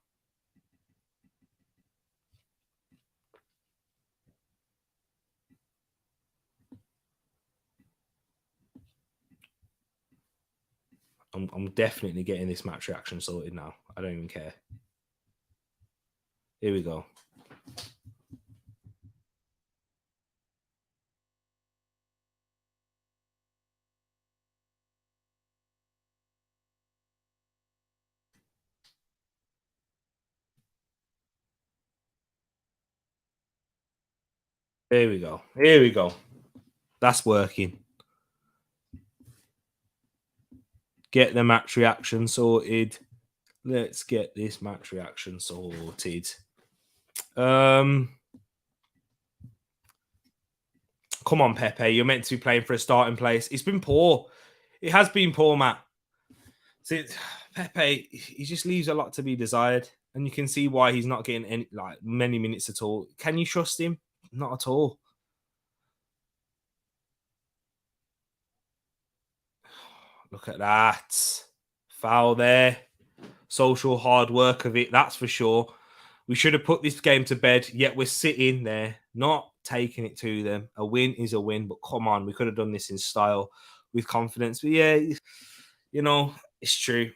I'm definitely getting this match reaction sorted now. I don't even care. Here we go. Here we go. Here we go. That's working. Get the match reaction sorted. Let's get this match reaction sorted. Come on, Pepe. You're meant to be playing for a starting place. It's been poor. It has been poor, Matt. See, Pepe, he just leaves a lot to be desired. And you can see why he's not getting any many minutes at all. Can you trust him? Not at all. Look at that. Foul there. Social hard work of it, that's for sure. We should have put this game to bed, yet we're sitting there, not taking it to them. A win is a win, but come on, we could have done this in style with confidence. But yeah, it's true.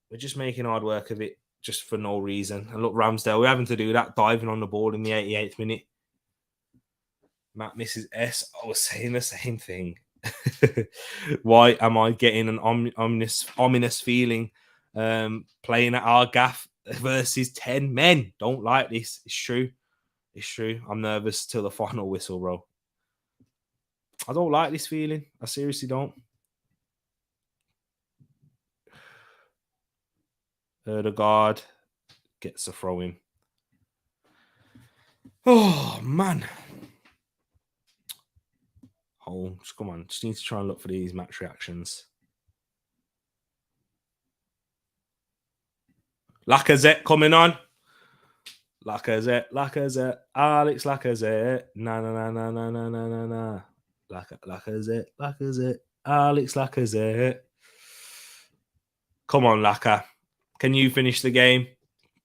We're just making hard work of it just for no reason. And look, Ramsdale, we're having to do that, diving on the ball in the 88th minute. Matt misses S. I was saying the same thing. Why am I getting an ominous feeling playing at our gaff versus 10 men? Don't like this. It's true. It's true. I'm nervous till the final whistle, bro. I don't like this feeling. I seriously don't. The guard gets a throw in. Oh, man. Oh, come on. Just need to try and look for these match reactions. Lacazette coming on. Lacazette, Alex Lacazette. Na. Lacazette, Alex Lacazette. Come on, Laka. Can you finish the game?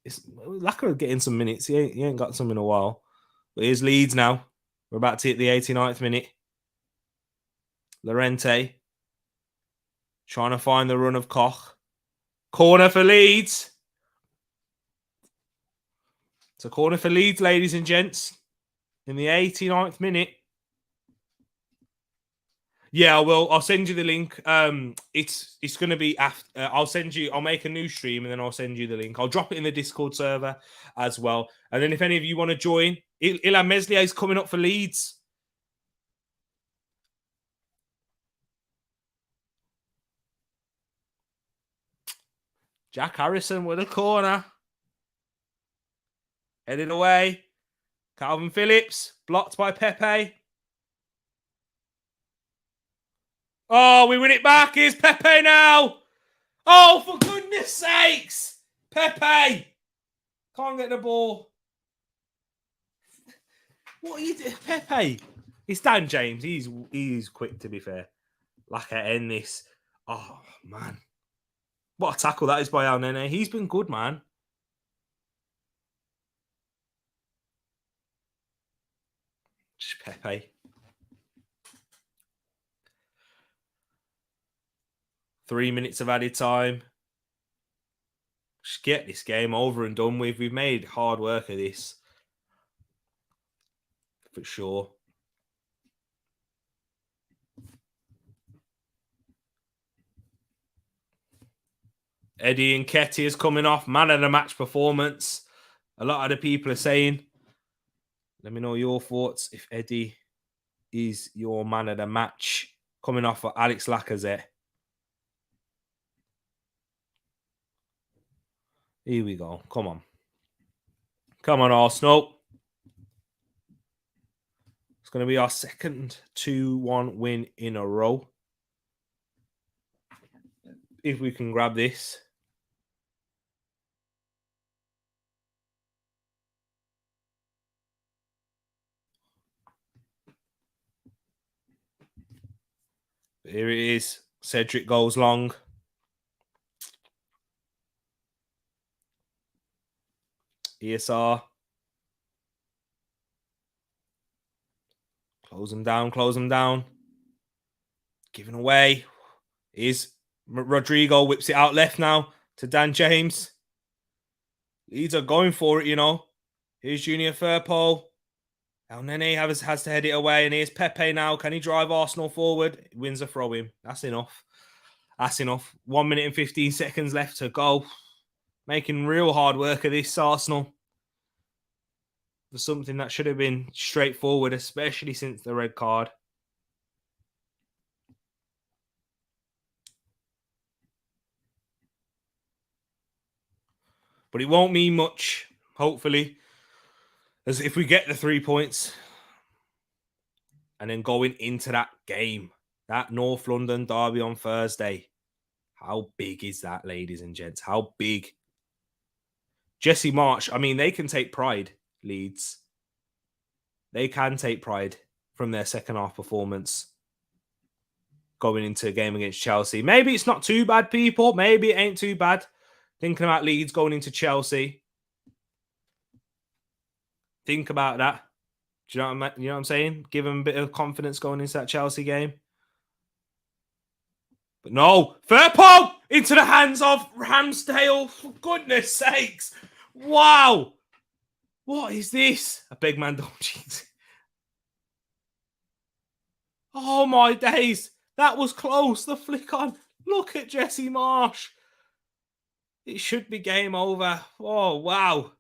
Laka getting some minutes. He ain't got some in a while. But here's Leeds now. We're about to hit the 89th minute. Llorente trying to find the run of Koch. Corner for Leeds. It's a corner for Leeds, ladies and gents. In the 89th minute. Yeah, well, I'll send you the link. It's going to be after. I'll make a new stream and then I'll send you the link. I'll drop it in the Discord server as well. And then if any of you want to join, Ilhan Meslier is coming up for Leeds. Jack Harrison with a corner. Headed away. Calvin Phillips, blocked by Pepe. Oh, we win it back. Here's Pepe now. Oh, for goodness sakes. Pepe. Can't get the ball. What are you doing? Pepe. It's Dan James. He's quick, to be fair. Like, I end this. Oh, man. What a tackle that is by Al Nene. He's been good, man. Just Pepe. 3 minutes of added time. Just get this game over and done with. We've made hard work of this. For sure. Eddie Nketiah is coming off. Man of the match performance. A lot of the people are saying. Let me know your thoughts. If Eddie is your man of the match. Coming off for Alex Lacazette. Here we go. Come on. Come on, Arsenal. It's going to be our second 2-1 win in a row. If we can grab this. Here it is. Cedric goes long. ESR. Close them down. Giving away. Is Rodrigo whips it out left now to Dan James. Leeds are going for it, you know. Here's Junior Firpo. El Nene has to head it away, and here's Pepe now. Can he drive Arsenal forward? Wins a throw-in. That's enough. That's enough. 1 minute and 15 seconds left to go. Making real hard work of this Arsenal. For something that should have been straightforward, especially since the red card. But it won't mean much, hopefully, as if we get the 3 points and then going into that game, that North London derby on Thursday. How big is that, ladies and gents? How big? Jesse Marsch, I mean, they can take pride, Leeds. They can take pride from their second half performance going into a game against Chelsea. Maybe it's not too bad, people. Maybe it ain't too bad. Thinking about Leeds going into Chelsea. Think about that. Do you know what I'm saying? Give them a bit of confidence going into that Chelsea game. But no, Firpo into the hands of Ramsdale. For goodness sakes. Wow. What is this? A big man don't cheat. Oh my days. That was close. The flick on. Look at Jesse Marsch. It should be game over. Oh, wow.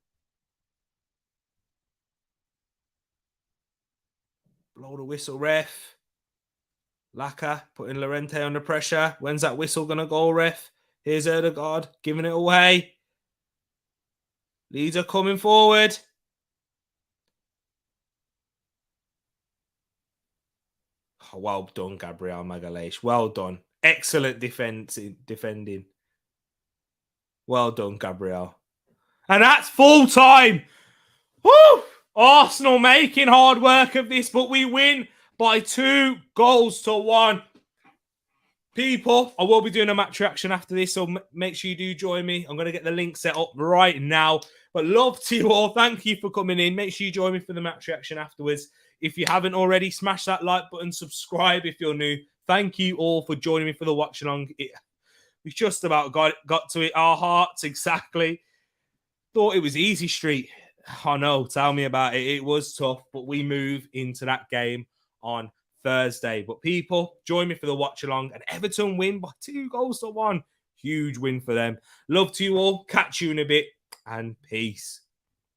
Blow the whistle, ref. Laka putting Llorente under pressure. When's that whistle going to go, ref? Here's Erdegaard giving it away. Leeds are coming forward. Oh, well done, Gabriel Magalhaes. Well done. Excellent defending. Well done, Gabriel. And that's full time. Woo! Arsenal making hard work of this, but we win by 2-1. People, I will be doing a match reaction after this, so make sure you do join me. I'm going to get the link set up right now. But love to you all. Thank you for coming in. Make sure you join me for the match reaction afterwards. If you haven't already, smash that like button, subscribe if you're new. Thank you all for joining me for the watch along. We just about got to it. Our hearts, exactly. Thought it was easy street. I know, tell me about it. It was tough, but we move into that game on Thursday. But people, join me for the watch along. And Everton win by 2-1. Huge win for them. Love to you all. Catch you in a bit. And peace.